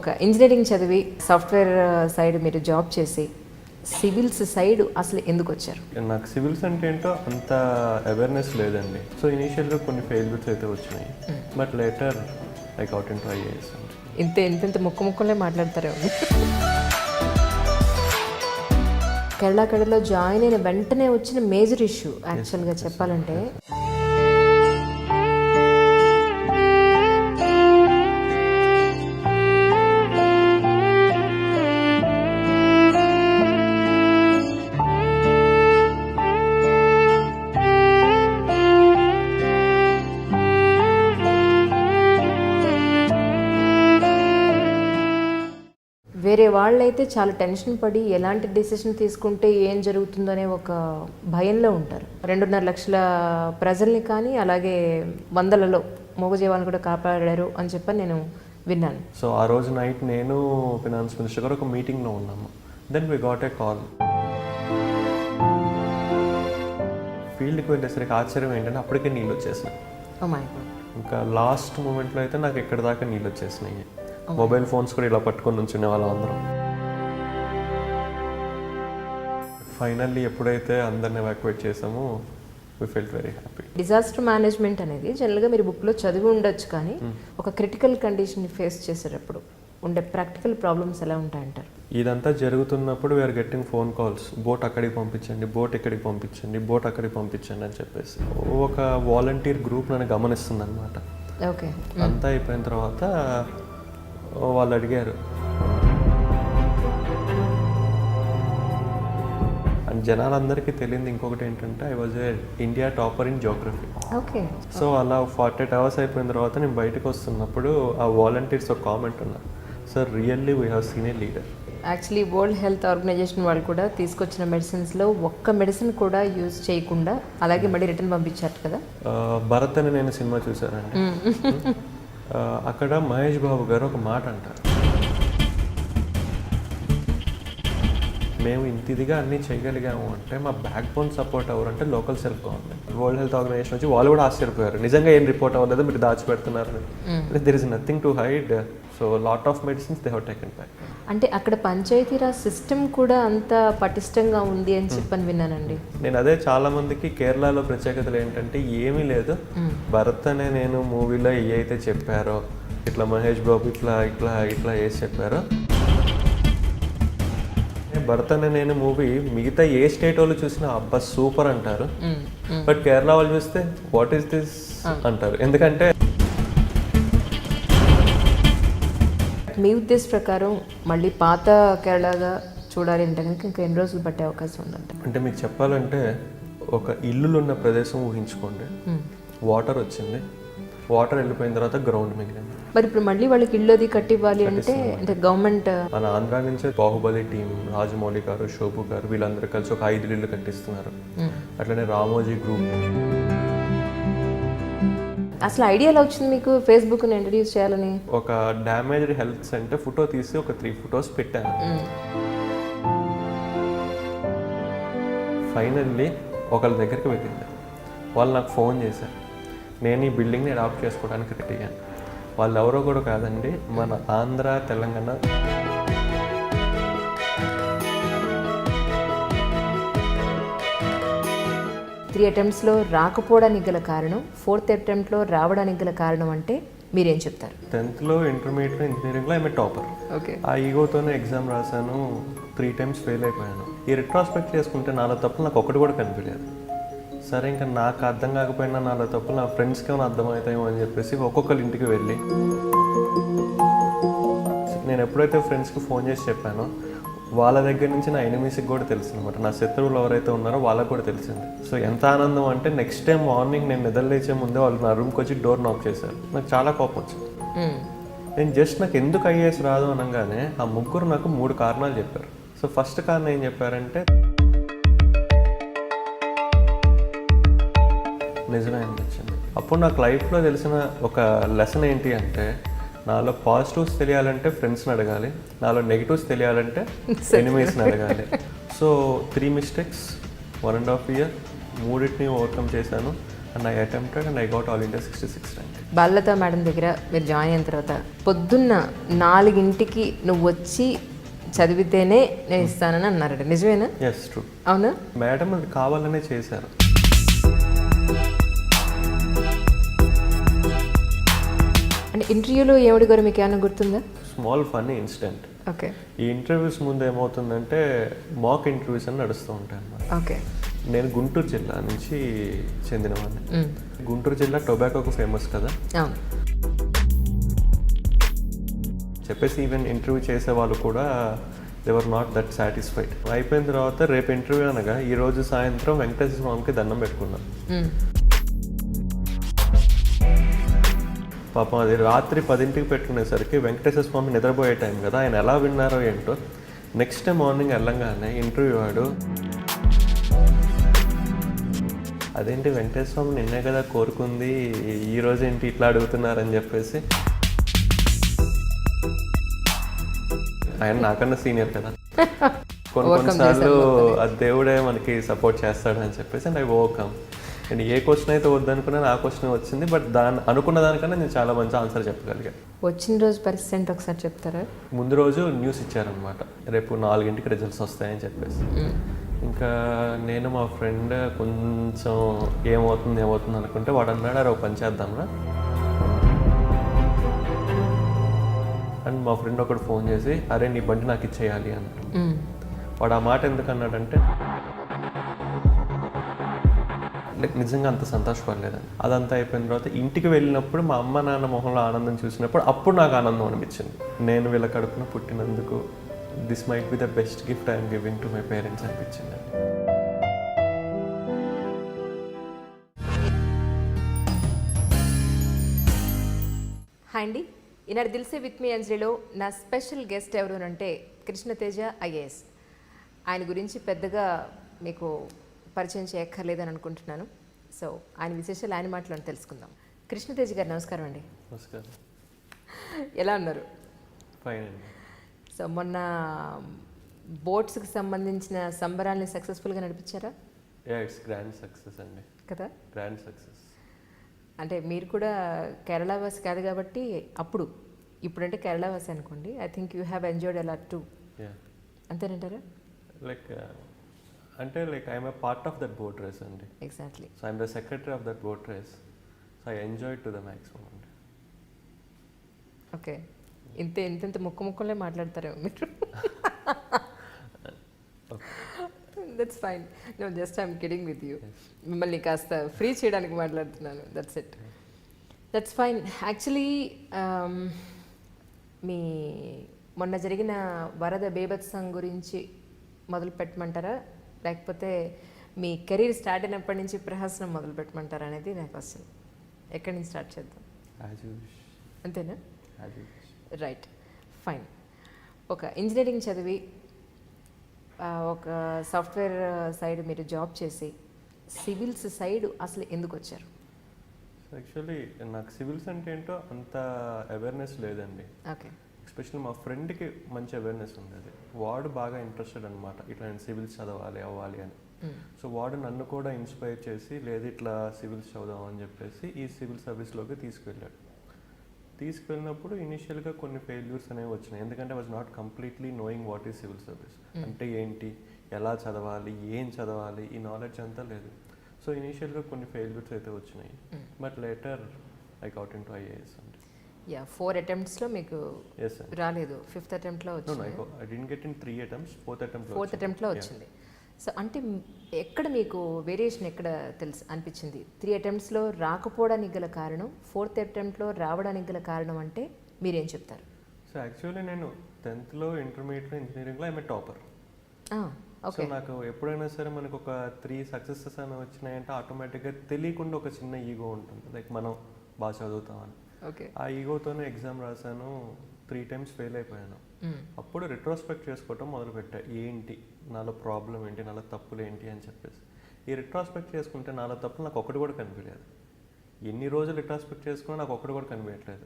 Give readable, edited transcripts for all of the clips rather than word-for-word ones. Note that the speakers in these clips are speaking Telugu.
ఒక ఇంజనీరింగ్ చదివి సాఫ్ట్వేర్ సైడ్ మీరు జాబ్ చేసి సివిల్స్ సైడ్ అసలు ఎందుకు వచ్చారు? నాకు సివిల్స్ అంటే ఏంటో అంత అవేర్నెస్ లేదండి. సో ఇనీషియల్గా కొన్ని ఫెయిల్యూర్స్ అయితే వచ్చినాయి, but later I got into IAS. ఇంత ముక్కలే మాట్లాడతారే. కేరళలో జాయిన్ అయిన వెంటనే వచ్చిన మేజర్ ఇష్యూ యాక్చువల్గా చెప్పాలంటే వేరే వాళ్ళైతే చాలా టెన్షన్ పడి ఎలాంటి డెసిషన్ తీసుకుంటే ఏం జరుగుతుందనే ఒక భయంలో ఉంటారు. 2.5 లక్షల ప్రజల్ని కానీ అలాగే వందలలో మూగజీవాలను కూడా కాపాడారు అని చెప్పని నేను విన్నాను. సో ఆ రోజు నైట్ నేను ఫినాన్స్ మినిస్టర్ గారు ఒక మీటింగ్లో ఉన్నాము. Then we got a call. ఫీల్డ్కి వెళ్ళేసరికి ఆశ్చర్యం ఏంటంటే అప్పటికే నీళ్ళు వచ్చేసినాయి. ఇంకా లాస్ట్ మూమెంట్లో అయితే నాకు ఎక్కడి దాకా నీళ్ళు వచ్చేసినాయి. మొబైల్ ఫోన్స్ కూడా ఇలా పట్టుకొని ఉంచునే వాళ్ళం అందరం. ఫైనల్లీ ఎప్పుడైతే అందరిని ఎవాక్యుయేట్ చేసామో we felt very happy. Disaster management అనేది జనరల్గా మీరు బుక్లో చదివి ఉండొచ్చు, కానీ ఒక క్రిటికల్ కండిషన్ని ఫేస్ చేసేటప్పుడు ఉండే ప్రాక్టికల్ ప్రాబ్లమ్స్ ఎలా ఉంటాయంటారు? ఇదంతా జరుగుతున్నప్పుడు we are getting phone calls, boat అక్కడికి పంపించండి, బోట్ ఇక్కడికి పంపించండి, బోట్ అక్కడికి పంపించండి అని చెప్పేసి ఒక వాలంటీర్ గ్రూప్ నన్ను గమనిస్తుంది అనమాట. ఓకే, అంతా అయిపోయిన తర్వాత వాళ్ళు అడిగారు, అండ్ జనాలందరికీ తెలియదు ఇంకొకటి ఏంటంటే I was a India topper in Geography. Okay. So అలా 48 అవర్స్ అయిపోయిన తర్వాత నేను బయటకు వస్తున్నప్పుడు ఆ వాలంటీర్స్ ఒక కామెంట్ ఉన్నారు, sir really we have seen a leader. Actually world health organization వాళ్ళు కూడా తీసుకొచ్చిన మెడిసిన్స్లో ఒక్క మెడిసిన్ కూడా యూజ్ చేయకుండా అలాగే మళ్ళీ రిటర్న్ పంపించారు కదా. భరత్ అని నేను సినిమా చూశానండి. అక్కడ మహేష్ బాబు గారు ఒక మాట అంటారు, మేము ఇంతిదిగా అన్నీ చేయగలిగాము అంటే మా బ్యాక్ బోన్ సపోర్ట్ ఎవరంటే local self government. World health organisation వచ్చి వాళ్ళు కూడా ఆశ్చర్యపోయారు, నిజంగా ఏం రిపోర్ట్ అవ్వలేదు, మీరు దాచిపెడుతున్నారు. There is nothing to hide. So lot of medicines they have taken back. అంటే అక్కడ పంచాయతీరాజ్ సిస్టమ్ కూడా అంత పటిష్టంగా ఉంది అని చెప్పని విన్నానండి నేను. అదే చాలా మందికి కేరళలో ప్రత్యేకతలు ఏంటంటే ఏమీ లేదు. భరత్ అనే నేను మూవీలో ఏవైతే చెప్పారో, ఇట్లా మహేష్ బాబు ఇట్లా ఇట్లా ఇట్లా వేసి చెప్పారో, భరత్ అనే నేను మూవీ మిగతా ఏ స్టేట్ వాళ్ళు చూసినా అబ్బా సూపర్ అంటారు, బట్ కేరళ వాళ్ళు చూస్తే వాట్ ఈస్ దిస్ అంటారు. ఎందుకంటే మీ ఉద్దేశం ప్రకారం మళ్ళీ పాత కేరళగా చూడాలి అంటే కనుక ఇంకా ఎన్ని రోజులు పట్టే అవకాశం ఉందంట? అంటే మీకు చెప్పాలంటే ఒక ఇల్లులు ఉన్న ప్రదేశం ఊహించుకోండి, వాటర్ వచ్చింది, వాటర్ వెళ్ళిపోయిన తర్వాత గ్రౌండ్ మిగిలింది. మరి ఇప్పుడు మళ్ళీ వాళ్ళకి ఇల్లు అది కట్టివ్వాలి అంటే గవర్నమెంట్ మన ఆంధ్ర నుంచే బాహుబలి టీం, రాజమౌళి గారు, శోభు గారు వీళ్ళందరూ కలిసి ఒక 5 ఇల్లు కట్టిస్తున్నారు. అట్లనే రామోజీ గ్రూప్. అసలు ఐడియా ఎలా వచ్చింది మీకు ఫేస్బుక్ని ఇంట్రడ్యూస్ చేయాలని? ఒక డ్యామేజ్డ్ హెల్త్ సెంటర్ ఫోటో తీసి ఒక 3 ఫొటోస్ పెట్టాను. ఫైనల్లీ ఒకళ్ళ దగ్గరికి వెళ్ళింది, వాళ్ళు నాకు ఫోన్ చేశారు, నేను ఈ బిల్డింగ్ని అడాప్ట్ చేసుకోవడానికి రెడీ అయ్యాను. వాళ్ళు ఎవరో కూడా కాదండి, మన ఆంధ్ర తెలంగాణ త్రీ అటెంప్ట్స్లో రాకపోవడానికి గల కారణం, 4th అటెంప్ట్లో రావడానికి గల కారణం అంటే మీరేం చెప్తారు? 10th ఇంటర్మీడియట్లో ఇంజనీరింగ్లో ఐఎమ్ టాపర్. ఓకే. ఆ ఈగోతోనే ఎగ్జామ్ రాశాను, 3 times ఫెయిల్ అయిపోయాను. ఈ రిట్రాస్పెక్ట్ చేసుకుంటే నాలో తప్పులు నాకు ఒకటి కూడా కనిపించలేదు. సరే ఇంకా నాకు అర్థం కాకపోయినా నాలో తప్పులు నా ఫ్రెండ్స్కి ఏమైనా అర్థమవుతాయేమో అని చెప్పేసి ఒక్కొక్కరి ఇంటికి వెళ్ళి నేను ఎప్పుడైతే ఫ్రెండ్స్కి ఫోన్ చేసి చెప్పానో వాళ్ళ దగ్గర నుంచి నా ఎనిమీస్కి కూడా తెలుసు అనమాట, నా శత్రువులు ఎవరైతే ఉన్నారో వాళ్ళకు కూడా తెలిసింది. సో ఎంత ఆనందం అంటే నెక్స్ట్ డే మార్నింగ్ నేను నిద్రలేచే ముందే వాళ్ళు నా రూమ్కి వచ్చి డోర్ నాక్ చేశారు. నాకు చాలా కోపం వచ్చింది. నేను జస్ట్ నాకు ఎందుకు ఐఏఎస్ రాదు అనగానే ఆ ముగ్గురు నాకు 3 కారణాలు చెప్పారు. సో ఫస్ట్ కారణం ఏం చెప్పారంటే నిజమే అనిపించింది. అప్పుడు నాకు లైఫ్లో తెలిసిన ఒక లెసన్ ఏంటి అంటే, నాలో పాజిటివ్స్ తెలియాలంటే ఫ్రెండ్స్ని అడగాలి, నాలో నెగిటివ్స్ తెలియాలంటే ఎనిమీస్ని అడగాలి. సో 3 mistakes 1.5 year 3 ఓవర్కమ్ చేశాను. And I attempted and I got all India 66 rank. Balalatha madam దగ్గర మీరు జాయిన్ అయిన తర్వాత పొద్దున్న 4 నువ్వు వచ్చి చదివితేనే నేను ఇస్తానని అన్నారట, నిజమేనా? Yes, true. అవునా? మేడం అది కావాలనే చేశారు. అంటే ఇంటర్వ్యూలో ఏమిటి గారు మీకు ఏమైనా గుర్తుందా? Small funny incident. ఓకే ఈ ఇంటర్వ్యూస్ ముందు ఏమవుతుందంటే మాక్ ఇంటర్వ్యూస్ అని నడుస్తూ ఉంటాయి అన్నమాట. ఓకే. నేను గుంటూరు జిల్లా నుంచి చెందినవాడిని. గుంటూరు జిల్లా టొబాకోకు ఫేమస్ కదా. అవును. చెప్పేసి ఈవెన్ ఇంటర్వ్యూ చేసే వాళ్ళు కూడా దేవర్ నాట్ దట్ సాటిస్ఫైడ్. అయిపోయిన తర్వాత రేపు ఇంటర్వ్యూ అనగా ఈ రోజు సాయంత్రం వెంకటేశ్వర స్వామికి దండం పెట్టుకున్నాను. పాపం అది రాత్రి 10ంటికి పెట్టుకునేసరికి వెంకటేశ్వర స్వామి నిద్రపోయే టైం కదా, ఆయన ఎలా విన్నారో ఏంటో. నెక్స్ట్ డే మార్నింగ్ వెళ్ళంగానే ఇంటర్వ్యూ వాడు, అదేంటి వెంకటేశ్వర స్వామి నిన్నే కదా కోరుకుంది, ఈ రోజు ఏంటి ఇట్లా అడుగుతున్నారని చెప్పేసి. ఆయన నాకన్నా సీనియర్ కదా, కొన్నిసార్లు ఆ దేవుడే మనకి సపోర్ట్ చేస్తాడని చెప్పేసి and I overcome. And A question అయితే వద్దనుకున్నాను ఆ క్వశ్చన్ వచ్చింది, బట్ అనుకున్న దానికన్నా నేను చాలా మంచి ఆన్సర్ చెప్పగలిగాను. వచ్చిన రోజు పరిస్థితి ఏంటి ఒకసారి చెప్తారా? ముందు రోజు న్యూస్ ఇచ్చారనమాట, రేపు 4ంటికి రిజల్ట్స్ వస్తాయని చెప్పేసి. ఇంకా నేను మా ఫ్రెండ్ కొంచెం ఏమవుతుంది అనుకుంటే వాడు అన్నాడు, అరే ఒక పని చేద్దాంరా. అండ్ మా ఫ్రెండ్ ఒకడు ఫోన్ చేసి, అరే నీ బండి నాకు ఇచ్చేయాలి అన్నాడు. వాడు ఆ మాట ఎందుకు అన్నాడంటే, లైక్ నిజంగా అంత సంతోషపడలేదని. అదంతా అయిపోయిన తర్వాత ఇంటికి వెళ్ళినప్పుడు మా అమ్మ నాన్న మొహంలో ఆనందం చూసినప్పుడు అప్పుడు నాకు ఆనందం అనిపించింది. నేను వీళ్ళ కడుపున పుట్టినందుకు this might be the best gift I'm giving to my parents అనిపించింది. హాయ్ అండి, ఈనాడు దిల్సే విత్ మీ అంజలిలో నా స్పెషల్ గెస్ట్ ఎవరు అంటే కృష్ణతేజ ఐఏఎస్. ఆయన గురించి పెద్దగా మీకు పరిచయం చేయక్కర్లేదని అనుకుంటున్నాను. సో ఆయన విశేషాలు ఆయన మాటలను తెలుసుకుందాం. కృష్ణతేజ గారు నమస్కారం అండి. నమస్కారం. ఎలా ఉన్నారు? ఫైన్ అండి. సో మొన్న బోట్స్కి సంబంధించిన సంబరాల్ని సక్సెస్ఫుల్గా నడిపించారా? ఇట్స్ గ్రాండ్ సక్సెస్ అండి. కదా, గ్రాండ్ సక్సెస్. అంటే మీరు కూడా కేరళ వాసి కాదు కాబట్టి ఇప్పుడంటే కేరళ వాసి అనుకోండి. I think you have enjoyed a lot too. అంతేనంటారా? లైక్ అంటే like I'm a part of that boat race అండి. Exactly. So I'm the secretary of that boat race. So I enjoy to the maximum అండి. ఓకే. ఇంత ముక్కలే మాట్లాడతారేమో మీరు. That's fine. No, just I'm kidding with you. మిమ్మల్ని కాస్త ఫ్రీ చేయడానికి మాట్లాడుతున్నాను. That's it. That's fine. Actually మీ మొన్న జరిగిన వరద బీభత్సం గురించి మొదలు పెట్టమంటారా, లేకపోతే మీ కెరీర్ స్టార్ట్ అయినప్పటి నుంచి ప్రహసనం మొదలు పెట్టమంటారా అనేది నా క్వశ్చన్. ఎక్కడి నుంచి స్టార్ట్ చేద్దాం? అంతేనా? Right, fine. ఒక ఇంజనీరింగ్ చదివి ఒక సాఫ్ట్వేర్ సైడ్ మీరు జాబ్ చేసి సివిల్స్ సైడ్ అసలు ఎందుకు వచ్చారు? యాక్చువల్లీ నాకు సివిల్స్ అంటే ఏంటో అంత అవేర్నెస్ లేదండి. ఓకే. ఎస్పెషల్లీ మా ఫ్రెండ్కి మంచి అవేర్నెస్ ఉండేది. వాడు బాగా ఇంట్రెస్టెడ్ అనమాట ఇట్లా నేను సివిల్స్ చదవాలి అవ్వాలి అని. సో వాడు నన్ను కూడా ఇన్స్పైర్ చేసి లేదు ఇట్లా సివిల్స్ చదువుదాం అని చెప్పేసి ఈ సివిల్ సర్వీస్లోకి తీసుకువెళ్ళాడు. తీసుకెళ్ళినప్పుడు ఇనిషియల్గా కొన్ని ఫెయిల్యూర్స్ అనేవి వచ్చినాయి, ఎందుకంటే was not completely knowing what is civil service అంటే ఏంటి, ఎలా చదవాలి, ఏం చదవాలి, ఈ నాలెడ్జ్ అంతా లేదు. సో ఇనిషియల్గా కొన్ని ఫెయిల్యూర్స్ అయితే వచ్చినాయి, but later I got in to IAS అండి. 4 attemptsలో మీకు రాలేదు, 5th attemptలో వచ్చింది. I didn't get in 3 attempts, 4th attemptలో వచ్చింది. సో అంటే ఎక్కడ మీకు వేరియేషన్ ఎక్కడ అనిపించింది? 3 attemptsలో రాకపోవడానికి గల కారణం, 4th attemptలో రావడానికి గల కారణం అంటే మీరేం చెప్తారు? సో యాక్చువల్లీ నేను 10th ఇంటర్మీడియట్లో ఇంజనీరింగ్లో ఐఎమ్ ఏ టాపర్. సో నాకు ఎప్పుడైనా సరే మనకు ఒక 3 సక్సెసెస్ అని వచ్చినాయంటే ఆటోమేటిక్గా తెలియకుండా ఒక చిన్న ఈగో ఉంటుంది, లైక్ మనం బాగా చదువుతామని. ఆ ఈగోతోనే ఎగ్జామ్ రాశాను, 3 times ఫెయిల్ అయిపోయాను. అప్పుడు రిట్రోస్పెక్ట్ చేసుకోవటం మొదలుపెట్టా, ఏంటి నాలో ప్రాబ్లం ఏంటి, నాలో తప్పులు ఏంటి అని చెప్పేసి. ఈ రిట్రోస్పెక్ట్ చేసుకుంటే నాలో తప్పులు నాకు ఒకటి కూడా కనిపించలేదు. ఎన్ని రోజులు రిట్రాస్పెక్ట్ చేసుకున్నా నాకు ఒక్కటి కూడా కనిపించట్లేదు.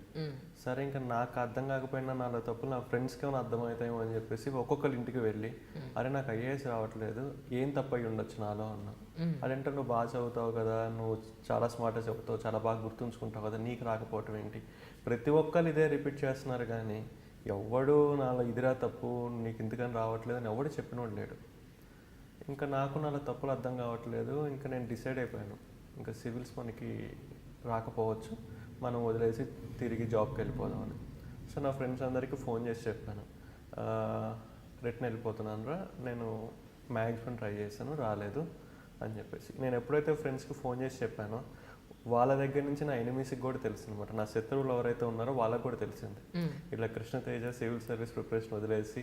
సరే ఇంకా నాకు అర్థం కాకపోయినా నాలో తప్పులు నా ఫ్రెండ్స్కి ఏమైనా అర్థమవుతాయేమో అని చెప్పేసి ఒక్కొక్కరి ఇంటికి వెళ్ళి అరే నాకు ఐఏఎస్ రావట్లేదు, ఏం తప్పు అయ్యి ఉండొచ్చు నాలో అన్నా. అదంటే నువ్వు బాగా చదువుతావు కదా, నువ్వు చాలా స్మార్ట్గా చదువుతావు, చాలా బాగా గుర్తుంచుకుంటావు కదా, నీకు రాకపోవటం ఏంటి? ప్రతి ఒక్కరు ఇదే రిపీట్ చేస్తున్నారు కానీ ఎవడు నాలో ఇదిరా తప్పు, నీకు ఇంతకని రావట్లేదు అని ఎవడు చెప్పినోడు లేడు. ఇంకా నాకు నాలో తప్పులు అర్థం కావట్లేదు. ఇంకా నేను డిసైడ్ అయిపోయాను, ఇంకా సివిల్స్ మనకి రాకపోవచ్చు, మనం వదిలేసి తిరిగి జాబ్కి వెళ్ళిపోదామని. సో నా ఫ్రెండ్స్ అందరికీ ఫోన్ చేసి చెప్పాను, రిటర్న్ వెళ్ళిపోతున్నాను రా, నేను మ్యాక్సిమం ట్రై చేశాను రాలేదు అని చెప్పేసి. నేను ఎప్పుడైతే ఫ్రెండ్స్కి ఫోన్ చేసి చెప్పానో వాళ్ళ దగ్గర నుంచి నా ఎనిమీస్కి కూడా తెలుసు అనమాట. నా శత్రువులు ఎవరైతే ఉన్నారో వాళ్ళకు కూడా తెలిసింది, ఇట్లా కృష్ణతేజ సివిల్ సర్వీస్ ప్రిపరేషన్ వదిలేసి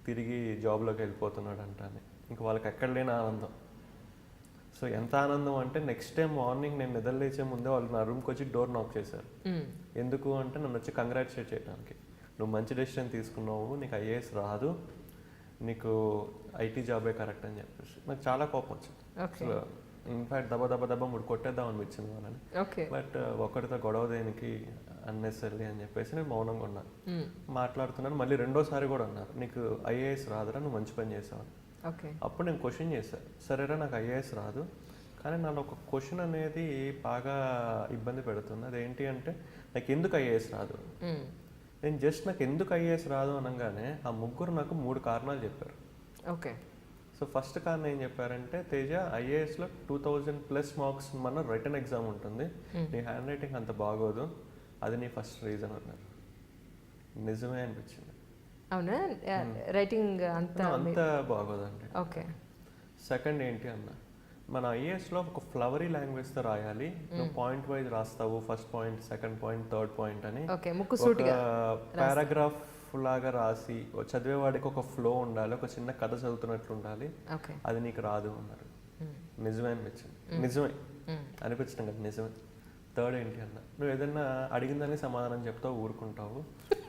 తిరిగి జాబ్లోకి వెళ్ళిపోతున్నాడు అంటాను. ఇంకా వాళ్ళకి ఎక్కడ లేని ఆనందం. సో ఎంత ఆనందం అంటే నెక్స్ట్ టైం మార్నింగ్ నేను నిద్ర లేచే ముందే వాళ్ళు నా రూమ్కి వచ్చి డోర్ నాక్ చేశారు. ఎందుకు అంటే నన్ను వచ్చి కంగ్రాచులేట్ చేయడానికి, నువ్వు మంచి డెసిషన్ తీసుకున్నావు, నీకు ఐఏఎస్ రాదు, నీకు ఐటీ జాబే కరెక్ట్ అని చెప్పేసి. నాకు చాలా కోపం వచ్చింది. అసలు ఇన్ఫాక్ట్ దెబ్బ ముడి కొట్టేద్దాం అనిపించింది వాళ్ళని. బట్ ఒకరితో గొడవ దేనికి అన్నెసరీ అని చెప్పేసి నేను మౌనంగా ఉన్నాను. మాట్లాడుతున్నాను. మళ్ళీ రెండోసారి కూడా అన్నారు, నీకు ఐఏఎస్ రాదురా, నువ్వు మంచి పని చేసావు. అప్పుడు నేను క్వశ్చన్ చేశాను, సరేరా నాకు ఐఏఎస్ రాదు, కానీ నన్ను ఒక క్వశ్చన్ అనేది బాగా ఇబ్బంది పెడుతుంది. అదేంటి అంటే నాకు ఎందుకు ఐఏఎస్ రాదు. నేను జస్ట్ నాకు ఎందుకు ఐఏఎస్ రాదు అనగానే ఆ ముగ్గురు నాకు 3 కారణాలు చెప్పారు. సో ఫస్ట్ కారణం ఏం చెప్పారంటే, తేజ ఐఏఎస్లో 2000+ మార్క్స్ మన రిటర్న్ ఎగ్జామ్ ఉంటుంది, నీ హ్యాండ్ రైటింగ్ అంత బాగోదు, అది నీ ఫస్ట్ రీజన్ అన్నారు. నిజమే అనిపించింది. అవునా, రైటింగ్ అంత బాగోదండి. సెకండ్ ఏంటి అన్న, మన ఐఏఎస్లో ఒక ఫ్లవరీ లాంగ్వేజ్తో రాయాలి, నువ్వు పాయింట్ వైజ్ రాస్తావు, first point, second point, third point అని ఒక పారాగ్రాఫ్ లాగా రాసి చదివేవాడికి ఒక ఫ్లో ఉండాలి, ఒక చిన్న కథ చదువుతున్నట్లు ఉండాలి, అది నీకు రాదు అన్నారు. నిజమే అనిపించింది. నిజమే అనిపించడం కదా, నిజమే. థర్డ్ ఏంటి అన్న, నువ్వు ఏదైనా అడిగిందని సమాధానం చెప్తావు, ఊరుకుంటావు,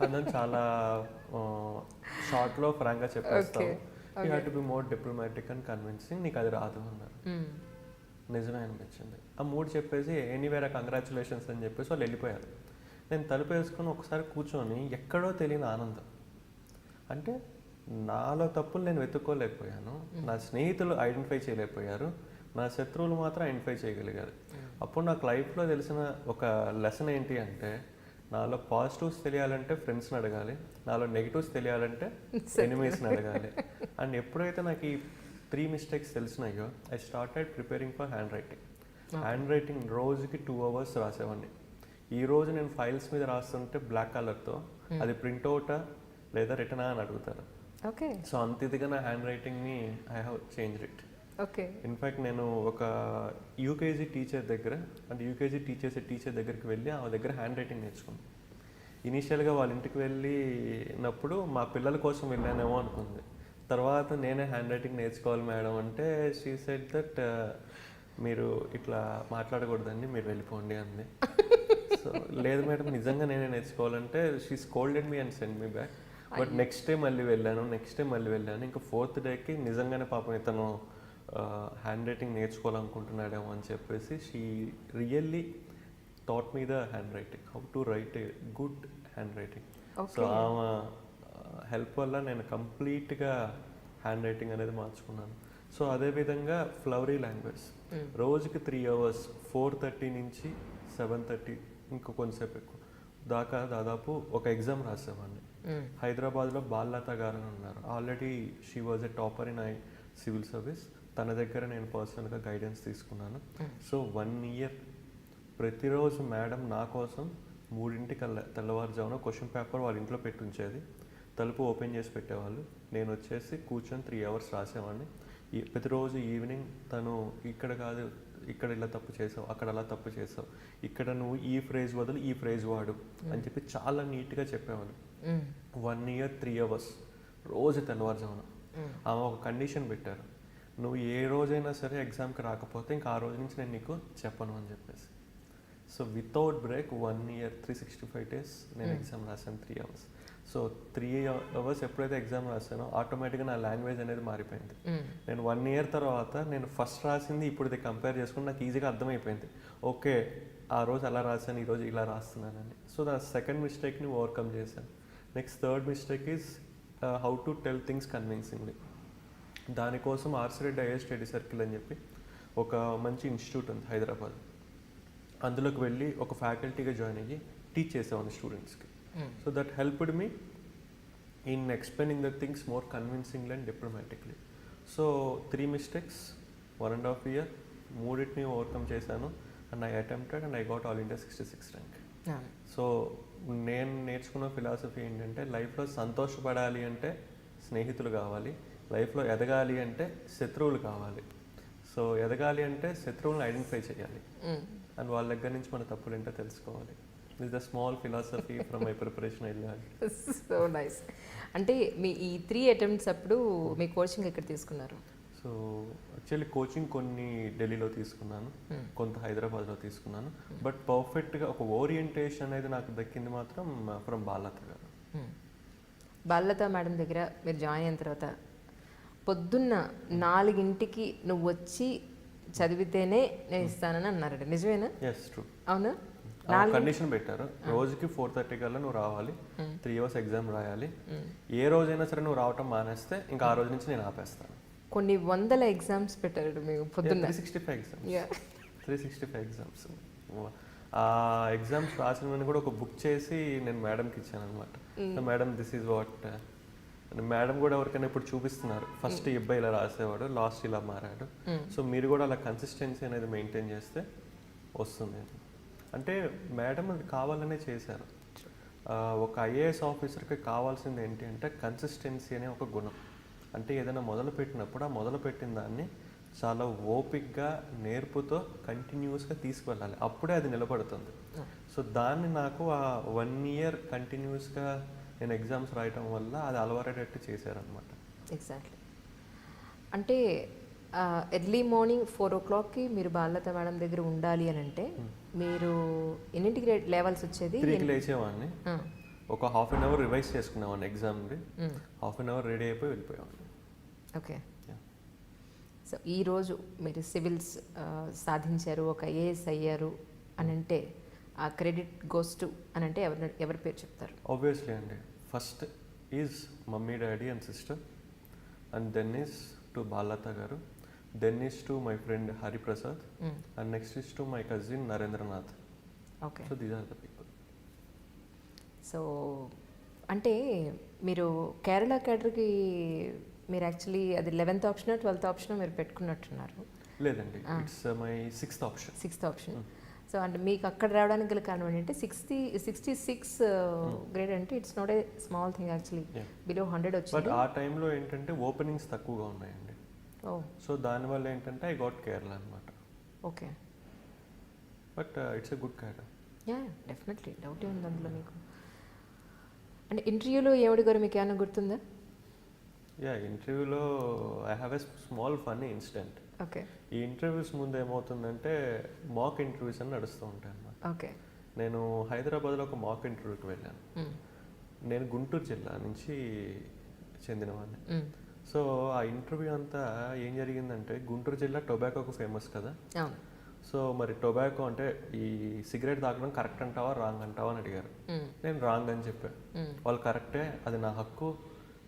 అదని చాలా షార్ట్లో ఫ్రాంక్గా చెప్పేస్తావు, you have to be more diplomatic and convincing, నీకు అది రాదు అన్నారు. నిజమే అనిపించింది. ఆ 3 చెప్పేసి ఎనీవేర్ కంగ్రాచులేషన్స్ అని చెప్పేసి వాళ్ళు వెళ్ళిపోయారు. నేను తలుపు వేసుకొని ఒకసారి కూర్చొని ఎక్కడో తెలియని ఆనందం. అంటే నాలో తప్పులు నేను వెతుక్కోలేకపోయాను, నా స్నేహితులు ఐడెంటిఫై చేయలేకపోయారు, నా శత్రువులు మాత్రం ఐడెంటిఫై చేయగలిగారు. అప్పుడు నాకు లైఫ్లో తెలిసిన ఒక లెసన్ ఏంటి అంటే, నాలో పాజిటివ్స్ తెలియాలంటే ఫ్రెండ్స్ని అడగాలి, నాలో నెగిటివ్స్ తెలియాలంటే ఎనిమీస్ని అడగాలి. అండ్ ఎప్పుడైతే నాకు ఈ 3 మిస్టేక్స్ తెలిసినాయో, I started preparing for handwriting. Handwriting రోజుకి 2 hours రాసేవాడిని. ఈ రోజు నేను ఫైల్స్ మీద రాస్తుంటే బ్లాక్ కలర్తో అది ప్రింట్అవుటా లేదా రిటర్నా అని అడుగుతారు. సో అంత ఇదిగా నా హ్యాండ్ రైటింగ్ని I have changed it. In fact నేను ఒక యూకేజీ టీచర్ దగ్గర, అంటే యూకేజీ టీచర్ దగ్గరికి వెళ్ళి ఆమె దగ్గర హ్యాండ్ రైటింగ్ నేర్చుకున్నాను. ఇనీషియల్గా వాళ్ళ ఇంటికి వెళ్ళినప్పుడు మా పిల్లల కోసం వెళ్ళానేమో అనుకుంది. తర్వాత నేనే హ్యాండ్ రైటింగ్ నేర్చుకోవాలి మేడం అంటే షీ సెడ్ దట్ మీరు ఇట్లా మాట్లాడకూడదండి, మీరు వెళ్ళిపోండి అంది. సో లేదు మేడం నిజంగా నేనే నేర్చుకోవాలంటే she scolded me and send me back. But next day మళ్ళీ వెళ్ళాను. ఇంకా 4th డేకి నిజంగానే పాపం ఇతను హ్యాండ్ రైటింగ్ నేర్చుకోవాలనుకుంటున్నాడేమో అని చెప్పేసి she really taught me the hand writing, how to write a good hand writing. So ఆమె హెల్ప్ వల్ల నేను కంప్లీట్గా హ్యాండ్ రైటింగ్ అనేది మార్చుకున్నాను. సో అదేవిధంగా ఫ్లవరీ లాంగ్వేజ్ రోజుకి 3 hours, 4:30 నుంచి 7:30 ఇంకా కొంతసేపు ఎక్కువ దాకా దాదాపు ఒక ఎగ్జామ్ రాసేవాడిని. హైదరాబాద్లో బాల్లత గారు అని ఉన్నారు, already she was a topper in civil service. తన దగ్గర నేను పర్సనల్గా గైడెన్స్ తీసుకున్నాను. సో 1 year ప్రతిరోజు మేడం నా కోసం 3:00 తెల్లవారుజామున క్వశ్చన్ పేపర్ వాళ్ళ ఇంట్లో పెట్టి ఉంచేది, తలుపు ఓపెన్ చేసి పెట్టేవాళ్ళు, నేను వచ్చేసి కూర్చొని 3 hours రాసేవాడిని. ప్రతిరోజు ఈవినింగ్ తను ఇక్కడ కాదు, ఇక్కడ ఇలా తప్పు చేసావు, అక్కడ అలా తప్పు చేసావు, ఇక్కడ నువ్వు ఈ ఫ్రేజ్ వదులు, ఈ ఫ్రేజ్ వాడు అని చెప్పి చాలా నీట్గా చెప్పేవాళ్ళు. 1 year 3 hours రోజు తెల్లవారుజామున. ఆమె ఒక కండిషన్ పెట్టారు, నువ్వు ఏ రోజైనా సరే ఎగ్జామ్కి రాకపోతే ఇంకా ఆ రోజు నుంచి నేను నీకు చెప్పను అని చెప్పేసి. So without break 1 year 365 days నేను ఎగ్జామ్ రాశాను 3 hours. సో 3 అవర్స్ ఎప్పుడైతే ఎగ్జామ్ రాసానో ఆటోమేటిక్గా నా లాంగ్వేజ్ అనేది మారిపోయింది. నేను 1 ఇయర్ తర్వాత నేను ఫస్ట్ రాసింది ఇప్పుడు కంపేర్ చేసుకుని నాకు ఈజీగా అర్థమైపోయింది. ఓకే, ఆ రోజు అలా రాశాను, ఈరోజు ఇలా రాస్తున్నానని. సో దా సెకండ్ మిస్టేక్ని ఓవర్కమ్ చేశాను. Next third mistake is how to tell things కన్విన్సింగ్లీ. దానికోసం R C Reddy IAS study circle అని చెప్పి ఒక మంచి ఇన్స్టిట్యూట్ ఉంది హైదరాబాద్. అందులోకి వెళ్ళి ఒక ఫ్యాకల్టీగా జాయిన్ అయ్యి టీచ్ చేసేవాడిని స్టూడెంట్స్కి. So that helped me in explaining the things more convincingly and diplomatically. So 3 mistakes, 1.5 year, మూడింటిని ఓవర్కమ్ చేశాను. And I attempted and I got all India 66th rank. సో నేను నేర్చుకున్న ఫిలాసఫీ ఏంటంటే లైఫ్లో సంతోషపడాలి అంటే స్నేహితులు కావాలి, లైఫ్లో ఎదగాలి అంటే శత్రువులు కావాలి. సో ఎదగాలి అంటే శత్రువులను ఐడెంటిఫై చేయాలి అండ్ వాళ్ళ దగ్గర నుంచి మన తప్పులు ఏంటో తెలుసుకోవాలి. This the small philosophy from my preparation I learn. So nice. అంటే మీ ఈ 3 attempts అప్పుడు మీ కోచింగ్ ఎక్కడ తీసుకున్నారు? సో యాక్చువల్లీ కోచింగ్ కొన్ని ఢిల్లీలో తీసుకున్నాను, కొంత హైదరాబాద్లో తీసుకున్నాను. బట్ పర్ఫెక్ట్గా ఒక ఓరియంటేషన్ అనేది నాకు దక్కింది మాత్రం ఫ్రమ్ బాలత గారు. బాలత మేడం దగ్గర మీరు జాయిన్ అయిన తర్వాత పొద్దున్న 4 నువ్వు వచ్చి చదివితేనే నేను ఇస్తానని అన్నారట, నిజమేనా? Yes, true. అవునా? కండిషన్ పెట్టారు, రోజుకి 4:30 కల్లా నువ్వు రావాలి, 3 hours ఎగ్జామ్ రాయాలి. ఏ రోజైనా సరే నువ్వు రావటం మానేస్తే ఇంకా ఆ రోజు నుంచి నేను ఆపేస్తాను. కొన్ని వందల ఎగ్జామ్స్ పెట్టారు మీకు పొద్దున్న. 365 ఎగ్జామ్స్. ఆ ఎగ్జామ్స్ రాసినవన్నీ కూడా ఒక బుక్ చేసి నేను మేడంకి ఇచ్చాను అనమాట. Madam this is what. Madam కూడా ఎవరికైనా ఇప్పుడు చూపిస్తున్నారు, ఫస్ట్ ఈ అబ్బాయి ఇలా రాసేవాడు, లాస్ట్ ఇలా మారాడు. సో మీరు కూడా అలా కన్సిస్టెన్సీ అనేది మెయింటైన్ చేస్తే వస్తుంది. అంటే మేడం అది కావాలనే చేశారు. ఒక ఐఏఎస్ ఆఫీసర్కి కావాల్సింది ఏంటి అంటే కన్సిస్టెన్సీ అనే ఒక గుణం. అంటే ఏదైనా మొదలుపెట్టినప్పుడు ఆ మొదలుపెట్టిన దాన్ని చాలా ఓపిక్గా నేర్పుతో కంటిన్యూస్గా తీసుకువెళ్ళాలి, అప్పుడే అది నిలబడుతుంది. సో దాన్ని నాకు ఆ 1 year కంటిన్యూస్గా నేను ఎగ్జామ్స్ రాయటం వల్ల అది అలవాటేటట్టు చేశారనమాట. ఎగ్జాక్ట్లీ. అంటే ఎర్లీ మార్నింగ్ 4 o'clockకి మీరు బాలత మేడం దగ్గర ఉండాలి అని అంటే మీరు ఎన్నింటికి లేవాల్సి వచ్చేది? 3కి లేచేవాడిని, ఒక 1/2 hour రివైజ్ చేసుకునేవాడిని ఎగ్జామ్ని, 1/2 hour రెడీ అయిపోయి వెళ్ళిపోయేవాడిని. ఓకే. సో ఈరోజు మీరు సివిల్స్ సాధించారు, ఒక ఐఏఎస్ అయ్యారు అని అంటే ఆ క్రెడిట్ గోస్ టు అని అంటే ఎవరి పేరు చెప్తారు? ఆబ్వియస్లీ అండి, first is mummy, daddy and sister, and then is to Balatha గారు, then is to my friend Hariprasad, and next is to my cousin Narendranath. Okay. So these are the people. So అంటే మీరు కేరళ క్యాడర్కి మీరు యాక్చువల్లీ అది 11th option 12th option మీరు పెట్టుకున్నట్టున్నారు? లేదండి, it's my 6th option. 6th option. So అంటే మీకు అక్కడ రావడానికి గల కారణం ఏంటంటే 66 గ్రేడ్ అంటే it's not a small thing actually. Below 100 వచ్చింది. బట్ ఆ టైంలో ఏంటంటే ఓపెనింగ్స్ తక్కువగా ఉన్నాయండి. సో దానివల్ల ఏంటంటే ఐ గాట్ కేరళ అనమాట. Okay. But it's a good cadre. Yeah, definitely, డౌటే ఉంది అందులో మీకు. అంటే ఇంటర్వ్యూలో ఏమిటి గారు మీకు ఏమైనా గుర్తుందా? యా, ఇంటర్వ్యూలో I have a small funny incident. Okay. ఈ ఇంటర్వ్యూస్ ముందు ఏమవుతుందంటే మాక్ ఇంటర్వ్యూస్ అని నడుస్తూ ఉంటాయి అన్నమాట. ఓకే. నేను హైదరాబాద్లో ఒక మాక్ ఇంటర్వ్యూకి వెళ్ళాను. నేను గుంటూరు జిల్లా నుంచి చెందినవాడిని. సో ఆ ఇంటర్వ్యూ అంతా ఏం జరిగిందంటే, గుంటూరు జిల్లా టొబాకోకు ఫేమస్ కదా. సో మరి టొబాకో అంటే ఈ సిగరెట్ తాగడం కరెక్ట్ అంటావా రాంగ్ అంటావా అని అడిగారు. నేను రాంగ్ అని చెప్పాను. వాళ్ళు కరెక్టే, అది నా హక్కు,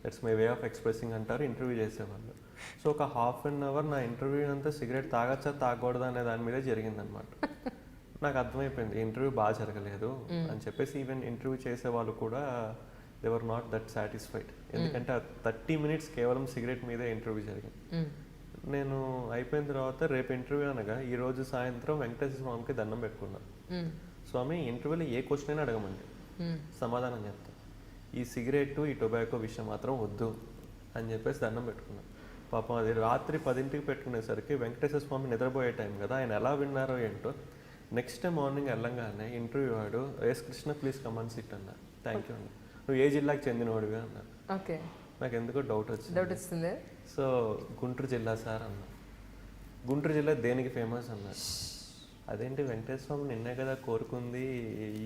that's my way of expressing అంటారు ఇంటర్వ్యూ చేసేవాళ్ళు. సో ఒక 1/2 hour నా ఇంటర్వ్యూ అంతా సిగరెట్ తాగచ్చా తాగకూడదా అనే దాని మీదే జరిగిందనమాట. నాకు అర్థమైపోయింది ఇంటర్వ్యూ బాగా జరగలేదు అని చెప్పేసి. ఈవెన్ ఇంటర్వ్యూ చేసే వాళ్ళు కూడా they were not that satisfied, ఎందుకంటే 30 minutes కేవలం సిగరెట్ మీదే ఇంటర్వ్యూ జరిగింది. నేను అయిపోయిన తర్వాత రేపు ఇంటర్వ్యూ అనగా ఈరోజు సాయంత్రం వెంకటేశ్వర స్వామికి దండం పెట్టుకున్నాను. స్వామి, ఇంటర్వ్యూలో ఏ క్వశ్చన్ అయినా అడగమండి, సమాధానం చెప్తాను, ఈ సిగరెట్ ఈ టొబాకో విషయం మాత్రం వద్దు అని చెప్పేసి దండం పెట్టుకున్నాను. పాపం అది రాత్రి 10ంటికి పెట్టుకునేసరికి వెంకటేశ్వర స్వామి నిద్రపోయే టైం కదా, ఆయన ఎలా విన్నారో ఏంటో. నెక్స్ట్ డే మార్నింగ్ వెళ్ళంగానే ఇంటర్వ్యూ వాడు, yes Krishna please come on sit అన్నారు. థ్యాంక్ యూ అన్న, నువ్వు ఏ జిల్లాకి చెందినవాడివి అన్నారు. ఓకే. నాకు ఎందుకో డౌట్ వచ్చింది. సో గుంటూరు జిల్లా సార్ అన్న. గుంటూరు జిల్లా దేనికి ఫేమస్ అన్నారు. అదేంటి వెంకటేశ్వర స్వామి నిన్నే కదా కోరుకుంది,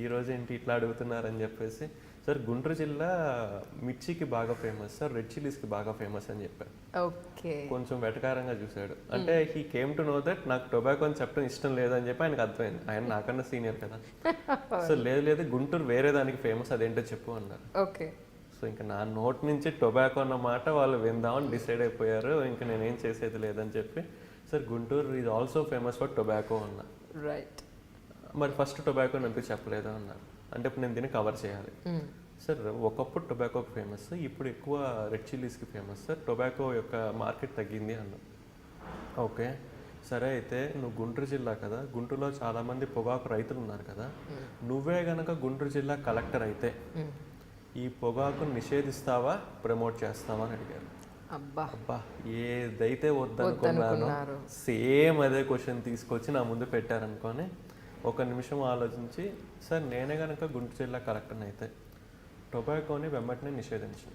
ఈ రోజు ఏంటి ఇట్లా అడుగుతున్నారని చెప్పేసి సార్ గుంటూరు జిల్లా మిర్చికి బాగా ఫేమస్ సార్, రెడ్ చిల్లీస్కి బాగా ఫేమస్ అని చెప్పాను. ఓకే. కొంచెం వెటకారంగా చూశాడు. అంటే he came to know that నాకు టొబాకో అని చెప్పడం ఇష్టం లేదని చెప్పి ఆయనకు అర్థమైంది. ఆయన నాకన్నా సీనియర్ కదా. సో లేదు గుంటూరు వేరే దానికి ఫేమస్, అదేంటో చెప్పు అన్నారు. ఓకే. సో ఇంకా నా నోట్ నుంచి టొబాకో అన్న మాట వాళ్ళు విందామని డిసైడ్ అయిపోయారు. ఇంకా నేనేం చేసేది లేదని చెప్పి sir Guntur is also famous for tobacco అన్నా. రైట్. మరి ఫస్ట్ టొబాకో ఎందుకు చెప్పలేదు అన్నారు. అంటే ఇప్పుడు నేను దీన్ని కవర్ చేయాలి సార్. ఒకప్పుడు టొబాకో ఫేమస్, ఇప్పుడు ఎక్కువ రెడ్ చిల్లీస్కి ఫేమస్ సార్. టొబాకో యొక్క మార్కెట్ తగ్గింది అన్నా. ఓకే సరే, అయితే నువ్వు గుంటూరు జిల్లా కదా, గుంటూరులో చాలామంది పొగాకు రైతులు ఉన్నారు కదా, నువ్వే గనక గుంటూరు జిల్లా కలెక్టర్ అయితే ఈ పొగాకును నిషేధిస్తావా ప్రమోట్ చేస్తావా అని అడిగారు. అబ్బా ఏదైతే వద్దనుకున్నారో సేమ్ అదే క్వశ్చన్ తీసుకొచ్చి నా ముందు పెట్టారనుకొని ఒక నిమిషం ఆలోచించి, సార్ నేనే కనుక గుంటూరు జిల్లా కలెక్టర్ని అయితే టొబాకోని వెంబటనే నిషేధించు,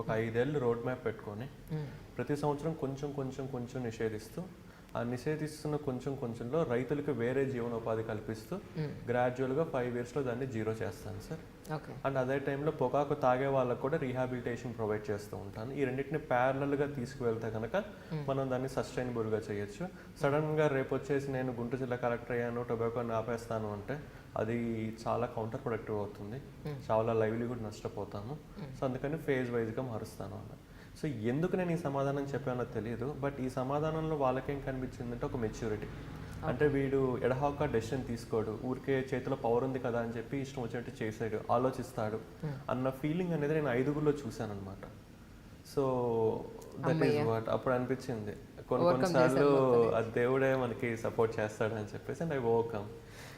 ఒక 5 ఏళ్ళు రోడ్ మ్యాప్ పెట్టుకొని ప్రతి సంవత్సరం కొంచెం నిషేధిస్తూ, ఆ నిషేధిస్తున్న కొంచెంలో రైతులకు వేరే జీవనోపాధి కల్పిస్తూ గ్రాడ్యువల్గా 5 ఇయర్స్లో దాన్ని జీరో చేస్తాను సార్. అండ్ అదే టైంలో పొగాకు తాగే వాళ్ళకు కూడా రీహాబిలిటేషన్ ప్రొవైడ్ చేస్తూ ఉంటాను. ఈ రెండింటిని ప్యారలల్గా తీసుకువెళ్తే కనుక మనం దాన్ని సస్టైనబుల్గా చేయొచ్చు. సడన్గా రేపు వచ్చేసి నేను గుంటూరు జిల్లా కలెక్టర్ అయ్యాను, టొబాకోని ఆపేస్తాను అంటే అది చాలా కౌంటర్ ప్రొడక్టివ్ అవుతుంది, చాలా లైవ్లీహుడ్ నష్టపోతాము. సో అందుకని ఫేజ్ వైజ్గా మారుస్తాను అన్న. సో ఎందుకు నేను ఈ సమాధానం చెప్పానో తెలియదు, బట్ ఈ సమాధానంలో వాళ్ళకేం కనిపించిందంటే ఒక మెచ్యూరిటీ. అంటే వీడు ఎడహాక డెసిషన్ తీసుకోడు, ఊరికే చేతిలో పవర్ ఉంది కదా అని చెప్పి ఇష్టం వచ్చినట్టు చేసాడు, ఆలోచిస్తాడు అన్న ఫీలింగ్ అనేది నేను 5గురిలో చూశాను అనమాట. సో దట్ ఈస్ వాట్ అప్పుడు అనిపించింది కొన్నిసార్లు ఆ దేవుడే మనకి సపోర్ట్ చేస్తాడు అని చెప్పేసి. And I overcome.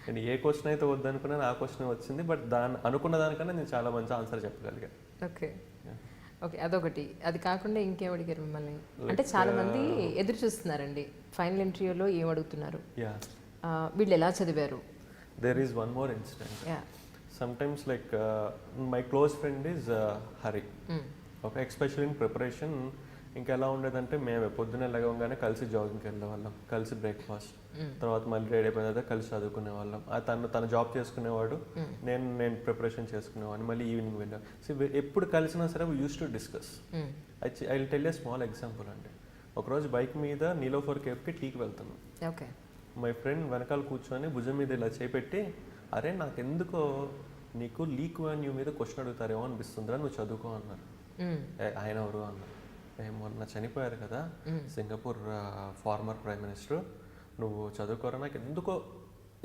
నేను ఏ క్వశ్చన్ అయితే వద్దనుకున్నాను ఆ క్వశ్చన్ వచ్చింది, బట్ అనుకున్న దానికన్నా నేను చాలా మంచి ఆన్సర్ చెప్పగలిగాను. ఓకే ఓకే, అదొకటి. అది కాకుండా ఇంకేం అడిగారు మిమ్మల్ని? అంటే చాలా మంది ఎదురు చూస్తున్నారండి ఫైనల్ ఇంటర్వ్యూలో ఏం అడుగుతున్నారు, వీళ్ళు ఎలా చదివారు. There is one more incident. Sometimes like my close friend is Hari. Okay, especially in preparation ఇంకా ఎలా ఉండేదంటే మేము పొద్దున్నే లేవగానే కలిసి జాగింగ్కి వెళ్ళేవాళ్ళం, కలిసి బ్రేక్ఫాస్ట్, తర్వాత మళ్ళీ రెడీ అయిపోయిన తర్వాత కలిసి చదువుకునే వాళ్ళం. తన జాబ్ చేసుకునేవాడు, నేను ప్రిపరేషన్ చేసుకునేవాడిని, మళ్ళీ ఈవినింగ్ వెళ్ళాం. సో ఎప్పుడు కలిసినా సరే we use to discuss. I will tell a small example అండి. ఒకరోజు బైక్ మీద నీలోఫర్ కేఫ్కి టీకి వెళ్తున్నాం. ఓకే, మై ఫ్రెండ్ వెనకాల కూర్చొని భుజం మీద ఇలా చేపెట్టి, అరే నాకెందుకో నీకు లీక్ వాన్యూ మీద క్వశ్చన్ అడుగుతారేమో అనిపిస్తుందిరా, నువ్వు చదువుకో అన్నారు. ఆయన ఎవరు అన్నారు. మొన్న చనిపోయారు కదా సింగపూర్ ఫార్మర్ ప్రైమ్ మినిస్టర్, నువ్వు చదువుకోరా, నాకు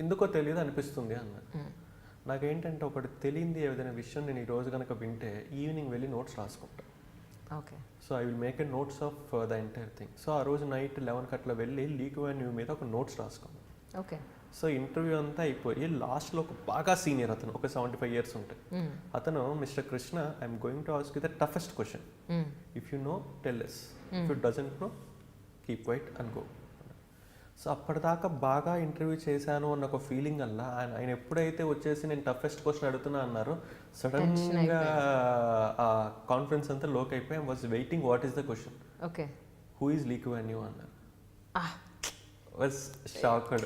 ఎందుకో తెలియదు అనిపిస్తుంది అన్నాడు. నాకేంటంటే ఒకటి తెలియంది ఏదైనా విషయం నేను ఈ రోజు కనుక వింటే ఈవినింగ్ వెళ్ళి నోట్స్ రాసుకుంటా. Okay, so I will make a notes of the entire thing. So ఆ రోజు నైట్ 11 అట్లా వెళ్ళి లీక్ వాన్యూ మీద ఒక నోట్స్ రాసుకున్నాను. ఓకే, సో ఇంటర్వ్యూ అంతా అయిపోయి లాస్ట్లో ఒక బాగా సీనియర్ అతను, ఒక 75 years ఉంటాయి, అతను, mister Krishna, I'm going to ask you the toughest question, if you know tell us, if you doesn't know keep white and go. So అప్పటిదాకా బాగా ఇంటర్వ్యూ చేశాను అన్న ఒక ఫీలింగ్ వల్ల ఆయన ఎప్పుడైతే వచ్చేసి నేను టఫెస్ట్ క్వశ్చన్ అడుగుతున్నా అన్నారు, సడన్గా ఆ కాన్ఫిడెన్స్ అంతా లోక్ అయిపోయి I was waiting what is the question, okay, who is Lee Kuan Yew అన్నారు. was shocked.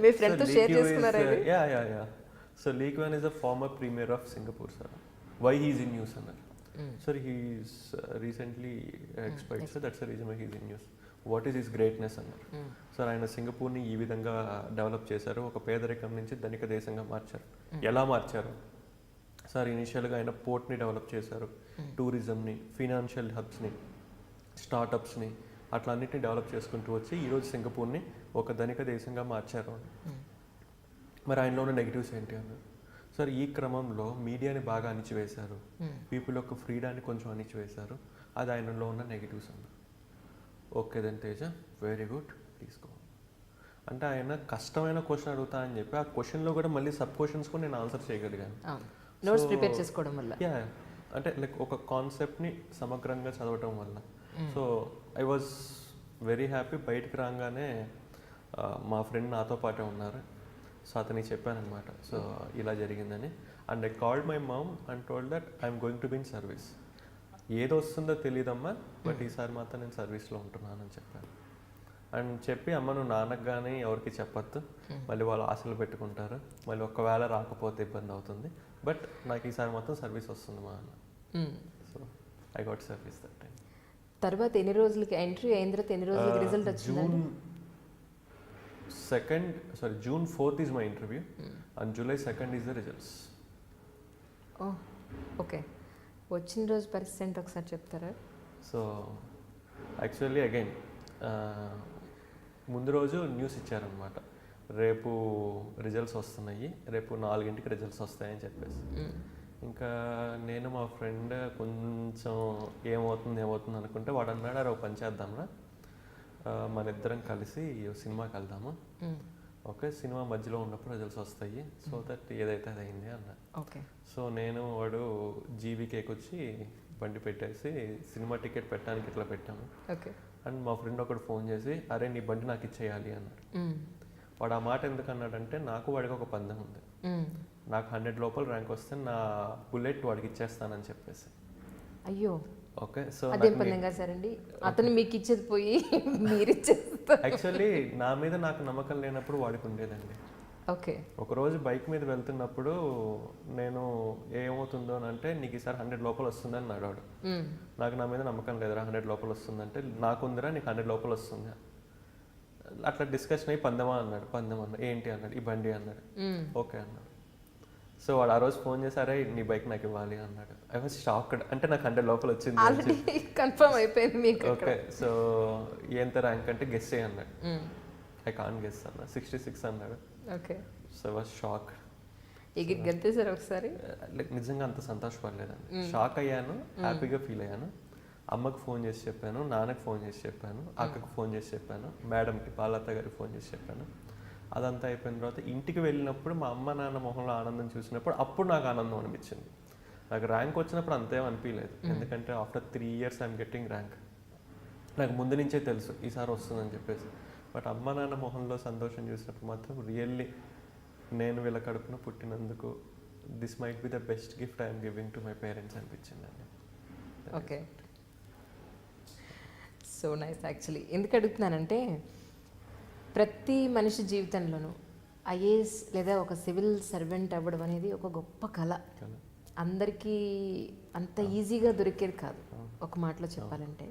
మీ ఫ్రెండ్ తో షేర్ చేసుకున్నారా ఇది? Yeah. So Lee Kuan is a former premier of Singapore, sir. Why he is in news అన్నారు. Sir, he is recently expired, so that's the reason why he is in news. What is his greatness అన్నారు. సార్ ఆయన సింగపూర్ని ఈ విధంగా డెవలప్ చేశారు, ఒక పేదరికం నుంచి ధనిక దేశంగా మార్చారు. ఎలా మార్చారు సార్? ఇనిషియల్గా ఆయన పోర్ట్ని డెవలప్ చేశారు, టూరిజంని, ఫినాన్షియల్ హబ్స్ని, స్టార్టప్స్ని, అట్లా అన్నిటిని డెవలప్ చేసుకుంటూ వచ్చి ఈరోజు సింగపూర్ని ఒక ధనిక దేశంగా మార్చారు. మరి ఆయనలో ఉన్న నెగిటివ్స్ ఏంటి అన్నారు. సార్ ఈ క్రమంలో మీడియాని బాగా అణిచివేశారు, పీపుల్ యొక్క ఫ్రీడాన్ని కొంచెం అణిచివేశారు, అది ఆయనలో ఉన్న నెగిటివ్స్ అన్నారు. Okay then Teja, very good, తీసుకో అంటే ఆయన కష్టమైన క్వశ్చన్ అడుగుతా అని చెప్పి ఆ క్వశ్చన్లో కూడా మళ్ళీ సబ్ క్వశ్చన్స్ కూడా నేను ఆన్సర్ చేయగలిగాను. నోట్స్ ప్రిపేర్ చేసుకోవడం వల్ల, అంటే లైక్ ఒక కాన్సెప్ట్ని సమగ్రంగా చదవటం వల్ల. So I was very happy. బయటకు రాగానే మా ఫ్రెండ్ నాతో పాటే ఉన్నారు, సో అతనికి చెప్పానమాట, సో ఇలా జరిగిందని. And I called my mom and told that I'm going to be in service. ఏదో వస్తుందో తెలియదమ్మా, బట్ ఈసారి మాత్రం నేను సర్వీస్లో ఉంటున్నానని చెప్పాను. అండ్ చెప్పి అమ్మ నువ్వు నాన్నకు కానీ ఎవరికి చెప్పొద్దు, మళ్ళీ వాళ్ళు ఆశలు పెట్టుకుంటారు, మళ్ళీ ఒకవేళ రాకపోతే ఇబ్బంది అవుతుంది, బట్ నాకు ఈసారి మొత్తం సర్వీస్ వస్తుంది మా అన్న. So I got service that time. తర్వాత ఎన్ని రోజులకి ఎంట్రీ అయిన తర్వాత ఎన్ని రోజులకి రిజల్ట్ వచ్చింది? June 4th is my interview and July 2nd is the results. Okay, వచ్చిన రోజు పరిస్థితి ఏంటి ఒకసారి చెప్తారా? సో యాక్చువల్లీ అగైన్ ముందు రోజు న్యూస్ ఇచ్చారనమాట, రేపు రిజల్ట్స్ వస్తున్నాయి, రేపు 4ంటికి రిజల్ట్స్ వస్తాయని చెప్పేసి. ఇంకా నేను మా ఫ్రెండ్ కొంచెం ఏమవుతుంది అనుకుంటే వాడు అన్నాడు, అరే పని చేద్దాంరా, మన ఇద్దరం కలిసి సినిమాకి వెళ్దాము, ఓకే సినిమా మధ్యలో ఉన్నప్పుడు రిజల్ట్స్ వస్తాయి, సో దట్ ఏదైతే అది అయింది అన్న. ఓకే, సో నేను వాడు జీవీకేకి వచ్చి బండి పెట్టేసి సినిమా టికెట్ పెట్టడానికి ఇట్లా పెట్టాము. ఓకే, అండ్ మా ఫ్రెండ్ ఒకటి ఫోన్ చేసి అరే నీ బండి నాకు ఇచ్చేయాలి అన్నాడు. వాడు ఆ మాట ఎందుకు అన్నాడంటే నాకు వాడికి ఒక పందెం ఉంది, నాకు 100 లోపల ర్యాంక్ వస్తే నా బుల్లెట్ వాడికి ఇచ్చేస్తానని చెప్పేసి. అయ్యో, ఓకే. సో అదేం పందెంగా సరండి, అతను మీకు ఇచ్చేది పోయి మీరు ఇచ్చేస్తారు. యాక్చువల్లీ నా మీద నాకు నమ్మకం లేనప్పుడు వాడికి ఉండేదండి. ఓకే, ఒకరోజు బైక్ మీద వెళ్తున్నప్పుడు నేను ఏమవుతుందో అని అంటే నీకు ఈసారి 100 లోపల వస్తుందని అన్నాడు. నాకు నా మీద నమ్మకం లేదురా, 100 లోపల వస్తుందంటే నాకుందిరా నీకు 100 లోపల వస్తుంది, అట్లా డిస్కషన్ అయ్యి పందెమా అన్నాడు. పందెం అన్నాడు, ఏంటి అన్నాడు, ఈ బండి అన్నాడు. ఓకే అన్నాడు. సో వాడు ఆ రోజు ఫోన్ చేశారే నీ బైక్ నాకు ఇవ్వాలి అన్నాడు. ఐ వాజ్ షాక్డ్, అంటే నాకు 100 లోపల వచ్చింది, కన్ఫర్మ్ అయిపోయింది మీకు. ఓకే, సో ఎంత ర్యాంక్ అంటే గెస్ చేయి అన్నాడు. ఐ కాన్ గెస్ అన్నా, 66 అన్నాడు. Okay, so I was shock. ఎగిరి గెలిచేసారు ఒకసారి. లైక్ నిజంగా అంత సంతోషపడలేదండి, షాక్ అయ్యాను, హ్యాపీగా ఫీల్ అయ్యాను. అమ్మకు ఫోన్ చేసి చెప్పాను, నాన్నకు ఫోన్ చేసి చెప్పాను, అక్కకు ఫోన్ చేసి చెప్పాను, మేడంకి బాలత్త గారికి ఫోన్ చేసి చెప్పాను. అదంతా అయిపోయిన తర్వాత ఇంటికి వెళ్ళినప్పుడు మా అమ్మ నాన్న మొహంలో ఆనందం చూసినప్పుడు అప్పుడు నాకు ఆనందం అనిపించింది. నాకు ర్యాంక్ వచ్చినప్పుడు అంతేం అనిపించలేదు, ఎందుకంటే after 3 years I'm getting rank. నాకు ముందు నుంచే తెలుసు ఈసారి వస్తుందని చెప్పేసి. బట్ అమ్మ నాన్న మొహంలో సంతోషం చూసినప్పుడు మాత్రం రియల్లీ నేను వీళ్ళ కడుపున పుట్టినందుకు this might be the best gift I'm giving to my parents అనిపించిందండి. Okay, so nice. యాక్చువల్లీ ఎందుకు అడుగుతున్నానంటే ప్రతి మనిషి జీవితంలోనూ ఐఏఎస్ లేదా ఒక సివిల్ సర్వెంట్ అవ్వడం అనేది ఒక గొప్ప కళ. అందరికీ అంత ఈజీగా దొరికేది కాదు. ఒక మాటలో చెప్పాలంటే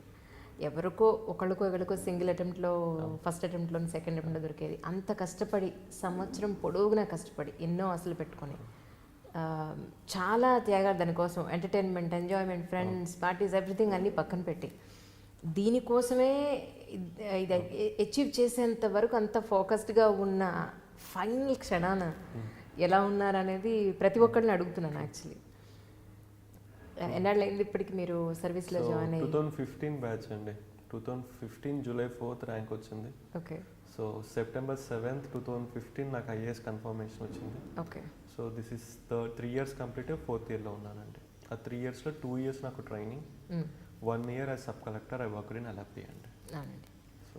ఎవరికో ఒకళ్ళకో సింగిల్ అటెంప్ట్లో, ఫస్ట్ అటెంప్ట్లో, సెకండ్ అటెంప్ట్లో దొరికేది. అంత కష్టపడి సంవత్సరం పొడవునా కష్టపడి ఎన్నో ఆశలు పెట్టుకొని చాలా త్యాగాలు దానికోసం, entertainment, enjoyment, friends, parties, everything అన్నీ పక్కన పెట్టి దీనికోసమే ఇది అచీవ్ చేసేంత వరకు అంత ఫోకస్డ్గా ఉన్న ఫైనల్ క్షణాన ఎలా ఉన్నారనేది ప్రతి ఒక్కరిని అడుగుతున్నాను. యాక్చువల్లీ ఎన్నాళ్ళు అయింది ఇప్పటికి మీరు సర్వీస్లో జాయిన్ అయ్యి? 2015 బ్యాచ్ అండి. 2015 July 4th ర్యాంక్ వచ్చింది. ఓకే, సో September 7th 2015 నాకు ఐఏఎస్ కన్ఫర్మేషన్ వచ్చింది. Okay, so this is 3 years complete, 4th yearలో ఉన్నానండి. ఆ 3 yearsలో 2 years నాకు training, 1 year as sub collector I worked in LFD అండి. అవునండి. సో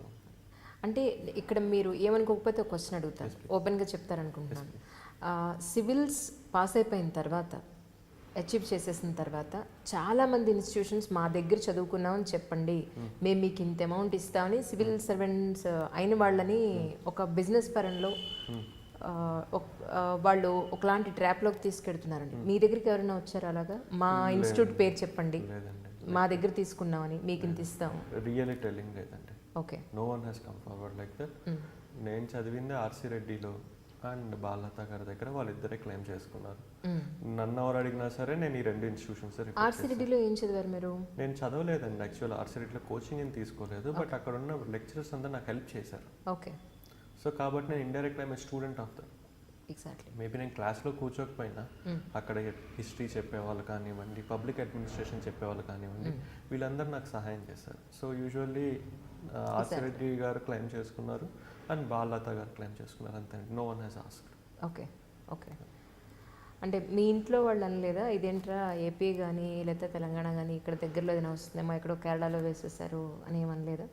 అంటే ఇక్కడ మీరు ఏమనుకోకపోతే ఒక క్వశ్చన్ అడుగుతారు, ఓపెన్గా చెప్తారనుకుంటున్నాను. సివిల్స్ పాస్ అయిపోయిన తర్వాత, అచీవ్ చేసేసిన తర్వాత చాలామంది ఇన్స్టిట్యూషన్స్ మా దగ్గర చదువుకున్నామని చెప్పండి, మేము మీకు ఇంత అమౌంట్ ఇస్తామని సివిల్ సర్వెంట్స్ అయిన వాళ్ళని ఒక బిజినెస్ పరంలో వాళ్ళు ఒకలాంటి ట్రాప్లోకి తీసుకెడుతున్నారండి. మీ దగ్గరికి ఎవరైనా వచ్చారు అలాగా? మా ఇన్స్టిట్యూట్ పేరు చెప్పండి, మా దగ్గర తీసుకున్నామని, మీకు ఇంత ఇస్తాము. రియల్లీ టెల్లింగ్ లేదండి. Okay, no one has come forward like that. నేను చదివింది ఆర్సి రెడ్డిలో అండ్ బాలత గారి దగ్గర, వాళ్ళిద్దరే క్లెయిమ్ చేసుకున్నారు. నన్ను ఎవరు అడిగినా సరే నేను ఈ 2 ఇన్స్టిట్యూషన్స్. ఆర్సి రెడ్డిలో ఏం చదివారు మీరు? నేను చదవలేదండి యాక్చువల్, ఆర్సి రెడ్డిలో కోచింగ్ ఏం తీసుకోలేదు, బట్ అక్కడ ఉన్న లెక్చరర్స్ అంతా నాకు హెల్ప్ చేశారు. ఓకే, సో కాబట్టి నేను indirectly I'm student of the. Exactly. Maybe నేను క్లాస్లో కూర్చోకపోయినా అక్కడ హిస్టరీ చెప్పేవాళ్ళు కానివ్వండి, పబ్లిక్ అడ్మినిస్ట్రేషన్ చెప్పేవాళ్ళు కానివ్వండి, వీళ్ళందరూ నాకు సహాయం చేశారు. సో యూజువల్లీ ఆసిరెడ్డి గారు క్లెయిమ్ చేసుకున్నారు అండ్ బాలత గారు క్లెయిమ్ చేసుకున్నారు, అంతే. No one has asked. Okay, okay. అంటే మీ ఇంట్లో వాళ్ళు అనలేదా ఇదేంట్రా ఏపీ కానీ లేకపోతే తెలంగాణ కానీ ఇక్కడ దగ్గరలో ఏదైనా వస్తుందేమో, ఎక్కడో కేరళలో వేసేసారు అని ఏమనలేదా?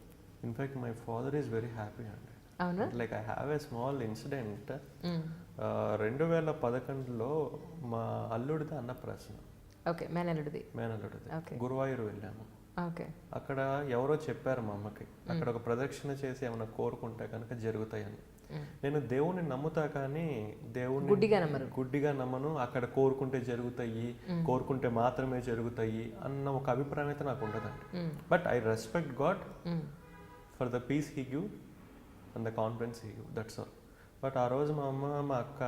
In fact my father is very happy అండి. అవునా? Like I have a small incident. 2011లో మా అల్లుడిది అన్నప్రాసన. ఓకే, మేనల్లుడిది. గురువాయూరు వెళ్ళాము. ఓకే. అక్కడ ఎవరో చెప్పారు మా అమ్మకి, అక్కడ ఒక ప్రదక్షిణ చేసి ఏమైనా కోరుకుంటే కనుక జరుగుతాయని. నేను దేవుణ్ణి నమ్ముతా కానీ దేవుణ్ణి గుడ్డిగా నమ్మను. అక్కడ కోరుకుంటే జరుగుతాయి, కోరుకుంటే మాత్రమే జరుగుతాయి అన్న ఒక అభిప్రాయం అయితే నాకు ఉండదండి. But I respect God for the piece he give and the confidence he give, that's all. But ఆ రోజు మా అమ్మ మా అక్క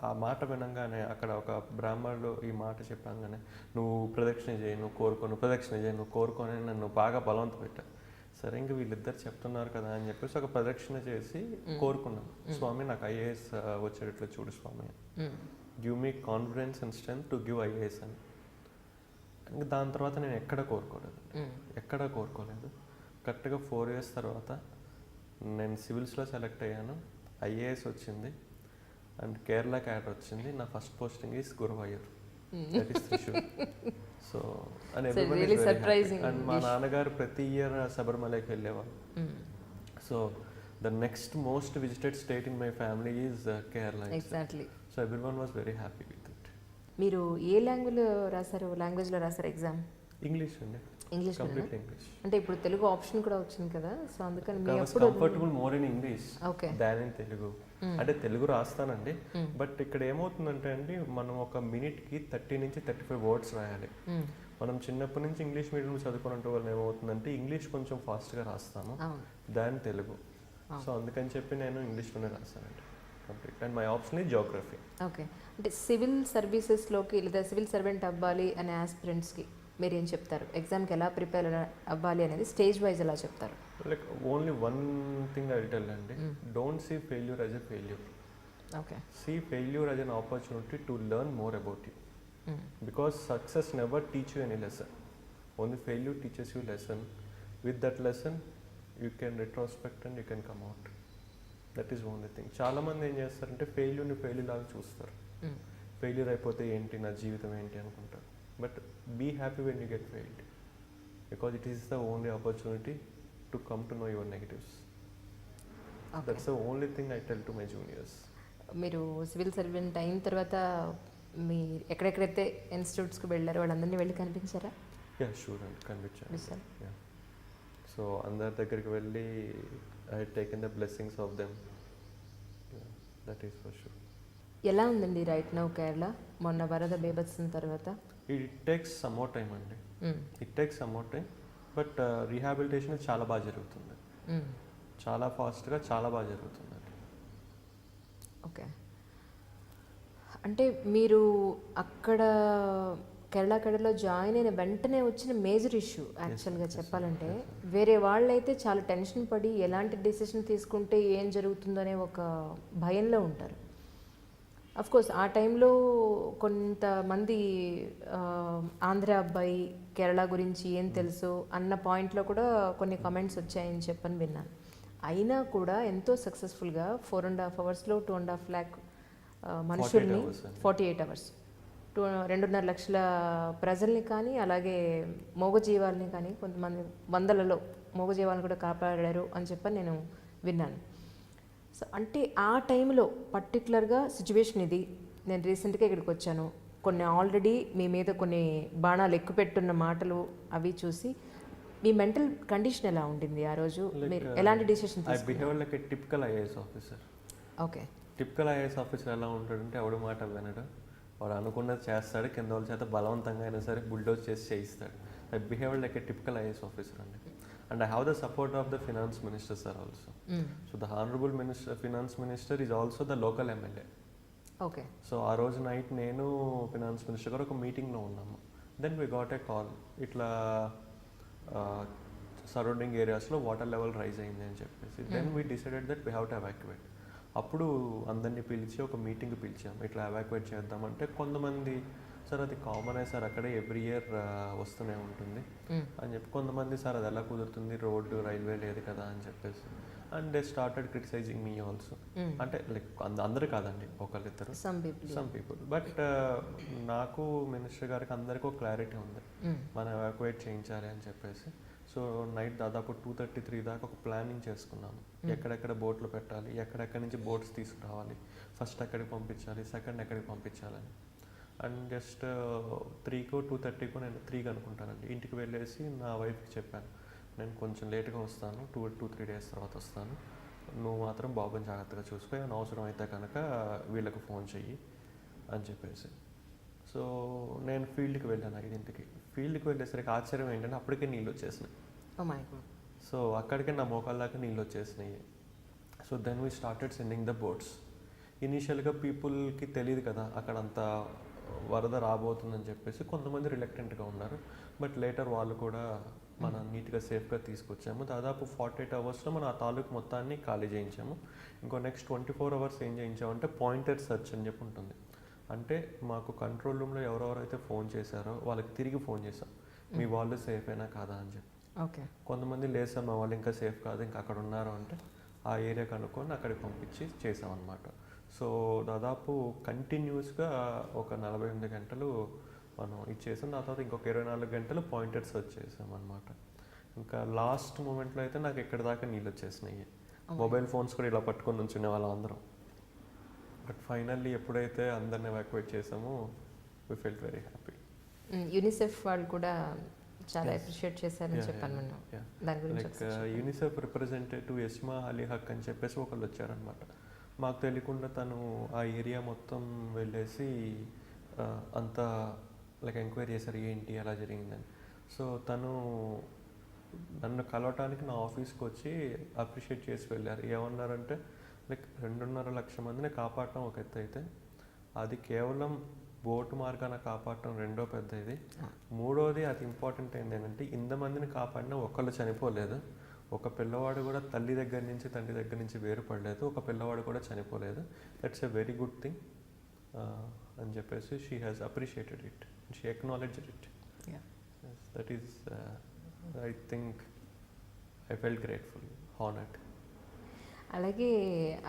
ఆ మాట వినంగానే, అక్కడ ఒక బ్రాహ్మణుడు ఈ మాట చెప్పంగానే, నువ్వు ప్రదక్షిణ చేయి, నువ్వు కోరుకో, నువ్వు ప్రదక్షిణ చేయి, నువ్వు కోరుకొని నన్ను బాగా బలవంత పెట్టారు. సరే ఇంక వీళ్ళిద్దరు చెప్తున్నారు కదా అని చెప్పేసి ఒక ప్రదక్షిణ చేసి కోరుకున్నాను, స్వామి నాకు ఐఏఎస్ వచ్చేటట్లు చూడు స్వామి, give me confidence and strength to give IAS అని. ఇంకా దాని తర్వాత నేను ఎక్కడ కోరుకోలేదు. కరెక్ట్గా 4 years తర్వాత నేను సివిల్స్లో సెలెక్ట్ అయ్యాను, ఐఏఎస్ వచ్చింది అండ్ కేరళ క్యాడర్ వచ్చింది. నా first posting is Guruvayur, that is Thrissur. So and మా నాన్నగారు ప్రతి ఇయర్ శబరిమలకి వెళ్ళేవాళ్ళు. So the next most visited state in my family is Kerala. Exactly. So everyone was very happy with it. మీరు ఏ లాంగ్వేజ్లో రాశారు ఎగ్జామ్? ఇంగ్లీష్ అండి. English complete English. అంటే ఇప్పుడు తెలుగు ఆప్షన్ కూడా వచ్చింది కదా, సో అందుకని comfortable more in English than in Telugu. అంటే తెలుగు రాస్తానండి, బట్ ఇక్కడ ఏమవుతుందంటే అండి, మనం ఒక మినిట్కి 30 నుంచి 35 words రాయాలి. మనం చిన్నప్పటి నుంచి ఇంగ్లీష్ మీడియం చదువుకున్నట్టు వల్ల ఏమవుతుందంటే ఇంగ్లీష్ కొంచెం ఫాస్ట్గా రాస్తాము దాని తెలుగు. సో అందుకని చెప్పి నేను ఇంగ్లీష్లోనే రాస్తానండి complete. And my option is geography. Okay. అంటే సివిల్ సర్వీసెస్లోకి లేదా సివిల్ సర్వెంట్ అవ్వాలి అనే ఆస్పిరెంట్స్కి మీరు ఏం చెప్తారు? ఎగ్జామ్కి ఎలా ప్రిపేర్ అవ్వాలి అనేది స్టేజ్ వైజ్ ఎలా చెప్తారు? Like only one thing I will tell అండి, don't see failure as a failure. Okay. See failure as an opportunity to learn more about you. Because success never teach you any lesson. Only failure teaches you lesson. With that lesson, you can retrospect and you can come out. That is only thing. చాలా మంది ఏం చేస్తారంటే ఫెయిల్యూర్ని ఫెయిల్యూర్ లాగా చూస్తారు. ఫెయిల్యూర్ అయిపోతే ఏంటి, నా జీవితం ఏంటి అనుకుంటారు. But be happy when you get failed, because it is the only opportunity to come to know your negatives. That's the only thing I tell to my juniors. మీరు సివిల్ సర్వెంట్ అయిన తర్వాత మీ ఎక్కడెక్కడైతే ఇన్స్టిట్యూట్స్కి వెళ్ళారో వాళ్ళందరినీ వెళ్ళి కనిపించారా? షూర్ అండి, కనిపించాను. సో అందరి దగ్గరికి వెళ్ళి I taken the blessings of them, that is for sure. ఎలా ఉందండి రైట్ నౌ కేరళ మొన్న వరద బేభత్సం తర్వాత? It takes some more time అండి, it takes some more time. But rehabilitation చాలా బాగా జరుగుతుంది, చాలా ఫాస్ట్గా చాలా బాగా జరుగుతుందండి. ఓకే. అంటే మీరు అక్కడ కేరళలో జాయిన్ అయిన వెంటనే వచ్చిన మేజర్ ఇష్యూ యాక్చువల్గా చెప్పాలంటే, వేరే వాళ్ళైతే చాలా టెన్షన్ పడి ఎలాంటి డెసిషన్ తీసుకుంటే ఏం జరుగుతుందనే ఒక భయంలో ఉంటారు. అఫ్కోర్స్ ఆ టైంలో కొంతమంది ఆంధ్ర అబ్బాయి కేరళ గురించి ఏం తెలుసు అన్న పాయింట్లో కూడా కొన్ని కామెంట్స్ వచ్చాయని చెప్పని విన్నాను. అయినా కూడా ఎంతో సక్సెస్ఫుల్గా 4.5 hours 2.5 lakh మనుషుల్ని 48 hours 2.5 లక్షల ప్రజల్ని కానీ అలాగే మూగజీవాలని కానీ కొంతమంది వందలలో మూగజీవాలను కూడా కాపాడారు అని చెప్పని నేను విన్నాను. సో అంటే ఆ టైంలో పర్టికులర్గా సిచ్యువేషన్ ఇది. నేను రీసెంట్గా ఇక్కడికి వచ్చాను, కొన్ని ఆల్రెడీ మీ మీద కొన్ని బాణాలు ఎక్కుపెట్టున్న మాటలు అవి చూసి మీ మెంటల్ కండిషన్ ఎలా ఉండింది ఆ రోజు? మీరు ఎలాంటి డిసిషన్ తీసుకున్నారు? Typical IAS officer. Okay. Typical IAS officer ఎలా ఉంటాడంటే ఎవడు మాట వినడు, వాడు అనుకున్నది చేస్తాడు, కింద వాళ్ళ చేత బలవంతంగా అయినా సరే బుల్డోజ్ చేసి చేయిస్తాడు. I behave like a typical IAS officer అండి. And I have the support of the finance minister sir also. So the honourable finance minister is also the local MLA. Okay. So ఆ రోజు నైట్ నేను ఫినాన్స్ మినిస్టర్ గారు ఒక మీటింగ్లో ఉన్నాము. Then we got a call, ఇట్లా సరౌండింగ్ ఏరియాస్లో వాటర్ లెవెల్ రైజ్ అయింది అని చెప్పేసి. Then we decided that we have to evacuate. అప్పుడు అందరినీ పిలిచి ఒక మీటింగ్ పిలిచాం, ఇట్లా ఎవాక్యువేట్ చేద్దామంటే కొంతమంది సార్ అది కామనే సార్, అక్కడే ఎవ్రీ ఇయర్ వస్తూనే ఉంటుంది అని చెప్పి, కొంతమంది సార్ అది ఎలా కుదురుతుంది, రోడ్డు రైల్వే లేదు కదా అని చెప్పేసి. And they started criticizing me also. అంటే లైక్ అందరూ కాదండి, ఒకళ్ళిద్దరు, సమ్ పీపుల్. బట్ నాకు మినిస్టర్ గారికి అందరికీ ఒక క్లారిటీ ఉంది, మనం ఎవాక్యువేట్ చేయించాలి అని చెప్పేసి. సో నైట్ దాదాపు 2:33 దాకా ఒక ప్లానింగ్ చేసుకున్నాము, ఎక్కడెక్కడ బోట్లు పెట్టాలి, ఎక్కడెక్కడి నుంచి బోట్స్ తీసుకురావాలి, ఫస్ట్ ఎక్కడికి పంపించాలి, సెకండ్ ఎక్కడికి పంపించాలని. అండ్ జస్ట్ 3కో 2:30కో నేను 3కి అనుకుంటానండి ఇంటికి వెళ్ళేసి నా వైఫ్కి చెప్పాను, నేను కొంచెం లేట్గా వస్తాను, 2-3 డేస్ తర్వాత వస్తాను, నువ్వు మాత్రం బాబుని జాగ్రత్తగా చూసుకో, ఏమైనా అవసరం అయితే కనుక వీళ్ళకి ఫోన్ చెయ్యి అని చెప్పేసి. సో నేను ఫీల్డ్కి వెళ్ళాను 5ంటికి. ఫీల్డ్కి వెళ్ళేసరికి ఆశ్చర్యం ఏంటంటే అప్పటికే నీళ్ళు వచ్చేసినాయి. సో అక్కడికే నా మోకాళ్ళ దాకా నీళ్ళు వచ్చేసినాయి. So then we started sending the boats. ఇనీషియల్గా పీపుల్కి తెలియదు కదా అక్కడ అంత వరద రాబోతుందని చెప్పేసి కొంతమంది రిలక్టెంట్గా ఉన్నారు. బట్ లేటర్ వాళ్ళు కూడా మనం నీట్గా సేఫ్గా తీసుకొచ్చాము. దాదాపు 48 అవర్స్లో మనం ఆ తాలూకు మొత్తాన్ని ఖాళీ చేయించాము. ఇంకో నెక్స్ట్ 24 అవర్స్ ఏం చేయించామంటే పాయింటెడ్ సెర్చ్ అని చెప్పి ఉంటుంది. అంటే మాకు కంట్రోల్ రూమ్లో ఎవరెవరైతే ఫోన్ చేశారో వాళ్ళకి తిరిగి ఫోన్ చేసాం, మీ వాళ్ళు సేఫ్ అయినా కాదా అని చెప్పి. ఓకే. కొంతమంది లేదు సార్ మా వాళ్ళు ఇంకా సేఫ్ కాదు, ఇంకా అక్కడ ఉన్నారు అంటే ఆ ఏరియా కనుక్కొని అక్కడికి పంపించి చేసామన్నమాట. సో దాదాపు కంటిన్యూస్గా ఒక 48 గంటలు మనం ఇచ్చేసాం. దాని తర్వాత ఇంకొక 24 గంటలు పాయింటెడ్ సెర్చ్ చేసామన్నమాట. ఇంకా లాస్ట్ మూమెంట్లో అయితే నాకు ఎక్కడి దాకా నీళ్ళు వచ్చేసినాయి. మొబైల్ ఫోన్స్ కూడా ఇలా పట్టుకొని ఉంచునే వాళ్ళం అందరం. బట్ ఫైనల్లీ ఎప్పుడైతే అందరిని ఎవాక్యుయేట్ చేసామో we felt very happy. UNICEF వాళ్ళు కూడా చాలా అప్రిషియేట్ చేశారని చెప్పాను. దాని గురించి like UNICEF representative Yasmin Ali Haque అని చెప్పేసి ఒకళ్ళు వచ్చారనమాట. మాకు తెలియకుండా తను ఆ ఏరియా మొత్తం వెళ్ళేసి అంతా లైక్ ఎంక్వైరీ చేశారు ఏంటి అలా జరిగిందని. సో తను నన్ను కలవటానికి నా ఆఫీస్కి వచ్చి అప్రిషియేట్ చేసి వెళ్ళారు. ఏమన్నారంటే లైక్ 2.5 లక్షల మందిని కాపాడటం ఒక ఎత్తు అయితే, అది కేవలం బోటు మార్గాన కాపాడటం రెండో పెద్ద ఇది. మూడోది అది ఇంపార్టెంట్ ఏంటంటే ఇంతమందిని కాపాడినా ఒకళ్ళు చనిపోలేదు, ఒక పిల్లవాడు కూడా తల్లి దగ్గర నుంచి తండ్రి దగ్గర నుంచి వేరుపడలేదు, ఒక పిల్లవాడు కూడా చనిపోలేదు. That's a very good thing అని చెప్పేసి she has appreciated it, she acknowledged it. That is I think I felt grateful, honoured. అలాగే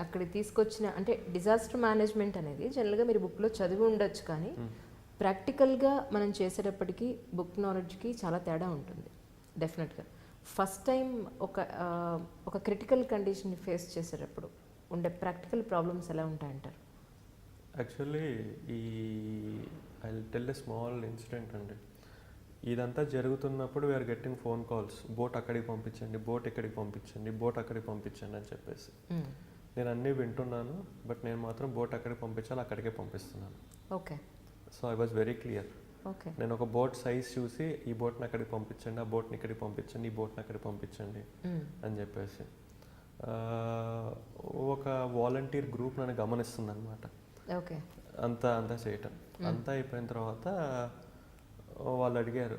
అక్కడ తీసుకొచ్చిన అంటే డిజాస్టర్ మేనేజ్మెంట్ అనేది జనరల్గా మీరు బుక్లో చదివి ఉండొచ్చు, కానీ ప్రాక్టికల్గా మనం చేసేటప్పటికి బుక్ నాలెడ్జ్కి చాలా తేడా ఉంటుంది డెఫినెట్గా. ఫస్ట్ టైం ఒక క్రిటికల్ కండిషన్ని ఫేస్ చేసేటప్పుడు ఉండే ప్రాక్టికల్ ప్రాబ్లమ్స్ ఎలా ఉంటాయంటారు? Actually I tell a small incident అండి. ఇదంతా జరుగుతున్నప్పుడు we are getting phone calls, boat అక్కడికి పంపించండి, బోట్ ఇక్కడికి పంపించండి, బోట్ అక్కడికి పంపించండి అని చెప్పేసి. నేను అన్నీ వింటున్నాను, బట్ నేను మాత్రం బోట్ అక్కడికి పంపించాలి, అక్కడికే పంపిస్తున్నాను. Okay. So I was very clear. Okay. నేను ఒక బోట్ సైజ్ చూసి ఈ బోట్ని అక్కడికి పంపించండి, ఆ బోట్ని ఇక్కడికి పంపించండి, ఈ బోట్ని అక్కడికి పంపించండి అని చెప్పేసి. ఒక వాలంటీర్ గ్రూప్ నన్ను గమనిస్తుంది అనమాట. ఓకే. అంతా చేయటం అంతా అయిపోయిన తర్వాత వాళ్ళు అడిగారు,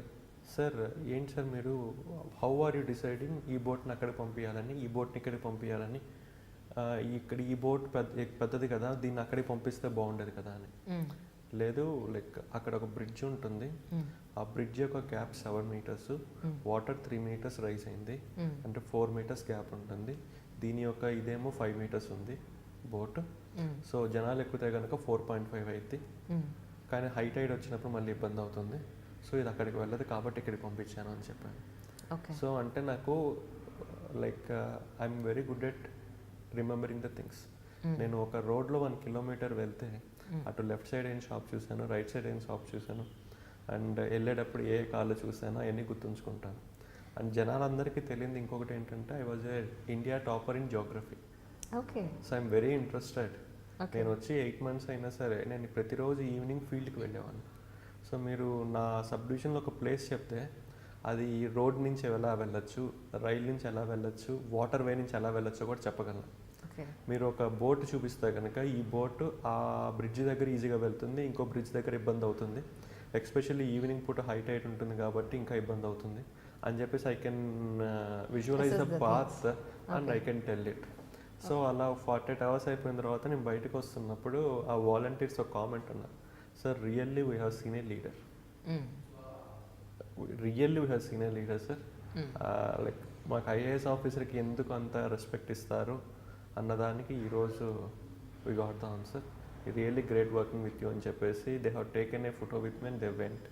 సార్ ఏంటి సార్ మీరు హౌ ఆర్ యూ డిసైడింగ్ ఈ బోట్ని అక్కడికి పంపించాలని, ఈ బోట్ని ఇక్కడికి పంపించాలని, ఇక్కడ ఈ బోట్ పెద్దది కదా దీన్ని అక్కడికి పంపిస్తే బాగుండేది కదా అని. లేదు, లైక్ అక్కడ ఒక బ్రిడ్జ్ ఉంటుంది, ఆ బ్రిడ్జ్ యొక్క gap 7 meters, water 3 meters rise అయింది, అంటే 4 meters గ్యాప్ ఉంటుంది. దీని యొక్క ఇదేమో 5 meters ఉంది బోట్. సో జనాలు ఎక్కితే కనుక 4.5 అయింది, కానీ హై టైడ్ వచ్చినప్పుడు మళ్ళీ ఇబ్బంది అవుతుంది. సో ఇది అక్కడికి వెళ్ళదు కాబట్టి ఇక్కడికి పంపించాను అని చెప్పాను. సో అంటే నాకు like I'm very good at remembering the things. నేను ఒక రోడ్లో 1 kilometer వెళ్తే అటు లెఫ్ట్ సైడ్ ఏం షాప్ చూశాను, రైట్ సైడ్ ఏం షాప్ చూశాను, అండ్ వెళ్ళేటప్పుడు ఏ కార్లు చూసానో అవన్నీ గుర్తుంచుకుంటాను. అండ్ జనాలందరికీ తెలియదు ఇంకొకటి ఏంటంటే I was a India topper in Geography. Okay. So I'm very interested. నేను వచ్చి 8 months అయినా సరే నేను ప్రతిరోజు ఈవినింగ్ ఫీల్డ్కి వెళ్ళేవాడిని. సో మీరు నా సబ్ డివిజన్లో ఒక ప్లేస్ చెప్తే అది రోడ్ నుంచి ఎలా వెళ్ళొచ్చు, రైల్ నుంచి ఎలా వెళ్ళొచ్చు, వాటర్ వే నుంచి ఎలా వెళ్ళొచ్చో కూడా చెప్పగలను. మీరు ఒక బోట్ చూపిస్తే కనుక ఈ బోట్ ఆ బ్రిడ్జ్ దగ్గర ఈజీగా వెళ్తుంది, ఇంకో బ్రిడ్జ్ దగ్గర ఇబ్బంది అవుతుంది, ఎస్పెషల్లీ ఈవినింగ్ పూట హై టైడ్ ఉంటుంది కాబట్టి ఇంకా ఇబ్బంది అవుతుంది అని చెప్పేసి I can visualize the path and I can tell it. So అలా 48 hours అయిపోయిన తర్వాత నేను బయటకు వస్తున్నప్పుడు ఆ వాలంటీర్స్ ఒక కామెంట్ అన్నారు, sir really we have seen a leader, really we have seen a leader sir. Like మాకు ఐఏఎస్ ఆఫీసర్కి ఎందుకు అంత రెస్పెక్ట్ ఇస్తారు అన్నదానికి ఈరోజు we got the answer. Really great working with you అని చెప్పేసి they have taken a photo with me and they went.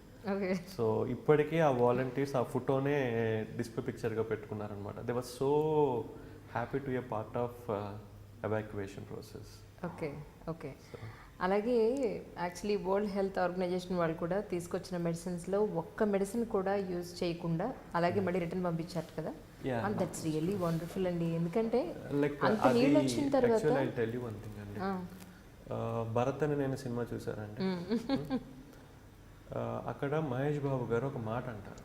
So ఇప్పటికీ ఆ వాలంటీర్స్ ఆ ఫోటోనే డిస్ప్లే పిక్చర్గా పెట్టుకున్నారనమాట. They was so happy to a part of evacuation process. Okay. Okay. అలాగే యాక్చువల్లీ వరల్డ్ హెల్త్ ఆర్గనైజేషన్ వాళ్ళు కూడా తీసుకొచ్చిన మెడిసిన్స్లో ఒక్క మెడిసిన్ కూడా యూజ్ చేయకుండా అలాగే మళ్ళీ రిటర్న్ పంపించారు కదా. Yeah. And that's really wonderful అండి. ఎందుకంటే లైక్ అంత నీళ్ళు వచ్చిన తర్వాత I tell you one thing అండి, భరత్ అని నేను సినిమా చూసానండి. అక్కడ మహేష్ బాబు గారు ఒక మాట అంటారు,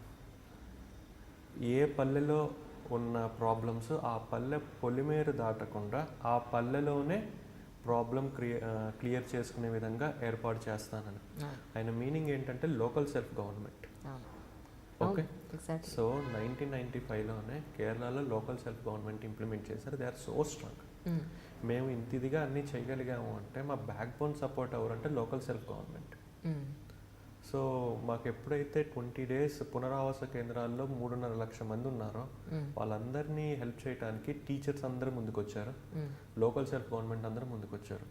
ఏ పల్లెలో ఉన్న ప్రాబ్లమ్స్ ఆ పల్లె పొలిమేరు దాటకుండా ఆ పల్లెలోనే ప్రాబ్లం క్లియర్ చేసుకునే విధంగా ఏర్పాటు చేస్తానని. ఆయన మీనింగ్ ఏంటంటే local self government. Okay, so 1995లోనే కేరళలో లోకల్ సెల్ఫ్ గవర్నమెంట్ ఇంప్లిమెంట్ చేశారు. They are so strong. మేము ఇంత ఇదిగా అన్నీ చేయగలిగాము అంటే మా బ్యాక్ బోన్ సపోర్ట్ ఎవరంటే లోకల్ సెల్ఫ్ గవర్నమెంట్. సో మాకు ఎప్పుడైతే 20 days పునరావాస కేంద్రాల్లో 3.5 లక్షల మంది ఉన్నారో వాళ్ళందరినీ హెల్ప్ చేయడానికి టీచర్స్ అందరూ ముందుకు వచ్చారు, లోకల్ సెల్ఫ్ గవర్నమెంట్ అందరూ ముందుకు వచ్చారు.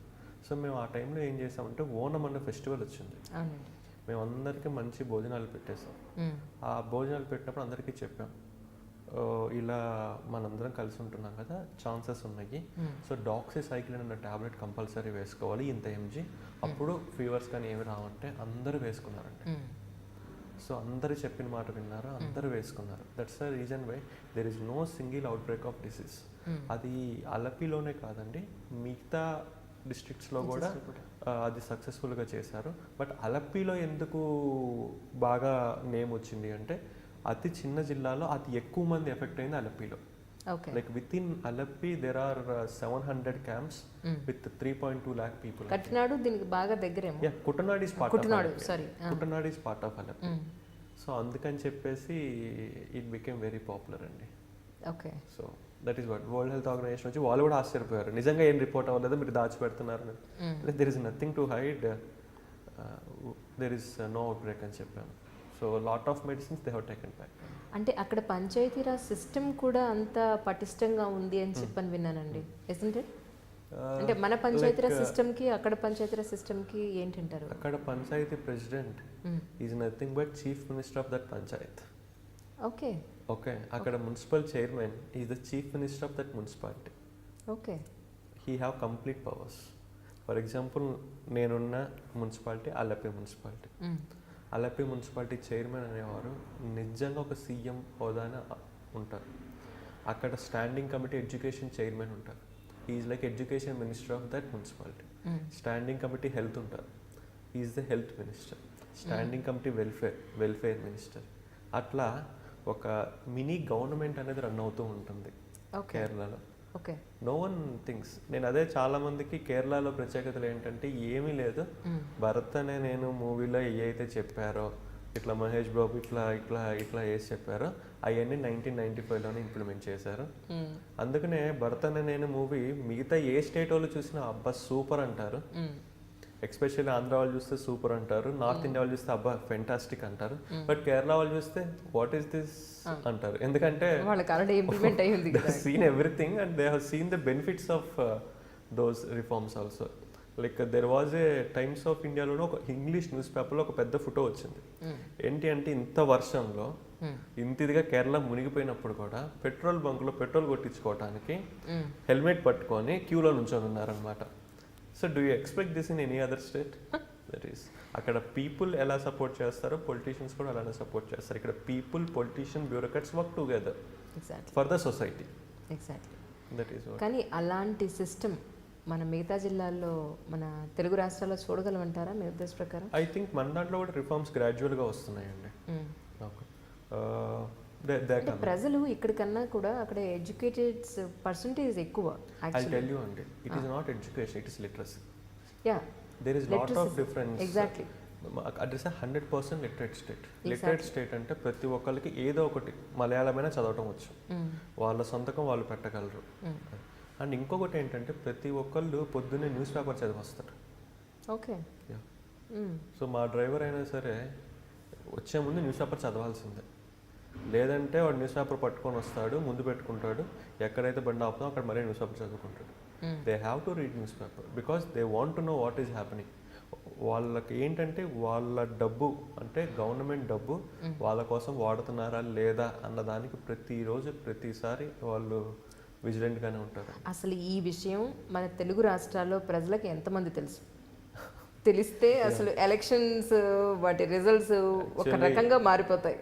సో మేము ఆ టైంలో ఏం చేసామంటే ఓనం అన్న ఫెస్టివల్ వచ్చింది, మేము అందరికీ మంచి భోజనాలు పెట్టేసాం. ఆ భోజనాలు పెట్టినప్పుడు అందరికీ చెప్పాం, ఇలా మనందరం కలిసి ఉంటున్నాం కదా, ఛాన్సెస్ ఉన్నాయి. సో డాక్సిసైక్లిన్ అన్న ట్యాబ్లెట్ కంపల్సరీ వేసుకోవాలి, ఇంత mg, అప్పుడు ఫీవర్స్ కానీ ఏమి రావంటే అందరూ వేసుకున్నారండి. సో అందరూ చెప్పిన మాట విన్నారు, అందరూ వేసుకున్నారు. That's the reason why there is no single outbreak of disease. అది అలపిలోనే కాదండి, మిగతా డిస్ట్రిక్ట్స్లో కూడా అది సక్సెస్ఫుల్గా చేశారు. బట్ అలపిలో ఎందుకు బాగా నేమ్ వచ్చింది అంటే అతి చిన్న జిల్లాలో అతి ఎక్కువ మంది ఎఫెక్ట్ అయింది అలపిలో. Like with in Alleppey there are 700 camps విత్ 3.2 lakh people. కట్నాడు దీనికి బాగా దగ్గరేమో. Yeah, Kuttanad is part of Alleppey. So అందుకని చెప్పేసి ఇట్ బికేమ్ వెరీ పాపులర్ అండి. Okay, so that is what world health organisation వచ్చి వాళ్ళు కూడా ఆశ్చర్యపోయారు, నిజంగా ఏం రిపోర్ట్ అవ్వలేదు, మీరు దాచిపెడుతున్నారు. There is nothing to hide, there is no outbreak అని చెప్పాను. So lot of medicines they have taken back. అంటే అక్కడ పంచాయతీరాజ్ సిస్టమ్ కూడా అంత పటిష్టంగా ఉంది అని చెప్పని విన్నానండి. Isn't it? అంటే మన పంచాయతీరాజ్ సిస్టమ్కి అక్కడ పంచాయతీరాజ్ సిస్టమ్కి ఏంటంటారు? అక్కడ panchayat president is nothing but chief minister of that Panchayat. Okay okay, అక్కడ municipal chairman is the chief minister of that municipality. Okay, he have complete powers. For example నేనున్న municipality Alleppey municipality. Alleppey municipality chairman అనేవారు నిజంగా ఒక సీఎం హోదాన ఉంటారు. అక్కడ స్టాండింగ్ కమిటీ ఎడ్యుకేషన్ చైర్మన్ ఉంటారు, is like education minister of that municipality. Standing committee health ఉంటారు, is the health minister. Standing committee welfare minister. అట్లా ఒక మినీ గవర్నమెంట్ అనేది రన్ అవుతూ ఉంటుంది కేరళలో. Okay, no one things. నేను అదే చాలా మందికి కేరళలో ప్రత్యేకతలు ఏంటంటే ఏమీ లేదు, భరత్ అనే నేను మూవీలో ఏవైతే చెప్పారో ఇట్లా మహేష్ బాబు ఇట్లా ఇట్లా ఇట్లా వేసి చెప్పారో అవన్నీ 1995లోనే ఇంప్లిమెంట్ చేశారు. అందుకనే భరత్ అనే నేను మూవీ మిగతా ఏ స్టేట్ వాళ్ళు చూసినా అబ్బా సూపర్ అంటారు. ఎక్స్పెషల్లీ ఆంధ్ర వాళ్ళు చూస్తే సూపర్ అంటారు, నార్త్ ఇండియా వాళ్ళు చూస్తే అబ్బా ఫెంటాస్టిక్ అంటారు, బట్ కేరళ వాళ్ళు చూస్తే వాట్ ఈస్ దిస్ అంటారు. ఎందుకంటే seen everything and they have seen the benefits of those reforms also. Like there was a times of ఇండియాలోనే ఒక ఇంగ్లీష్ న్యూస్ పేపర్లో ఒక పెద్ద ఫోటో వచ్చింది. ఏంటి అంటే ఇంత వర్షంలో ఇంత ఇదిగా కేరళ మునిగిపోయినప్పుడు కూడా పెట్రోల్ బంక్లో పెట్రోల్ కొట్టించుకోవడానికి హెల్మెట్ పట్టుకొని క్యూలో నుంచొని ఉన్నారనమాట. So do you expect this in any other state? That is అక్కడ పీపుల్ ఎలా సపోర్ట్ చేస్తారో పొలిటీషియన్స్ కూడా అలానే సపోర్ట్ చేస్తారు. ఇక్కడ people, politician, bureaucrats work together for the society. Exactly. That is. కానీ అలాంటి సిస్టమ్ మన మిగతా జిల్లాల్లో, మన తెలుగు రాష్ట్రాల్లో చూడగలమంటారా మీ ఉద్దేశ ప్రకారం? ఐ థింక్ మన దాంట్లో కూడా రిఫార్మ్స్ గ్రాడ్యువల్గా వస్తున్నాయండి. ప్రజలు ఇక్కడికన్నా కూడా అక్కడ ఎడ్యుకేటెడ్ పర్సంటేజ్ ఎక్కువ. ఐ టెల్ యూ అండి, it is not education, it is literacy. Yeah, there is lot of difference. Exactly. It is 100% literate state. Literate state అంటే ప్రతి ఒక్కరికి ఏదో ఒకటి మలయాళమైనా చదవటం వచ్చు, వాళ్ళ సొంతకం వాళ్ళు పెట్టగలరు. అండ్ ఇంకొకటి ఏంటంటే ప్రతి ఒక్కళ్ళు పొద్దున్నే న్యూస్ పేపర్ చదివస్తారు. ఓకే. సో మా డ్రైవర్ అయినా సరే వచ్చే ముందు న్యూస్ పేపర్ చదవాల్సిందే, లేదంటే వాడు న్యూస్ పేపర్ పట్టుకొని వస్తాడు, ముందు పెట్టుకుంటాడు, ఎక్కడైతే బండి ఆపుతామో అక్కడ మరీ న్యూస్ పేపర్ చదువుకుంటాడు. They have to read news paper because they want to know what is happening. వాళ్ళకి ఏంటంటే వాళ్ళ డబ్బు అంటే గవర్నమెంట్ డబ్బు వాళ్ళ కోసం వాడుతున్నారా లేదా అన్న దానికి ప్రతిరోజు ప్రతిసారి వాళ్ళు విజిలెంట్గానే ఉంటారు. అసలు ఈ విషయం మన తెలుగు రాష్ట్రాల్లో ప్రజలకు ఎంతమంది తెలుసు? తెలిస్తే అసలు ఎలక్షన్స్ వాటి రిజల్ట్స్ ఒక రకంగా మారిపోతాయి.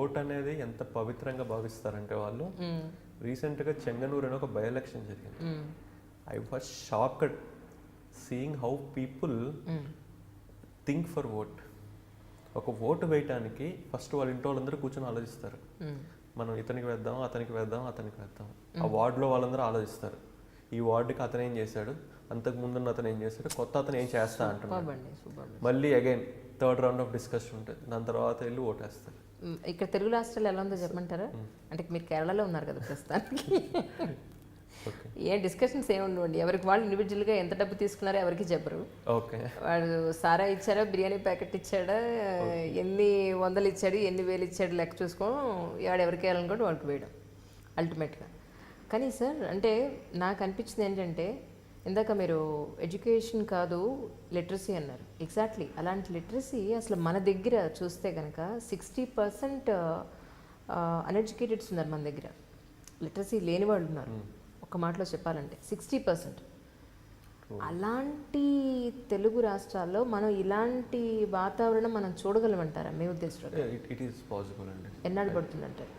ఓట్ అనేది ఎంత పవిత్రంగా భావిస్తారంటే వాళ్ళు, రీసెంట్గా చెంగనూరు అని ఒక బై ఎలక్షన్ జరిగింది. I was shocked seeing how people think for vote. ఒక ఓటు వేయటానికి ఫస్ట్ వాళ్ళ ఇంట్లో వాళ్ళందరూ కూర్చొని ఆలోచిస్తారు, మనం ఇతనికి వేద్దాం, అతనికి వేద్దాం, అతనికి వేద్దాం. ఆ వార్డులో వాళ్ళందరూ ఆలోచిస్తారు, ఈ వార్డుకి అతను ఏం చేశాడు, అంతకు ముందున్న అతను ఏం చేశాడు, కొత్త అతను ఏం చేస్తా అంటున్నాడు. మళ్ళీ again third round of discussion ఉంటుంది, దాని తర్వాత వెళ్ళి ఓటేస్తారు. ఇక్కడ తెలుగు రాష్ట్రాలు ఎలా ఉందో చెప్పమంటారా? అంటే మీరు కేరళలో ఉన్నారు కదా ప్రస్తుతానికి. ఏం డిస్కషన్స్ ఏమి ఉండవండి, ఎవరికి వాళ్ళు ఇండివిజువల్గా ఎంత డబ్బు తీసుకున్నారో ఎవరికి చెప్పరు. ఓకే, వాడు సారా ఇచ్చాడా, బిర్యానీ ప్యాకెట్ ఇచ్చాడా, ఎన్ని వందలు ఇచ్చాడు, ఎన్ని వేలు ఇచ్చాడు లెక్క చూసుకోవడం, వాడు ఎవరికి వేయాలనుకోండి వాడికి వేయడం అల్టిమేట్గా. కానీ సార్ అంటే నాకు అనిపించింది ఏంటంటే, ఇందాక మీరు ఎడ్యుకేషన్ కాదు లిటరసీ అన్నారు. ఎగ్జాక్ట్లీ అలాంటి లిటరసీ అసలు మన దగ్గర చూస్తే కనుక 60% అన్ఎడ్యుకేటెడ్స్ ఉన్నారు మన దగ్గర, లిటరసీ లేని వాళ్ళు ఉన్నారు. ఒక మాటలో చెప్పాలంటే 60%. అలాంటి తెలుగు రాష్ట్రాల్లో మనం ఇలాంటి వాతావరణం మనం చూడగలమంటారా మీ ఉద్దేశంలో? ఇట్ ఈస్ పాసిబుల్ అండి. ఎన్నాళ్ళు పడుతుందంటారు?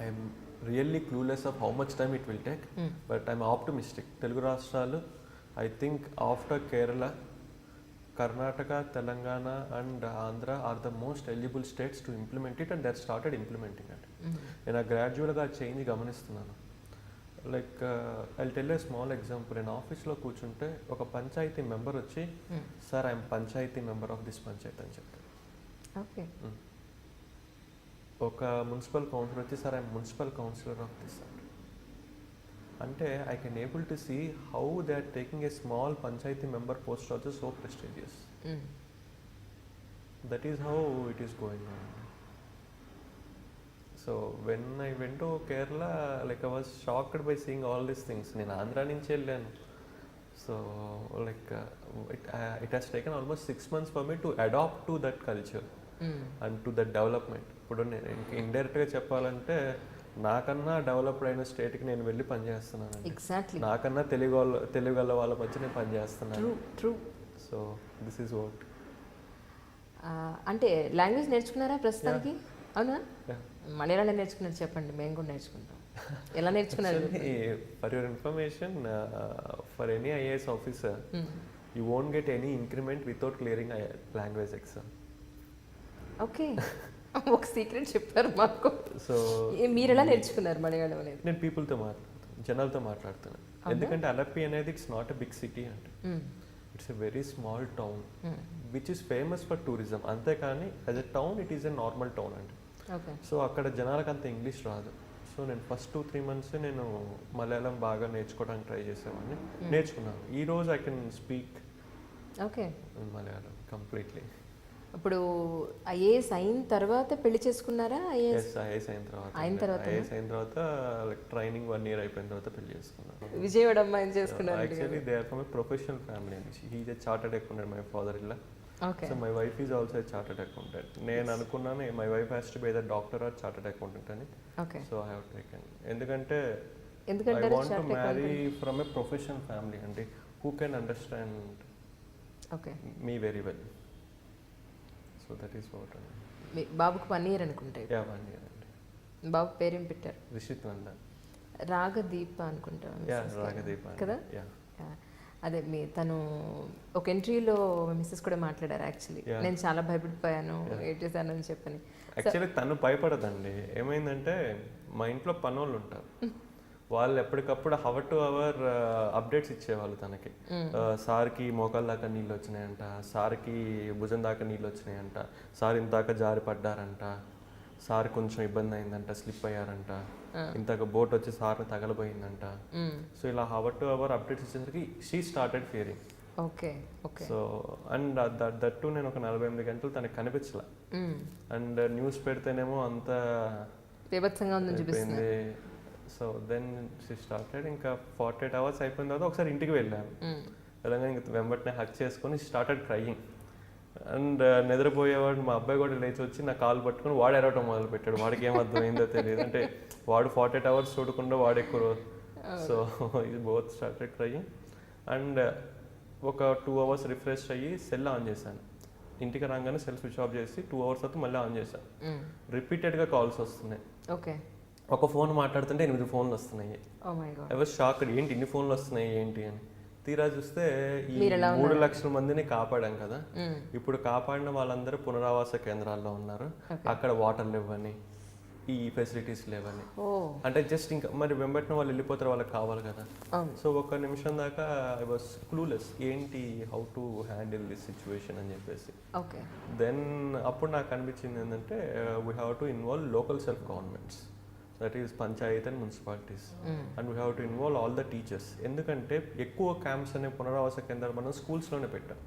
I'm really clueless of how much time it will take, but I'm optimistic. Telugu రాష్ట్రాలు I think after Kerala, Karnataka, Telangana and Andhra are the most eligible states to implement it, and that started implementing it. నేను ఆ గ్రాడ్యువల్గా చేంజ్ గమనిస్తున్నాను. Like I tell a small example. నేను ఆఫీస్లో కూర్చుంటే ఒక పంచాయతీ మెంబర్ వచ్చి, sir I'm panchayati member of this panchayati అని చెప్తారు. ఓకే. ఒక మున్సిపల్ కౌన్సిలర్ వచ్చి, sir I'm municipal councillor of this అంటే I can able to see how they are taking a small panchayati member post also so prestigious. That is how it is going on. So when I went to Kerala, like I was shocked by seeing all these things. నేను ఆంధ్ర నుంచి వెళ్ళాను. So like it has taken almost 6 months for me to adapt to that culture and to that development. ఇప్పుడు నేను ఇండైరెక్ట్గా చెప్పాలంటే, నాకన్నా డెవలప్డ్ అయిన స్టేట్కి నేను వెళ్ళి పనిచేస్తున్నాను. ఎగ్జాక్ట్లీ. నాకన్నా తెలుగు వాళ్ళ మధ్య నేను పనిచేస్తున్నాను. True. So this is what. అంటే లాంగ్వేజ్ నేర్చుకున్నారా ప్రస్తుతానికి? అవునా? మలయాళం నేర్చుకున్నారు, చెప్పండి, మేము కూడా నేర్చుకుంటాం. ఎలా నేర్చుకున్నారు? For your information, for any IAS officer you won't get any increment without clearing language exam. Okay. ఒక సీక్రెట్ చెప్పారు మాకు. సో మీరు ఎలా నేర్చుకున్నారు మలయాళం అనేది? నేను పీపుల్తో మాట్లాడుతాను, జనాలతో మాట్లాడుతున్నాను. ఎందుకంటే అలప్పి అనేది it's not a big city అంటే, it's a very small town which is famous for tourism. అంతేకాని as a town it is a normal town అండి. సో అక్కడ జనాలకు అంత ఇంగ్లీష్ రాదు. సో నేను ఫస్ట్ 2-3 months నేను మలయాళం బాగా నేర్చుకోవడానికి ట్రై చేసేవాడిని. నేర్చుకున్నాను. ఈరోజు I can speak Malayalam completely. ఇప్పుడు ఐఏఎస్ అయిన తర్వాత పెళ్లి చేసుకున్నారా? ఐఏఎస్ అయిన తర్వాత ట్రైనింగ్ 1 year అయిపోయిన తర్వాత పెళ్లి చేసుకున్నాను. విజయవాడ అమ్మాయిని చేసుకున్నారు. Actually they are from a professional family అండి. He is a chartered accountant, my father in law. So my wife is also a chartered accountant. నేను అనుకున్నాను my wife has to be a doctor or chartered accountant అని. So I have taken. ఎందుకంటే I want to marry from a professional family అండి, who can understand me very well. So that is what. మీ బాబుకు 1 year అనుకుంటా. 1 year అండి. బాబు పేరేం పెట్టారు? రిషిత్ నందన్. రాగదీప అనుకుంటా రాగదీప కదా. అదే తను ఒక ఎంట్రీలో మిస్సెస్ కూడా మాట్లాడారు. యాక్చువల్లీ నేను చాలా భయపడిపోయాను, ఏం చేశాను అని చెప్పని. యాక్చువల్లీ తను భయపడదండి. ఏమైందంటే మా ఇంట్లో పనోళ్ళు ఉంటారు, వాళ్ళు ఎప్పటికప్పుడు హవర్ టు అవర్ అప్డేట్స్ ఇచ్చేవాళ్ళు తనకి. సార్కి మోకాళ్ళ దాకా నీళ్ళు వచ్చినాయంట, సార్కి భుజం దాకా నీళ్ళు వచ్చినాయంట, సార్ ఇంతాక జారి పడ్డారంట, సార్ కొంచెం ఇబ్బంది అయిందంట, స్లిప్ అయ్యారంట, ఇంతక బోట్ వచ్చి సార్ని తగలబోయిందంట. సో ఇలా హవర్ టు అవర్ అప్డేట్స్ ఇచ్చేసరికి she started fearing. Okay. So and that too నేను ఒక 48 గంటలు తనకి కనిపించలే. అండ్ న్యూస్ పెడితేనేమో అంత బీభత్సంగా ఉందని చూపిస్తుంది. So then she started. ఇంకా 48 hours అయిపోయిన తర్వాత ఒకసారి ఇంటికి వెళ్ళాను. వెళ్ళగానే ఇంక వెంబటినే హక్ చేసుకొని స్టార్టెడ్ క్రయింగ్. అండ్ నిద్రపోయేవాడు మా అబ్బాయి కూడా లేచి వచ్చి నా కాలు పట్టుకుని వాడు ఎరవటం మొదలు పెట్టాడు. వాడికి ఏం అర్థమైందో తెలియదు, అంటే వాడు 48 hours చూడకుండా వాడు ఎక్కువ. సో ఇది బోత్ స్టార్టెడ్ క్రయింగ్. అండ్ ఒక 2 అవర్స్ రిఫ్రెష్ అయ్యి సెల్ ఆన్ చేశాను. ఇంటికి రాగానే సెల్ స్విచ్ ఆఫ్ చేసి 2 అవర్స్ తర్వాత మళ్ళీ ఆన్ చేశాను. రిపీటెడ్గా కాల్స్ వస్తున్నాయి. ఓకే. ఒక ఫోన్ మాట్లాడుతుంటే 8 ఫోన్లు వస్తున్నాయి. ఐ వాజ్ షాక్డ్, ఏంటి ఇన్ని ఫోన్లు వస్తున్నాయి ఏంటి అని. తీరా చూస్తే ఈ 3 లక్షల మందిని కాపాడాం కదా, ఇప్పుడు కాపాడిన వాళ్ళందరూ పునరావాస కేంద్రాల్లో ఉన్నారు. అక్కడ వాటర్ లేవని, ఈ ఫెసిలిటీస్ లేవని. అంటే జస్ట్ ఇంకా మరి వెంబడిన వాళ్ళు వెళ్ళిపోతారు, వాళ్ళకి కావాలి కదా. సో ఒక నిమిషం దాకా ఐ వాస్ క్లూలెస్, ఏంటి how to handle this situation అని చెప్పేసి. దెన్ అప్పుడు నాకు అనిపించింది ఏంటంటే we have to involve local self governments, that is Panchayat and municipalities, and we have to involve all the teachers. ఎందుకంటే ఎక్కువ క్యాంప్స్ అనే పునరావాస కేంద్రాలు మనం స్కూల్స్లోనే పెట్టాం.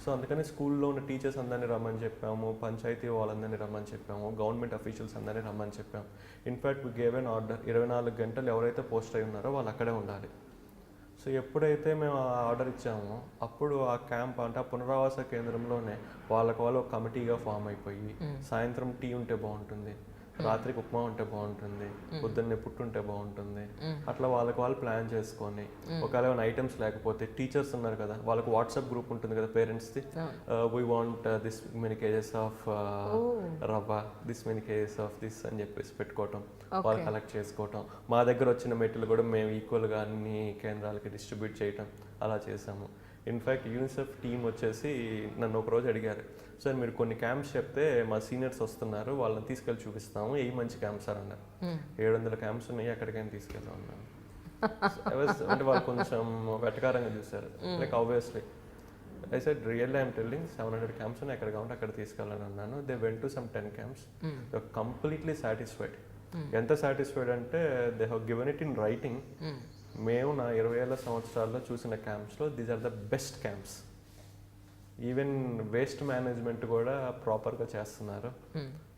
సో అందుకని స్కూల్లో ఉన్న టీచర్స్ అందరినీ రమ్మని చెప్పాము, పంచాయతీ వాళ్ళందరినీ రమ్మని చెప్పాము, గవర్నమెంట్ అఫీషియల్స్ అందరినీ రమ్మని చెప్పాము. In fact we gave an order, 24 గంటలు ఎవరైతే పోస్ట్ అయి ఉన్నారో వాళ్ళు అక్కడే ఉండాలి. సో ఎప్పుడైతే మేము ఆ ఆర్డర్ ఇచ్చామో అప్పుడు ఆ క్యాంప్ అంటే ఆ పునరావాస కేంద్రంలోనే వాళ్ళకి వాళ్ళు ఒక కమిటీగా ఫామ్ అయిపోయి, సాయంత్రం టీ ఉంటే బాగుంటుంది, రాత్రికి ఉప్మా ఉంటే బాగుంటుంది, పొద్దున్నే పుట్టు ఉంటే బాగుంటుంది, అట్లా వాళ్ళకి వాళ్ళు ప్లాన్ చేసుకొని, ఒకవేళ ఏమైనా ఐటమ్స్ లేకపోతే టీచర్స్ ఉన్నారు కదా, వాళ్ళకి వాట్సాప్ గ్రూప్ ఉంటుంది కదా పేరెంట్స్ది, we want this many kgs of rava, this many kgs of this అని చెప్పేసి పెట్టుకోవటం, వాళ్ళు కలెక్ట్ చేసుకోవటం. మా దగ్గర వచ్చిన మెటీరియల్ కూడా మేము ఈక్వల్గా అన్ని కేంద్రాలకి డిస్ట్రిబ్యూట్ చేయటం అలా చేసాము. ఇన్ఫ్యాక్ట్ యూనిసెఫ్ టీమ్ వచ్చేసి నన్ను ఒకరోజు అడిగారు, సార్ మీరు కొన్ని క్యాంప్స్ చెప్తే మా సీనియర్స్ వస్తున్నారు, వాళ్ళని తీసుకెళ్ళి చూపిస్తాము, ఏ మంచి క్యాంప్స్ సార్ అన్నారు. 700 క్యాంప్స్ ఉన్నాయి, ఎక్కడికైనా తీసుకెళ్ళాం అన్నాను. అంటే వాళ్ళు కొంచెం వెటకారంగా చూశారు. Like obviously I said really I'm telling 700 camps ఉన్నాయి, ఎక్కడ కావాలంటే అక్కడ తీసుకెళ్ళాలని అన్నాను. They went to some 10 camps, they are completely satisfied. ఎంత సాటిస్ఫైడ్ అంటే they have given it in writing. మేము నా 20 ఏళ్ల సంవత్సరాల్లో చూసిన క్యాంప్స్లో these are the best camps. Even waste management కూడా ప్రాపర్గా చేస్తున్నారు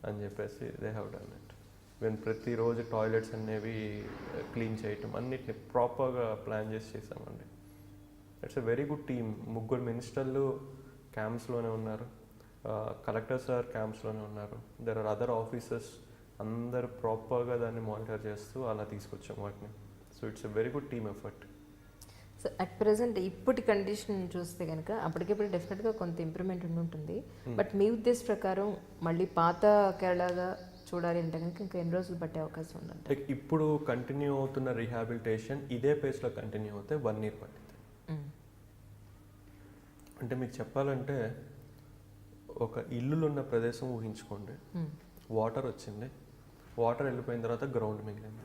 అని చెప్పేసి they have done it. Even ప్రతిరోజు టాయిలెట్స్ అనేవి క్లీన్ చేయటం అన్నిటిని ప్రాపర్గా ప్లాన్ చేసి చేసామండి. It's a very good team. 3 మినిస్టర్లు క్యాంప్స్లోనే ఉన్నారు, కలెక్టర్ సార్ క్యాంప్స్లోనే ఉన్నారు, దెర్ ఆర్ అదర్ ఆఫీసర్స్, అందరు ప్రాపర్గా దాన్ని మానిటర్ చేస్తూ అలా తీసుకొచ్చాం వాటిని. So it's a very good team effort. So at present ఇప్పటి కండిషన్ చూస్తే కనుక అప్పటికిప్పుడు డెఫినెట్గా కొంత ఇంప్రూవ్మెంట్ ఉంటుంది. బట్ మీ ఉద్దేశ ప్రకారం మళ్ళీ పాత కేరళగా చూడాలి అంటే కనుక ఇంకా ఎన్ని రోజులు పట్టే అవకాశం ఉందంటే? లైక్ ఇప్పుడు కంటిన్యూ అవుతున్న రీహాబిలిటేషన్ ఇదే పేస్లో కంటిన్యూ అవుతే 1 year పట్టింది. అంటే మీకు చెప్పాలంటే ఒక ఇల్లులు ఉన్న ప్రదేశం ఊహించుకోండి, వాటర్ వచ్చింది, వాటర్ వెళ్ళిపోయిన తర్వాత గ్రౌండ్ మిగిలింది.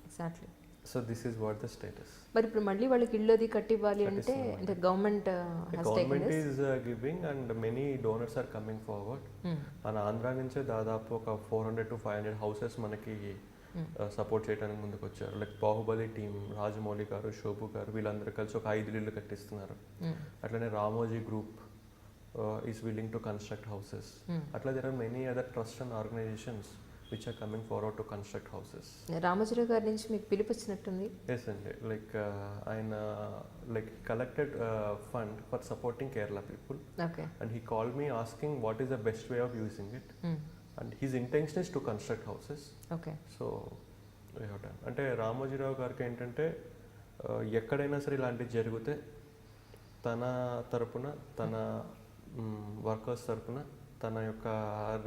Exactly. So this is what the status. మరి ఇప్పుడు మళ్ళీ వాళ్ళకి ఇల్లు అది కట్టివ్వాలి అంటే government is giving and many donors are coming forward. మన ఆంధ్ర నుంచే దాదాపు ఒక 400 to 500 హౌసెస్ మనకి సపోర్ట్ చేయడానికి ముందుకు వచ్చారు. లైక్ బాహుబలి టీమ్, రాజమౌళి గారు, శోభు గారు, వీళ్ళందరూ కలిసి ఒక 5 ఇల్లు కట్టిస్తున్నారు. అట్లనే Ramoji group is willing to construct houses. అట్లా there are many other trust and organisations which are coming forward to construct houses. Ramoji Rao గారి నుంచి మీకు పిలుపు వచ్చినట్టుంది. Yes అండి, లైక్ ఆయన like collected fund for supporting Kerala people. Okay. And he called me asking what is the best way of using it. And his intention is to construct houses. Okay. So we have done. అంటే రామోజీరావు గారికి ఏంటంటే ఎక్కడైనా సరే ఇలాంటివి జరిగితే తన తరపున, తన వర్కర్స్ తరపున, తన యొక్క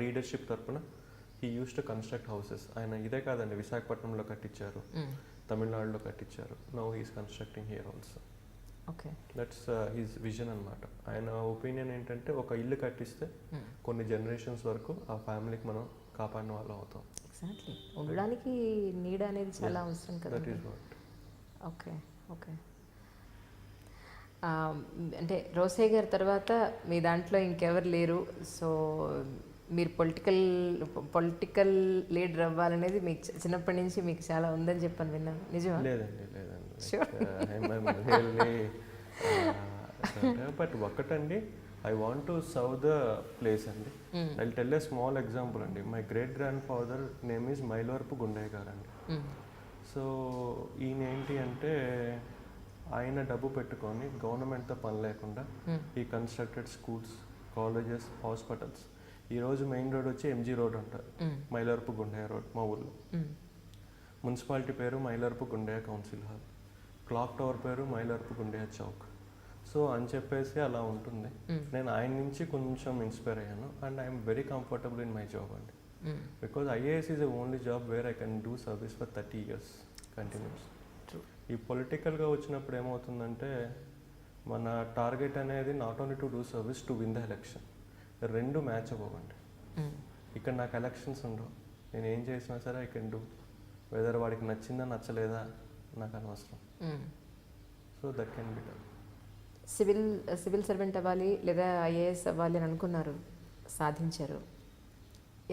రీడర్షిప్ తరపున he used to construct houses. ఆయన ఇదే కాదండి, విశాఖపట్నంలో కట్టించారు, తమిళనాడులో కట్టించారు. Now he's constructing here also. Okay. That's his vision అనమాట. ఆయన ఒపీనియన్ ఏంటంటే ఒక ఇల్లు కట్టిస్తే కొన్ని జనరేషన్స్ వరకు ఆ ఫ్యామిలీకి మనం కాపాడిన వాళ్ళు అవుతాం. ఎగ్జాక్ట్లీ. ఉండడానికి నీడ్ అనేది చాలా అవసరం కదా. That is what. Okay. Okay. అంటే రోసయ్య గారి తర్వాత మీ దాంట్లో ఇంకెవరు లేరు. సో మీరు పొలిటికల్ లీడర్ అవ్వాలనేది మీకు చిన్నప్పటి నుంచి మీకు చాలా ఉందని చెప్పని విన్నాను, నిజమా? లేదండి. బట్ ఒకటండి, I want to serve the place అండి. I tell a small example అండి. My great grand father name is Mylavarapu Gundaiah garu అండి. సో ఈయన ఏంటి అంటే ఆయన డబ్బు పెట్టుకొని గవర్నమెంట్తో పని లేకుండా ఈ కన్స్ట్రక్టెడ్ స్కూల్స్, కాలేజెస్, హాస్పిటల్స్. ఈరోజు మెయిన్ రోడ్ వచ్చి ఎంజీ రోడ్ అంటారు, మైలవరపు గుండయ్య రోడ్ మా ఊళ్ళో. మున్సిపాలిటీ పేరు Mylavarapu Gundaiah council hall. Clock tower పేరు మైలవరపు గుండయ్య చౌక్. సో అని చెప్పేసి అలా ఉంటుంది. నేను ఆయన నుంచి కొంచెం ఇన్స్పైర్ అయ్యాను and I'm very comfortable in my job అండి. Because IAS is the only job where I can do service for 30 years continuous. ఈ పొలిటికల్గా వచ్చినప్పుడు ఏమవుతుందంటే మన టార్గెట్ అనేది not only to do service to win the election, రెండు మ్యాచ్ అవ్వండి. ఇక్కడ నాకు ఎలక్షన్స్ ఉండవు, నేను ఏం చేసినా సరే ఐ కెన్ డూ, వెదర్ వాడికి నచ్చిందా నచ్చలేదా నాకు అనవసరం. So that can be done. Civil servant అవ్వాలి లేదా ఐఏఎస్ అవ్వాలి అని అనుకున్నారు, సాధించారు.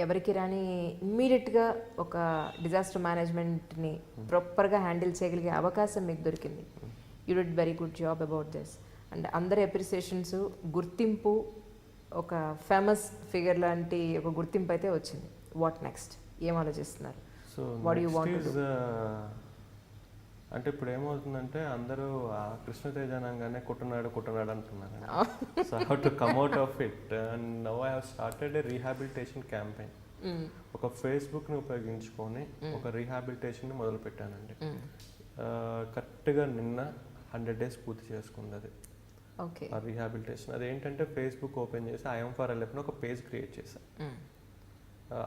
ఎవరికి రాని ఇమ్మీడియట్గా ఒక డిజాస్టర్ మేనేజ్మెంట్ని ప్రాపర్గా హ్యాండిల్ చేయగలిగే అవకాశం మీకు దొరికింది. You did very good job about this. And అందరి అప్రిసియేషన్స్, గుర్తింపు, ఒక ఫేమస్ ఫిగర్ లాంటి ఒక గుర్తింపు అయితే వచ్చింది. వాట్ నెక్స్ట్, ఏం ఆలోచిస్తున్నారు? So what you want to do? అంటే ఇప్పుడు ఏమవుతుందంటే అందరూ కృష్ణతేజ అనగానే కుట్టనాడు అంటున్నారు. So how to come out of it and now I have started a rehabilitation campaign. ఒక ఫేస్బుక్ని ఉపయోగించుకొని ఒక రీహాబిలిటేషన్ని మొదలు పెట్టానండి. కరెక్ట్గా నిన్న 100 days పూర్తి చేసుకుంది అది. ఓకే. ఆ రీహాబిలిటేషన్ అదేంటంటే ఫేస్బుక్ ఓపెన్ చేసి ఐఎమ్ ఫర్ ఎల్ఎఫ్ ఒక పేజ్ క్రియేట్ చేశాను.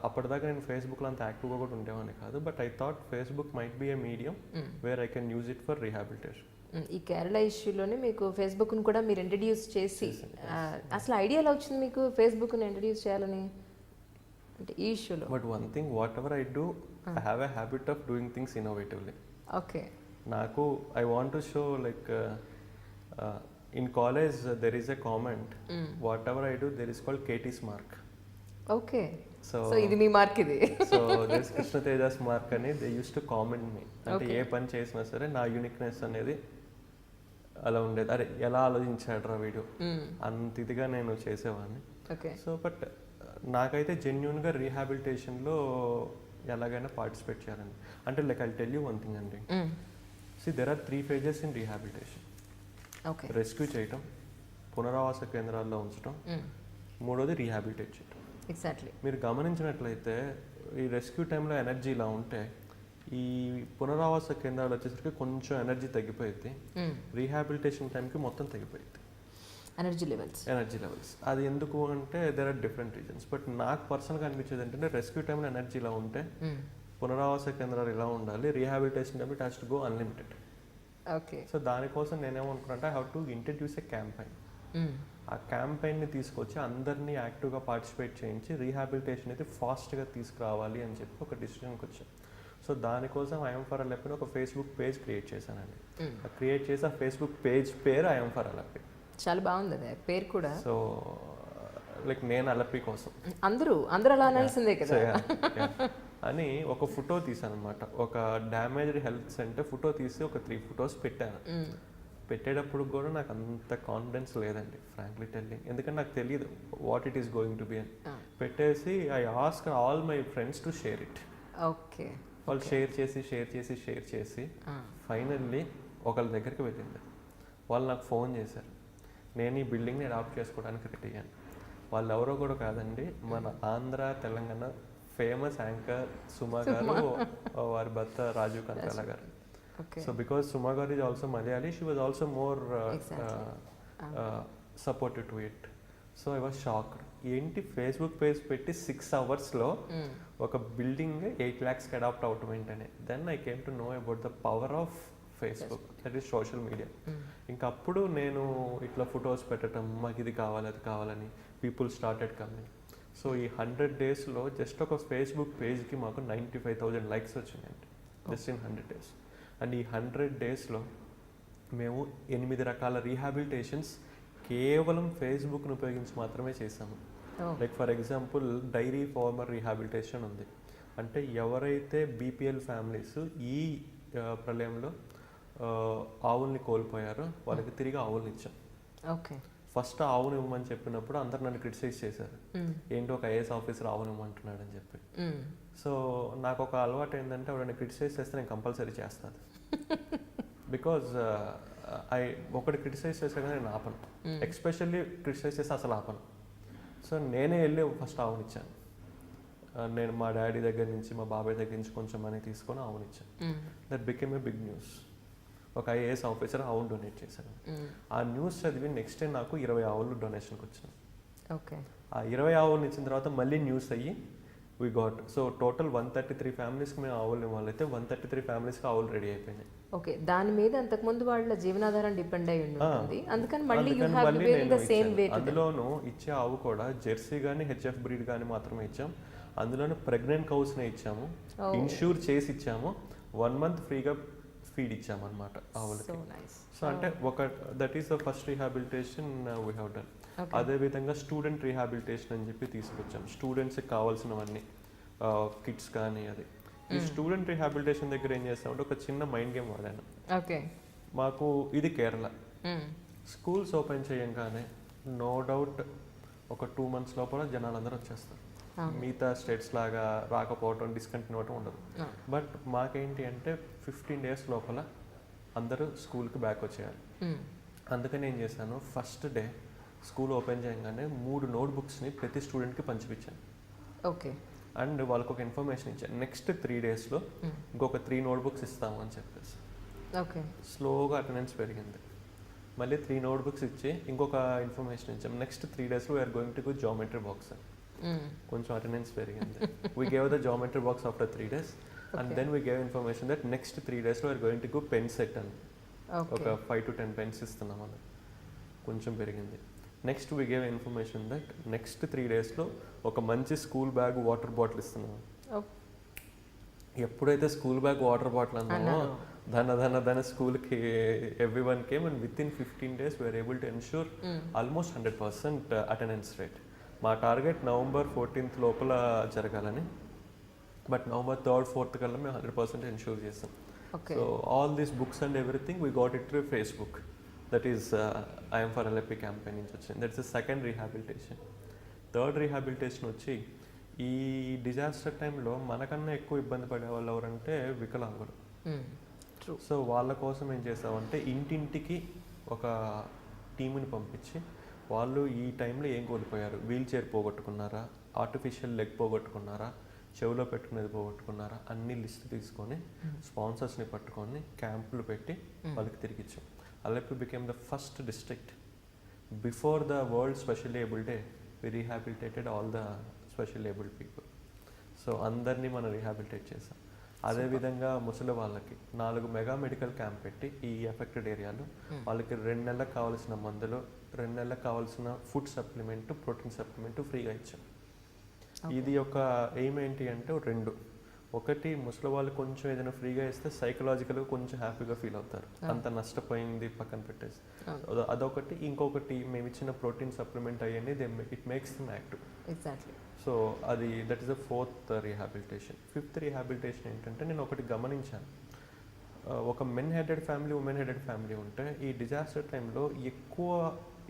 అప్పటిదాకా నేను ఫేస్బుక్లో అంత యాక్టివ్గా కూడా ఉండేవాడిని కాదు, but I thought Facebook might be A medium wear I can use it for rehabilitation. ఈ కేరళ ఇష్యూలోనే మీకు ఫేస్బుక్ను కూడా మీరు ఇంట్రడ్యూస్ చేసి, అసలు ఐడియా ఎలా వచ్చింది మీకు ఫేస్బుక్ని ఇంట్రడ్యూస్ చేయాలని అంటే ఈ ఇష్యూలో? But one thing, what ever I do, I have a habit of doing things innovatively. Okay. నాకు I want to show like in college there is a comment, what ever I do there is called KTs mark. Okay. So ఇది మీ మార్క్. ఇది సో దిస్ కృష్ణతేజస్ మార్క్ అని దే యూస్ టు కామెంట్ మీ. అంటే ఏ పని చేసినా సరే నా యూనిక్నెస్ అనేది అలా ఉండేది. అరే ఎలా ఆలోచించాడ్రా వీడియో, అంత ఇదిగా నేను చేసేవాడిని. సో బట్ నాకైతే జెన్యున్గా రీహాబిలిటేషన్లో ఎలాగైనా పార్టిసిపేట్ చేయాలని. అంటే like I tell you one thing అండి, there are 3 phases in rehabilitation. Rescue చేయటం, పునరావాస కేంద్రాల్లో ఉంచడం, మూడోది రీహాబిలిటేట్ చేయటం. ఎగ్జాక్ట్లీ. మీరు గమనించినట్లయితే ఈ రెస్క్యూ టైంలో ఎనర్జీ ఇలా ఉంటే, ఈ పునరావాస కేంద్రాలు వచ్చేసరికి కొంచెం ఎనర్జీ తగ్గిపోయింది, రీహాబిలిటేషన్ టైంకి మొత్తం తగ్గిపోయింది ఎనర్జీ లెవెల్స్. అది ఎందుకు అంటే there are different reasons. But నాకు పర్సనల్గా అనిపించేది ఏంటంటే రెస్క్యూ టైంలో ఎనర్జీ ఇలా ఉంటే పునరావాస కేంద్రాలు ఇలా ఉండాలి, rehabilitation time it has to go unlimited. Okay. So దానికోసం నేనేమనుకున్నానంటే I have to introduce a campaign. ఆ క్యాంపెయిన్ని తీసుకొచ్చి అందరినీ యాక్టివ్గా పార్టిసిపేట్ చేయించి రీహాబిలిటేషన్ అయితే ఫాస్ట్గా తీసుకురావాలి అని చెప్పి ఒక డిసిషన్కి వచ్చాను. సో దానికోసం ఐఎమ్ ఫర్ ఎల్ఎఫ్ ఒక ఫేస్బుక్ పేజ్ క్రియేట్ చేశానండి. క్రియేట్ చేసి ఆ ఫేస్బుక్ పేజ్ పేరు ఐఎమ్ ఫర్ ఎల్ఎఫ్. చాలా బాగుంది అదే పేరు కూడా. సో లైక్ నేను అలపి కోసం అందరూ అలా అనాల్సిందే కదా అని ఒక ఫోటో తీసాను అనమాట. ఒక డ్యామేజ్డ్ హెల్త్ సెంటర్ ఫోటో తీసి ఒక 3 photos పెట్టాను. పెట్టేటప్పుడు కూడా నాకు అంత కాన్ఫిడెన్స్ లేదండి ఫ్రాంక్లీ టెల్లింగ్, ఎందుకంటే నాకు తెలియదు what it is going to B అని. పెట్టేసి I ask all my friends to share it. Okay. వాళ్ళు షేర్ చేసి ఫైనల్లీ ఒకళ్ళ దగ్గరికి వెళ్ళింది. వాళ్ళు నాకు ఫోన్ చేశారు, నేను ఈ బిల్డింగ్ని అడాప్ట్ చేసుకోవడానికి రెడీ అయ్యాను. వాళ్ళు ఎవరో కూడా కాదండి, మన ఆంధ్ర తెలంగాణ ఫేమస్ యాంకర్ సుమా గారు, వారి భర్త రాజీవ్ కనకాల గారు. సో బికాస్ సుమా గారు is also Malayali, she was also more supportive to it. So I was shocked. ఏంటి ఫేస్బుక్ పేజ్ పెట్టి 6 hours ఒక బిల్డింగ్ 8 lakhsకి అడాప్ట్ అవటం ఏంటనే. Then I came to know about the power of Facebook, that is social media. ఇంకప్పుడు నేను ఇట్లా ఫొటోస్ పెట్టడం, మాకు ఇది కావాలి అది కావాలని పీపుల్ స్టార్టెడ్ కమింగ్. సో ఈ 100 days జస్ట్ ఒక ఫేస్బుక్ పేజ్కి మాకు 95,000 likes వచ్చినాయండి, జస్ట్ ఇన్ 100 days. అండ్ ఈ 100 days మేము 8 రకాల రీహాబిలిటేషన్స్ కేవలం ఫేస్బుక్ను ఉపయోగించి మాత్రమే చేసాము. Like for example dairy farmer rehabilitation ఉంది. అంటే ఎవరైతే బీపీఎల్ ఫ్యామిలీస్ ఈ ప్రళయంలో ఆవుల్ని కోల్పోయారో వాళ్ళకి తిరిగి ఆవుల్ని ఇచ్చాం. ఓకే. ఫస్ట్ ఆవును ఇవ్వమని చెప్పినప్పుడు అందరు నన్ను క్రిటిసైజ్ చేశారు, ఏంటో ఒక ఐఏఎస్ ఆఫీసర్ ఆవును ఇవ్వమంటున్నాడు అని చెప్పి. సో నాకు ఒక అలవాటు ఏంటంటే ఎవరైనా క్రిటిసైజ్ చేస్తే నేను కంపల్సరీ చేస్తాను. బికాజ్ ఒకటి క్రిటిసైజ్ చేస్తే కానీ నేను ఆపను, ఎక్స్పెషల్లీ క్రిటిసైజ్ చేస్తే అసలు ఆపను. సో నేనే వెళ్ళి ఫస్ట్ ఆవునిచ్చాను. నేను మా డాడీ దగ్గర నుంచి మా బాబాయ్ దగ్గర నుంచి కొంచెం మనీ తీసుకొని ఆవునిచ్చాను. That became a big news. ఒక ఐఏఎస్ ఆఫీసర్ ఆవులు డొనేట్ చేశాను. ఆ న్యూస్ చదివి నెక్స్ట్ డే నాకు 20 ఆవులు డొనేషన్కి వచ్చినాయి. ఓకే. ఆ 20 ఆవులు ఇచ్చిన తర్వాత మళ్ళీ న్యూస్ అయ్యి వీ గాట్, సో టోటల్ 133 ఫ్యామిలీస్కి మేము ఆవులు ఇవ్వాలైతే 133 ఫ్యామిలీస్కి ఆవులు రెడీ అయిపోయినాయి. ఓకే, దాని మీద అంతకుముందు వాళ్ళ జీవనాధారం డిపెండ్ అయి ఉంటుంది, అందుకని మళ్ళీ యూ అందుకని హావ్ మళ్ళీ గివెన్ ద నేను సేమ్ ఇచ్చాను. వే. అందులోనూ ఇచ్చే ఆవు కూడా జెర్సీ కానీ హెచ్ఎఫ్ బ్రీడ్ కానీ మాత్రమే ఇచ్చాం. అందులోనూ ప్రెగ్నెంట్ కౌస్నే ఇచ్చాము, ఇన్ష్యూర్ చేసి ఇచ్చాము, 1 మంత్ ఫ్రీగా ఫీడ్ ఇచ్చాము అనమాట ఆవులకి. So nice. సో అంటే ఒక that is the first rehabilitation we have done. అదేవిధంగా స్టూడెంట్ రీహాబిలిటేషన్ అని చెప్పి తీసుకొచ్చాం. స్టూడెంట్స్కి కావాల్సినవన్నీ కిట్స్ కానీ అది. ఈ స్టూడెంట్ రీహాబిలిటేషన్ దగ్గర ఏం చేస్తామంటే ఒక చిన్న మైండ్ గేమ్ వాడాను. ఓకే. మాకు ఇది కేరళ, స్కూల్స్ ఓపెన్ చేయంగానే నో డౌట్ ఒక 2 months లోపల జనాలందరూ వచ్చేస్తారు. మిగతా స్టేట్స్ లాగా రాకపోవటం, డిస్కంటిన్యూ అవ్వటం ఉండదు. బట్ మాకేంటి అంటే 15 days లోపల అందరూ స్కూల్కి బ్యాక్ వచ్చేయాలి. అందుకని ఏం చేశాను, ఫస్ట్ డే స్కూల్ ఓపెన్ చేయగానే 3 notebooksని ప్రతి స్టూడెంట్కి పంచిపించాను. ఓకే. అండ్ వాళ్ళకు ఒక ఇన్ఫర్మేషన్ ఇచ్చాను, నెక్స్ట్ 3 daysలో ఇంకొక 3 notebooks ఇస్తాము అని చెప్పేసి. ఓకే. స్లోగా అటెండెన్స్ పెరిగింది. మళ్ళీ 3 notebooks ఇచ్చి ఇంకొక ఇన్ఫర్మేషన్ ఇచ్చాం, నెక్స్ట్ 3 daysలో we're going to go geometry box అని. కొంచెం అటెండెన్స్ పెరిగింది. We gave the geometry box after 3 days and then we gave information that next 3 daysలో we're going to go pen set అని. ఒక 5 to 10 pens ఇస్తున్నాం అని. కొంచెం పెరిగింది. Next we gave information that next 3 daysలో ఒక మంచి స్కూల్ బ్యాగ్, వాటర్ బాటిల్ ఇస్తున్నాము. ఎప్పుడైతే స్కూల్ బ్యాగ్, వాటర్ బాటిల్ అన్నామో ధన స్కూల్కి every one came and with in 15 days we are able to ensure almost 100% attendance rate. మా టార్గెట్ November 14th లోపల జరగాలని, బట్ November 3rd, 4th కల్లా మేము 100% ఎన్ష్యూర్ చేస్తాం. So all these books and everything we got it through Facebook. That is I'm for LAP campaign నుంచి వచ్చింది. That's the second rehabilitation. Third rehabilitation వచ్చి ఈ డిజాస్టర్ టైంలో మనకన్నా ఎక్కువ ఇబ్బంది పడే వాళ్ళు ఎవరంటే వికలాంగులు. సో వాళ్ళ కోసం ఏం చేసామంటే ఇంటింటికి ఒక టీముని పంపించి వాళ్ళు ఈ టైంలో ఏం కోల్పోయారు, వీల్ చైర్ పోగొట్టుకున్నారా, ఆర్టిఫిషియల్ లెగ్ పోగొట్టుకున్నారా, చెవిలో పెట్టుకునేది పోగొట్టుకున్నారా, అన్ని లిస్ట్ తీసుకొని స్పాన్సర్స్ని పట్టుకొని క్యాంపులు పెట్టి వాళ్ళకి తిరిగిచ్చాం. Alleppey became the first district before the world specially abled day we rehabilitated all the specially abled people. So అందరినీ మనం రీహాబిలిటేట్ చేసాం. అదేవిధంగా ముసలి వాళ్ళకి 4 మెగా మెడికల్ క్యాంప్ పెట్టి ఈ ఎఫెక్టెడ్ ఏరియాలో వాళ్ళకి 2 నెలలకు కావాల్సిన మందులు, 2 నెలలకు కావాల్సిన ఫుడ్ సప్లిమెంట్, ప్రోటీన్ సప్లిమెంట్ ఫ్రీగా ఇచ్చాం. ఇది ఒక ఎయిమ్ ఏంటి అంటే 2. ఒకటి, ముసలి వాళ్ళు కొంచెం ఏదైనా ఫ్రీగా ఇస్తే సైకలాజికల్గా కొంచెం హ్యాపీగా ఫీల్ అవుతారు, అంత నష్టపోయింది పక్కన పెట్టేసి. అదొకటి. ఇంకొకటి, మేము ఇచ్చిన ప్రోటీన్ సప్లిమెంట్ అవన్నీ it makes them active. Exactly. So అది that is the 4th rehabilitation. 5th rehabilitation ఏంటంటే నేను ఒకటి గమనించాను, ఒక men headed family, women headed family ఉంటే ఈ డిజాస్టర్ టైంలో ఎక్కువ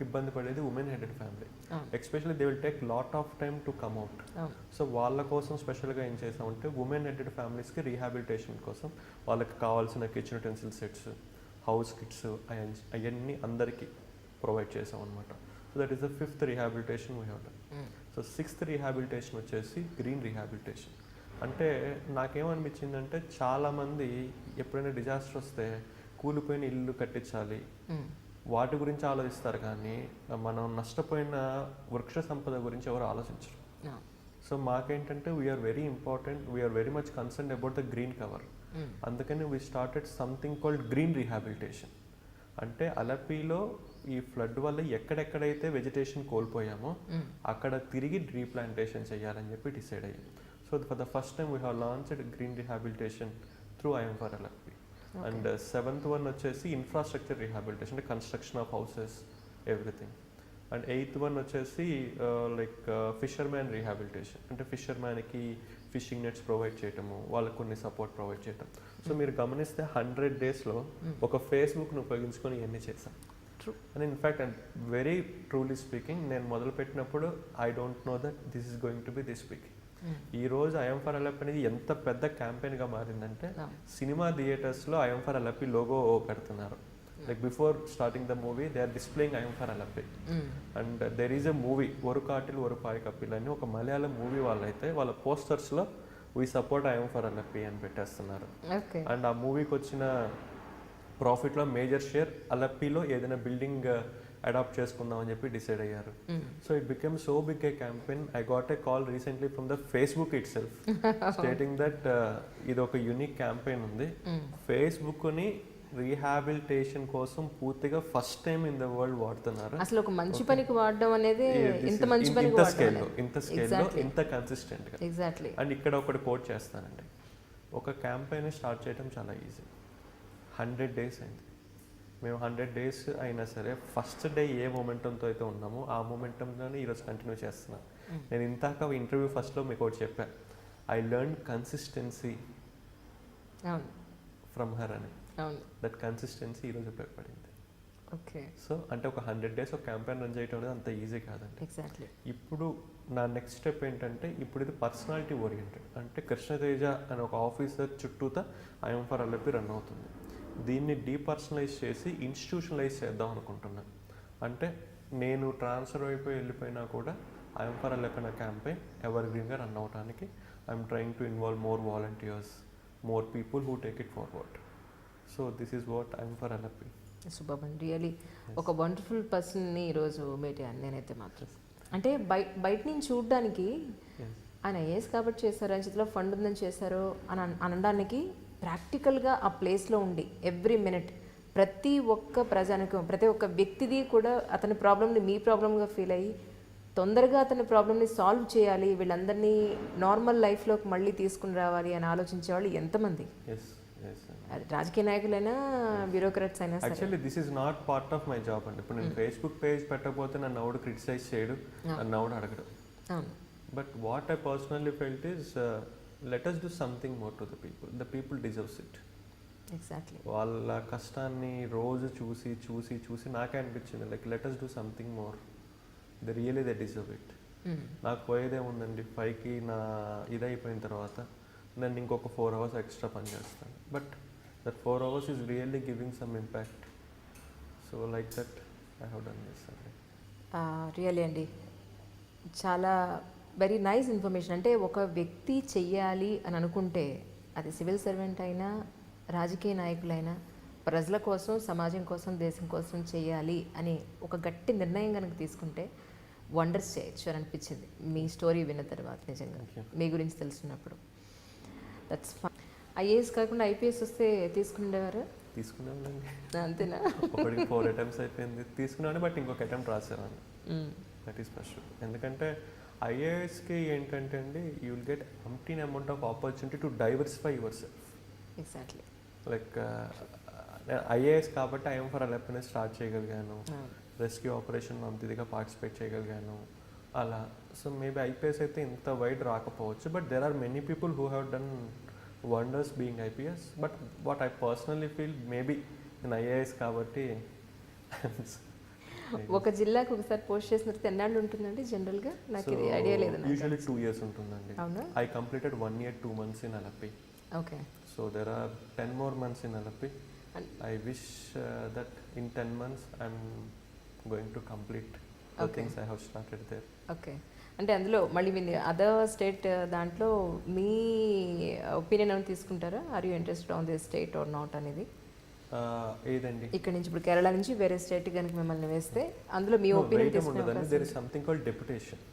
ఇబ్బంది పడేది women headed family. Especially they will take lot of time to come out. So వాళ్ళ కోసం స్పెషల్గా ఏం చేసామంటే ఉమెన్ హెడెడ్ ఫ్యామిలీస్కి రీహాబిలిటేషన్ కోసం వాళ్ళకి కావాల్సిన kitchen utensil sets, house kits అవన్నీ అందరికీ ప్రొవైడ్ చేసాం అనమాట. So that is the 5th rehabilitation we have done. So 6th rehabilitation వచ్చేసి గ్రీన్ రీహాబిలిటేషన్. అంటే నాకేమనిపించిందంటే చాలామంది ఎప్పుడైనా డిజాస్టర్ వస్తే కూలిపోయిన ఇల్లు కట్టించాలి వాటి గురించి ఆలోచిస్తారు, కానీ మనం నష్టపోయిన వృక్ష సంపద గురించి ఎవరు ఆలోచించరు. సో మాకేంటంటే we're very much concern about the green cover. అందుకని we started something called green rehabilitation. అంటే అలపిలో ఈ ఫ్లడ్ వల్ల ఎక్కడెక్కడైతే వెజిటేషన్ కోల్పోయామో అక్కడ తిరిగి రీప్లాంటేషన్ చేయాలని చెప్పి డిసైడ్ అయ్యాం. So for the first time we have launched green rehabilitation through I'm for Alleppey. And 7th one వచ్చేసి ఇన్ఫ్రాస్ట్రక్చర్ రీహాబిలిటేషన్, అంటే construction of houses everything. And 8th one వచ్చేసి లైక్ ఫిషర్మ్యాన్ రీహాబిలిటేషన్, అంటే ఫిషర్మ్యాన్కి ఫిషింగ్ నెట్స్ ప్రొవైడ్ చేయటము, వాళ్ళకు కొన్ని సపోర్ట్ ప్రొవైడ్ చేయటం. సో మీరు గమనిస్తే 100 daysలో ఒక ఫేస్బుక్ను ఉపయోగించుకొని ఇవన్నీ చేశాం. And in fact and very truly speaking, నేను మొదలుపెట్టినప్పుడు I don't know that this is going to be this big. ఈ రోజు ఐఎమ్ ఫర్ అలపి అనేది ఎంత పెద్ద క్యాంపెయిన్గా మారిందంటే సినిమా థియేటర్స్లో ఐఎమ్ ఫర్ అలపి లోగో పెడుతున్నారు. Like before starting the movie they are displaying I'm for Alleppey. And there is a movie Oru Kattil Oru Paayi కపిల్ అని, ఒక మలయాళం మూవీ వాళ్ళైతే వాళ్ళ పోస్టర్స్లో we support I'm for Alleppey అని పెట్టేస్తున్నారు. అండ్ ఆ మూవీకి వచ్చిన ప్రాఫిట్లో మేజర్ షేర్ అలప్పీలో ఏదైనా బిల్డింగ్ అడాప్ట్ చేసుకుందాం అని చెప్పి డిసైడ్ అయ్యారు. So it become so big a campaign. I got a call recently from the Facebook itself stating that ఇది ఒక యూనిక్ క్యాంపెయిన్ ఉంది, ఫేస్బుక్ని రీహాబిలిటేషన్ కోసం పూర్తిగా first time in the world వాడుతున్నారు. అసలు ఒక మంచి పనికి వాడడం అనేది ఇంత మంచి పనికి ఇంత స్కేల్లో ఇంత కన్సిస్టెంట్గా. ఎగ్జాక్ట్లీ. అండ్ ఇక్కడ ఒకటి కోట్ చేస్తానండి, ఒక క్యాంపెయిన్ స్టార్ట్ చేయడం చాలా ఈజీ. 100 days అయింది. మేము 100 days అయినా సరే ఫస్ట్ డే ఏ మొమెంటంతో అయితే ఉన్నామో ఆ మొమెంటంలోనే ఈరోజు కంటిన్యూ చేస్తున్నాను. నేను ఇంతాక ఇంటర్వ్యూ ఫస్ట్లో మీకు ఒకటి చెప్పాను, I learn consistency from her అని. దట్ కన్సిస్టెన్సీ ఈరోజు ఉపయోగపడింది. ఓకే. సో అంటే ఒక 100 days ఒక క్యాంపెయిన్ రన్ చేయడం అనేది అంత ఈజీ కాదండి. ఎగ్జాక్ట్లీ. ఇప్పుడు నా నెక్స్ట్ స్టెప్ ఏంటంటే, ఇప్పుడు ఇది పర్సనాలిటీ ఓరియంటెడ్. అంటే కృష్ణతేజ అనే ఒక ఆఫీసర్ చుట్టూతా ఐఎమ్ ఫర్ అలపి రన్ అవుతుంది. దీన్ని డీపర్సనలైజ్ చేసి ఇన్స్టిట్యూషనలైజ్ చేద్దాం అనుకుంటున్నాను. అంటే నేను ట్రాన్స్ఫర్ అయిపోయి వెళ్ళిపోయినా కూడా ఐఎమ్ ఫర్ అలపి అనే క్యాంపెయిన్ ఎవర్ గ్రీన్గా రన్ అవడానికి I'm trying to involve more volunteers, more people who take it forward. So this is what I'm for Alleppey. Super అండి, రియలీ ఒక వండర్ఫుల్ పర్సన్ని ఈరోజు మీట్ అయ్యాను నేనైతే మాత్రం. అంటే బయట నుంచి చూడడానికి ఆయన ఐఏఎస్ కాబట్టి చేశారు, ఆయన చేతిలో ఫండ్ ఉందని చేశారు అని అనడానికి ప్రాక్టికల్గా ఆ ప్లేస్లో ఉండి ఎవ్రీ మినిట్ ప్రతి ఒక్క ప్రజానికం, ప్రతి ఒక్క వ్యక్తిది కూడా అతని ప్రాబ్లమ్ని మీ ప్రాబ్లంగా ఫీల్ అయ్యి తొందరగా అతని ప్రాబ్లమ్ని సాల్వ్ చేయాలి, వీళ్ళందరినీ నార్మల్ లైఫ్లోకి మళ్ళీ తీసుకుని రావాలి అని ఆలోచించే వాళ్ళు ఎంతమంది. అది రాజకీయ నాయకులైనా బ్యూరోక్రాట్స్ అయినా. Actually this is not part of my job అండి. ఇప్పుడు నేను ఫేస్బుక్ పేజ్ పెట్టకపోతే నన్ను ఎవడు క్రిటిసైజ్ చేయడు, నన్ను ఎవడు అడగడు. But what I personally felt is let us do something more to the people. The people deserves it. Exactly. వాళ్ళ కష్టాన్ని రోజు చూసి చూసి చూసి నాకే అనిపించింది, like let us do something more. They deserve it. నాకు పోయేదే ఉందండి, 5కి నా ఇదైపోయిన తర్వాత నేను ఇంకొక 4 hours ఎక్స్ట్రా పని చేస్తాను. But that 4 hours is really giving some impact. So like that I have done this అండి. రియల్లీ అండి, చాలా వెరీ నైస్ ఇన్ఫర్మేషన్. అంటే ఒక వ్యక్తి చెయ్యాలి అని అనుకుంటే అది సివిల్ సర్వెంట్ అయినా రాజకీయ నాయకులైనా ప్రజల కోసం, సమాజం కోసం, దేశం కోసం చేయాలి అని ఒక గట్టి నిర్ణయం కనుక తీసుకుంటే వండర్స్ చేయొచ్చు అని అనిపించింది మీ స్టోరీ విన్న తర్వాత. నిజంగా మీ గురించి తెలుసుకున్నప్పుడు దట్స్ ఫన్. ఐఏఎస్ కాకుండా ఐపీఎస్ వస్తే తీసుకునేవారు? తీసుకున్నానండి. అంతేనా? ఒకటికి 4 attempts అయిపోయింది, తీసుకున్నాను. బట్ ఇంకొక అటెంప్ట్ రాసేవాను. That is first. ఎందుకంటే ఐఏఎస్కి ఏంటంటే అండి, you will get umpteen amount of opportunity to diversify yourself. Exactly. Like IAS కాబట్టి ఐఎమ్ ఫర్ అలపీని స్టార్ట్ చేయగలిగాను, రెస్క్యూ ఆపరేషన్ మంత్లీగా పార్టిసిపేట్ చేయగలిగాను అలా. సో మేబీ ఐపీఎస్ అయితే ఇంత వైడ్ రాకపోవచ్చు, but there are many people who have done wonders being IPS. But what I personally feel, maybe నేను ఐఏఎస్ కాబట్టి ఒక జిల్లాకు ఒకసారి పోస్ట్ చేసిన తర్వాత ఎన్నాళ్ళు ఉంటుందండి జనరల్గా? నాకు ఇది ఐడియా లేదు. యూజువల్లీ 2 years ఉంటుందండి. అవునా? I completed 1 year 2 months in అలపి. Okay. So there are 10 more months in Alleppey. I wish that in 10 months I'm going to complete the things I have started there. Okay. అంటే అందులో మళ్ళీ మీ అదర్ స్టేట్ దాంట్లో మీ ఒపీనియన్ ఏమైనా తీసుకుంటారా? Are you interested on this state or not అనేది? ఏదండి, ఇక్కడ నుంచి ఇప్పుడు కేరళ నుంచి వేరే స్టేట్ కనుక మిమ్మల్ని వేస్తే అందులో మీ ఒపీనియన్ తీసుకుంటారు? There is something called deputation.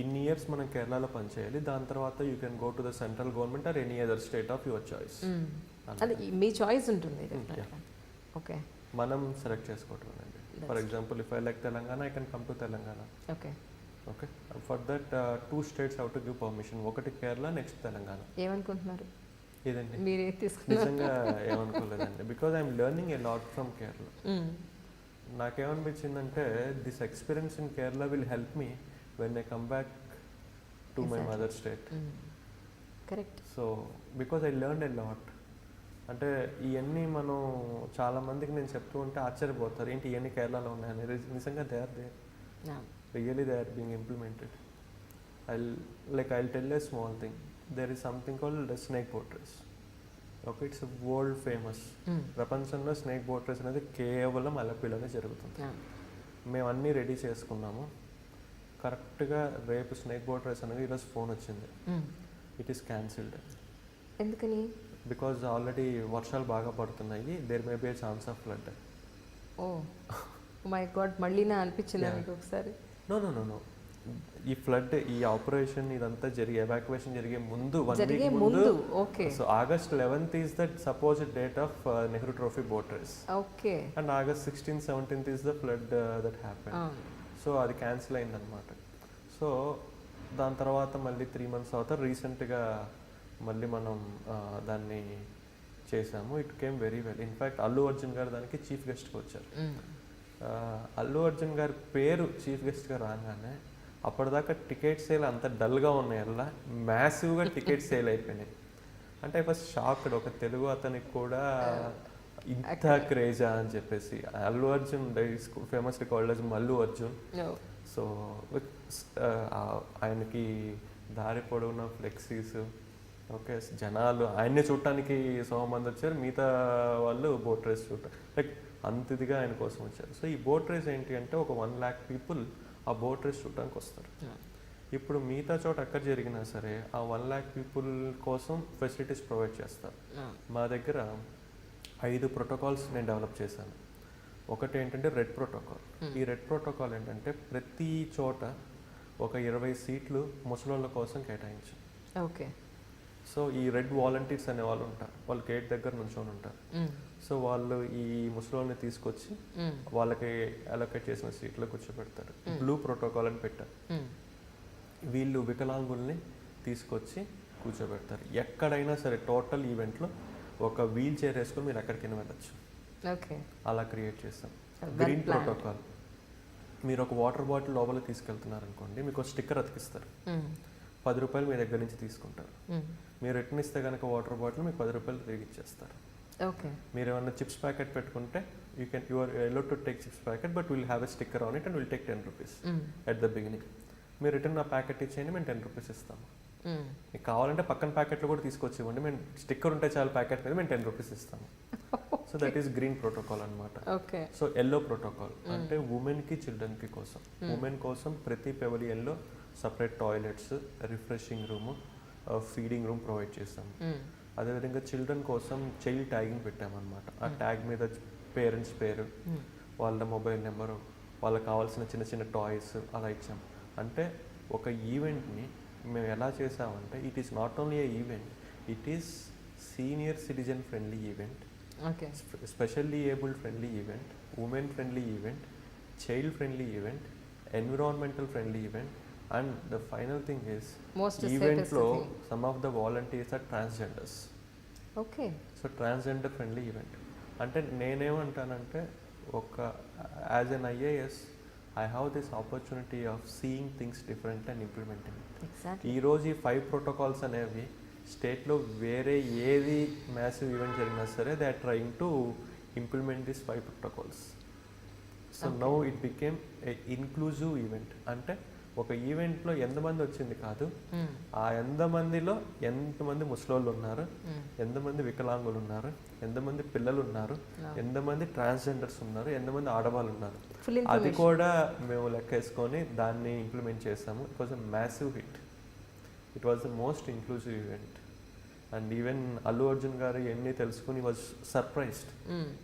ఇన్ని ఇయర్స్ మనం కేరళలో పనిచేయాలి, దాని తర్వాత you can go to the central government or any other state of your choice. అది మీ చాయిస్ ఉంటుంది. ఓకే. మనం సెలెక్ట్ చేసుకోవటం అండి. For example if I like Telangana, I can come to Telangana. Okay. Okay. For that 2 states have to give permission. ఒకటి కేరళ, నెక్స్ట్ తెలంగాణ. ఏమనుకుంటున్నారు? ఇదండి మీరే తీసుకున్నారు? నిజంగా ఏమనుకోలేదండి, because I'm learning a lot from Kerala. నాకేమనిపించిందంటే this experience in Kerala will help me when I come back to my mother state. Correct. So because I learn a lot. అంటే ఇవన్నీ మనం చాలామందికి నేను చెప్తూ ఉంటే ఆశ్చర్యపోతారు, ఏంటి ఇవన్నీ కేరళలో ఉన్నాయని. నిజంగా they are there, really they are being implemented. I'll tell a small thing. There is something called the snake boat race. Okay, it's a world famous. ప్రపంచంలో స్నేక్ బోట్ రేస్ అనేది కేవలం అలపిలోనే జరుగుతుంది. మేము అన్నీ రెడీ చేసుకున్నాము. కరెక్ట్గా రేపు స్నేక్ బోట్ రేస్ అనేది ఈరోజు ఫోన్ వచ్చింది, ఇట్ ఈస్ క్యాన్సిల్డ్. ఎందుకని? బికాజ్ ఆల్రెడీ వర్షాలు బాగా పడుతున్నాయి, there may be a chance of flood. Oh my God, మళ్ళీ నా అనిపించింది మీకు ఒకసారి? నో నో నో నో, ఈ ఫ్లడ్, ఈ ఆపరేషన్ ఇదంతా ఎవాక్యుయేషన్ జరిగే ముందు 1 జరిగే వీక్ ముందు. Okay. So August 11th is the supposed date of Nehru trophy boat race, okay. And August 16th 17th is the flood that happen. So అది క్యాన్సిల్ అయిందనమాట. సో దాని తర్వాత మళ్ళీ 3 months తర్వాత రీసెంట్గా మళ్ళీ మనం దాన్ని చేసాము. It came very well. In fact Allu Arjun గారు దానికి చీఫ్ గెస్ట్గా వచ్చారు. అల్లు అర్జున్ గారి పేరు చీఫ్ గెస్ట్గా రాగానే అప్పటిదాకా టికెట్ సేల్ అంత డల్గా ఉన్నాయి, అలా మ్యాసివ్గా టికెట్ సేల్ అయిపోయినాయి. అంటే ఫస్ట్ షాక్డ్, ఒక తెలుగు అతనికి కూడా ఇంత క్రేజా అని చెప్పేసి. Allu Arjun famously called as Mallu Arjun. So ఆయనకి దారి పొడవున ఫ్లెక్సీస్, ఓకే, జనాలు ఆయన్ని చూడటానికి 100 మంది వచ్చారు, మిగతా వాళ్ళు బోట్ రేస్ చూడటం, లైక్ అంత ఇదిగా ఆయన కోసం వచ్చారు. సో ఈ బోట్ రేస్ ఏంటి అంటే ఒక 1 lakh people ఆ బోట్ రేస్ చూడటానికి వస్తారు. ఇప్పుడు మిగతా చోట ఎక్కడ జరిగినా సరే ఆ 1 lakh people కోసం ఫెసిలిటీస్ ప్రొవైడ్ చేస్తారు. మా దగ్గర 5 protocols నేను డెవలప్ చేశాను. ఒకటి ఏంటంటే రెడ్ ప్రోటోకాల్. ఈ రెడ్ ప్రోటోకాల్ ఏంటంటే ప్రతి చోట ఒక 20 సీట్లు ముసలోళ్ళ కోసం కేటాయించు. ఓకే. సో ఈ రెడ్ వాలంటీర్స్ అనే వాళ్ళు ఉంటారు, వాళ్ళు గేట్ దగ్గర నుంచొని ఉంటారు. సో వాళ్ళు ఈ ముసలోళ్ళని తీసుకొచ్చి వాళ్ళకి అలొకేట్ చేసిన సీట్లో కూర్చోబెడతారు. బ్లూ ప్రోటోకాల్ అని పెట్టారు. వీళ్ళు వికలాంగుల్ని తీసుకొచ్చి కూర్చోబెడతారు. ఎక్కడైనా సరే టోటల్ ఈవెంట్లో ఒక వీల్ చైర్ వేసుకొని మీరు ఎక్కడికైనా వెళ్ళచ్చు. ఓకే. అలా క్రియేట్ చేస్తాం. గ్రీన్ ప్రోటోకాల్, మీరు ఒక వాటర్ బాటిల్ లోపల తీసుకెళ్తున్నారు అనుకోండి, మీకు ఒక స్టిక్కర్ అతికిస్తారు. 10 రూపాయలు మీ దగ్గర నుంచి తీసుకుంటారు. మీరు రిటర్న్ ఇస్తే కనుక వాటర్ బాటిల్ మీకు 10 రూపాయలు తిరిగి ఇచ్చేస్తారు. ఓకే. మీరు ఏమన్నా చిప్స్ ప్యాకెట్ పెట్టుకుంటే you are allowed to take chips packet, but will have a sticker on it and will take 10 rupees at the beginning. మీరు రిటర్న్ ఆ ప్యాకెట్ ఇచ్చేయండి, మేము 10 rupees ఇస్తాము. మీకు కావాలంటే పక్కన ప్యాకెట్లు కూడా తీసుకొచ్చి ఇవ్వండి, మేము స్టిక్కర్ ఉంటే చాలు ప్యాకెట్ మీద, మేము 10 rupees ఇస్తాము. So that is green protocol అనమాట. ఓకే. సో ఎల్లో ప్రోటోకాల్ అంటే ఉమెన్కి చిల్డ్రన్కి కోసం. ఉమెన్ కోసం ప్రతి పెవిలియన్లో separate toilets, refreshing room, feeding room provide చేస్తాము. అదేవిధంగా చిల్డ్రన్ కోసం చైల్డ్ ట్యాగింగ్ పెట్టామన్నమాట. ఆ ట్యాగ్ మీద పేరెంట్స్ పేరు, వాళ్ళ మొబైల్ నెంబరు, వాళ్ళకి కావాల్సిన చిన్న చిన్న టాయ్స్ అలా ఇచ్చాం. అంటే ఒక ఈవెంట్ని మేము ఎలా చేసామంటే it is not only a event, it is senior citizen friendly event, okay, specially abled friendly event, women friendly event, child friendly event, environmental friendly event, and the final thing is ఈవెంట్లో some of the volunteers are transgenders. Okay. So transgender friendly event అంటే నేనేమంటానంటే ఒక as an IAS I have this opportunity of seeing things different and implementing it. Exactly. ఈరోజు ఈ 5 protocols అనేవి స్టేట్లో వేరే ఏది మ్యాసివ్ ఈవెంట్ జరిగినా సరే they are trying to implement this 5 protocols. So now it became a inclusive event. అంటే ఒక ఈవెంట్లో ఎంతమంది వచ్చింది కాదు, ఆ ఎంతమందిలో ఎంతమంది ముసలోళ్ళు ఉన్నారు, ఎంతమంది వికలాంగులు ఉన్నారు, ఎంతమంది పిల్లలు ఉన్నారు, ఎంతమంది ట్రాన్స్జెండర్స్ ఉన్నారు, ఎంతమంది ఆడవాళ్ళు ఉన్నారు, అది కూడా మేము లెక్కేసుకొని దాన్ని ఇంప్లిమెంట్ చేసాము. It was a massive hit. It was the most inclusive event. And even Allu Arjun గారు ఇవన్నీ తెలుసుకుని వాజ్ సర్ప్రైజ్డ్,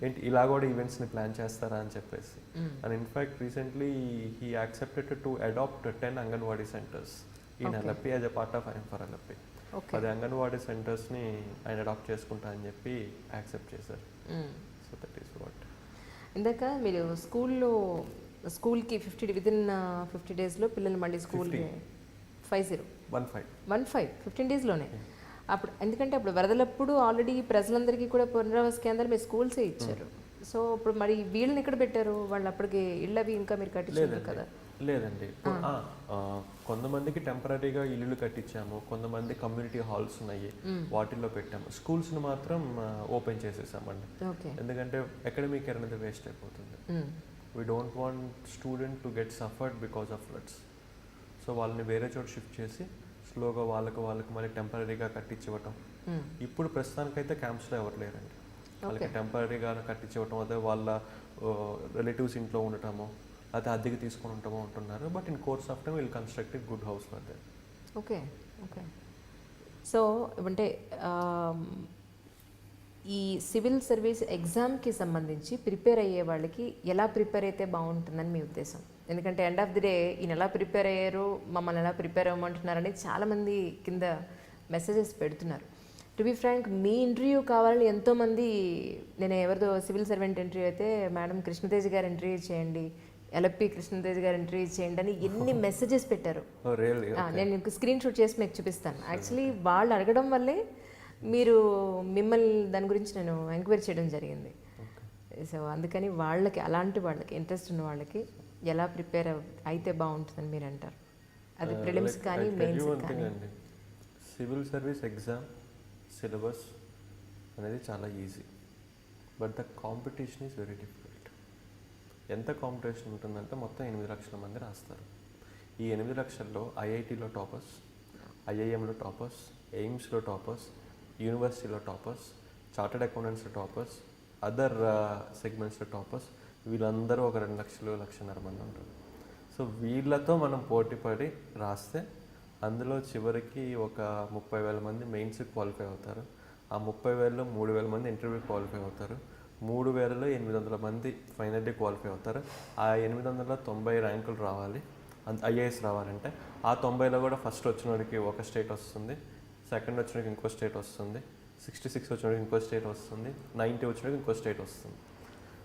ఏంటి ఇలా కూడా ఈవెంట్స్ని ప్లాన్ చేస్తారా అని చెప్పేసి. And in fact recently he accepted to adapt 10 anganwadi centres in Alleppey as a part of I am for Alleppey. అది అంగన్వాడీ సెంటర్స్ని ఆయన అడాప్ట్ చేసుకుంటా అని చెప్పి యాక్సెప్ట్ చేశారు. So that is what. ఇందాక మీరు స్కూల్కి 50 డేస్లో పిల్లలు మళ్ళీ స్కూల్కి 15 డేస్లోనే. అప్పుడు ఎందుకంటే అప్పుడు వరదలప్పుడు ఆల్రెడీ ప్రజలందరికీ కూడా పునరావాస కేంద్రం మీరు స్కూల్సే ఇచ్చారు. సో ఇప్పుడు మరి వీళ్ళని ఎక్కడ పెట్టారు? వాళ్ళు అప్పటికి ఇళ్ళు అవి ఇంకా మీరు కట్టించారు కదా? లేదండి, కొంతమందికి టెంపరీగా ఇల్లులు కట్టించాము, కొంతమంది కమ్యూనిటీ హాల్స్ ఉన్నాయి వాటిల్లో పెట్టాము. స్కూల్స్ని మాత్రం ఓపెన్ చేసేసామండి. ఎందుకంటే అకాడమిక్ ఇయర్ అనేది వేస్ట్ అయిపోతుంది. We don't want student to get suffered because of floods. So వాళ్ళని వేరే చోట షిఫ్ట్ చేసి స్లోగా వాళ్ళకి మళ్ళీ టెంపరీగా కట్టించివ్వటం. ఇప్పుడు ప్రస్తుతానికైతే క్యాంప్స్లో ఎవరు లేరండి. వాళ్ళకి టెంపరీగా కట్టించివ్వటం, అదే వాళ్ళ రిలేటివ్స్ ఇంట్లో ఉండటము, అయితే అద్దెకి తీసుకొని ఉంటామో ఉంటున్నారు. But in course of time will construct a good house for them. Okay. Okay. So అంటే ఈ సివిల్ సర్వీస్ ఎగ్జామ్కి సంబంధించి ప్రిపేర్ అయ్యే వాళ్ళకి ఎలా ప్రిపేర్ అయితే బాగుంటుందని మీ ఉద్దేశం? ఎందుకంటే ఎండ్ ఆఫ్ ది డే ఈయన ఎలా ప్రిపేర్ అయ్యారు, మమ్మల్ని ఎలా ప్రిపేర్ అవ్వమంటున్నారని చాలామంది కింద మెసేజెస్ పెడుతున్నారు. టు బి ఫ్రాంక్, మీ ఇంటర్వ్యూ కావాలని ఎంతోమంది, నేను ఎవరిదో సివిల్ సర్వెంట్ ఇంటర్వ్యూ అయితే మేడం కృష్ణతేజ్ గారు ఇంటర్వ్యూ చేయండి, ఎల్ఎప్పి కృష్ణతేజ్ గారు ఇంటర్వ్యూ చేయండి అని ఎన్ని మెసేజెస్ పెట్టారు. నేను మీకు స్క్రీన్ షాట్ చేసి మీకు చూపిస్తాను. యాక్చువల్లీ వాళ్ళు అడగడం వల్లే మిమ్మల్ని దాని గురించి నేను ఎంక్వైరీ చేయడం జరిగింది. సో అందుకని అలాంటి వాళ్ళకి ఇంట్రెస్ట్ ఉన్న వాళ్ళకి ఎలా ప్రిపేర్ అయితే బాగుంటుందని మీరు అంటారు? అది ప్రిలిమ్స్ కానీ మెయిన్స్ కానీ. సివిల్ సర్వీస్ ఎగ్జామ్ సిలబస్ అనేది చాలా easy, but the competition is very difficult. ఎంత కాంపిటీషన్ ఉంటుందంటే మొత్తం 8 లక్షల మంది రాస్తారు. ఈ 8 లక్షల్లో ఐఐటీలో టాపర్స్, ఐఐఎంలో టాపర్స్, ఎయిమ్స్లో టాపర్స్, యూనివర్సిటీలో టాపర్స్, చార్టెడ్ అకౌంటెంట్స్లో టాపర్స్, అదర్ సెగ్మెంట్స్లో టాపర్స్, వీళ్ళందరూ ఒక 2 లక్షలు 1.5 మంది ఉంటారు. సో వీళ్ళతో మనం పోటీపడి రాస్తే అందులో చివరికి ఒక 30,000 మంది మెయిన్స్కి క్వాలిఫై అవుతారు. ఆ 30,000లో 3,000 మంది ఇంటర్వ్యూ క్వాలిఫై అవుతారు. 3,000లో 800 మంది ఫైనల్లీ క్వాలిఫై అవుతారు. ఆ 800లో 90 ర్యాంకులు రావాలి, ఐఏఎస్ రావాలంటే. ఆ 90లో కూడా ఫస్ట్ వచ్చినోడికి ఒక స్టేట్ వస్తుంది, సెకండ్ వచ్చినోడికి ఇంకో స్టేట్ వస్తుంది, 66 వచ్చినోడికి ఇంకో స్టేట్ వస్తుంది, 90 వచ్చినోడికి ఇంకో స్టేట్ వస్తుంది.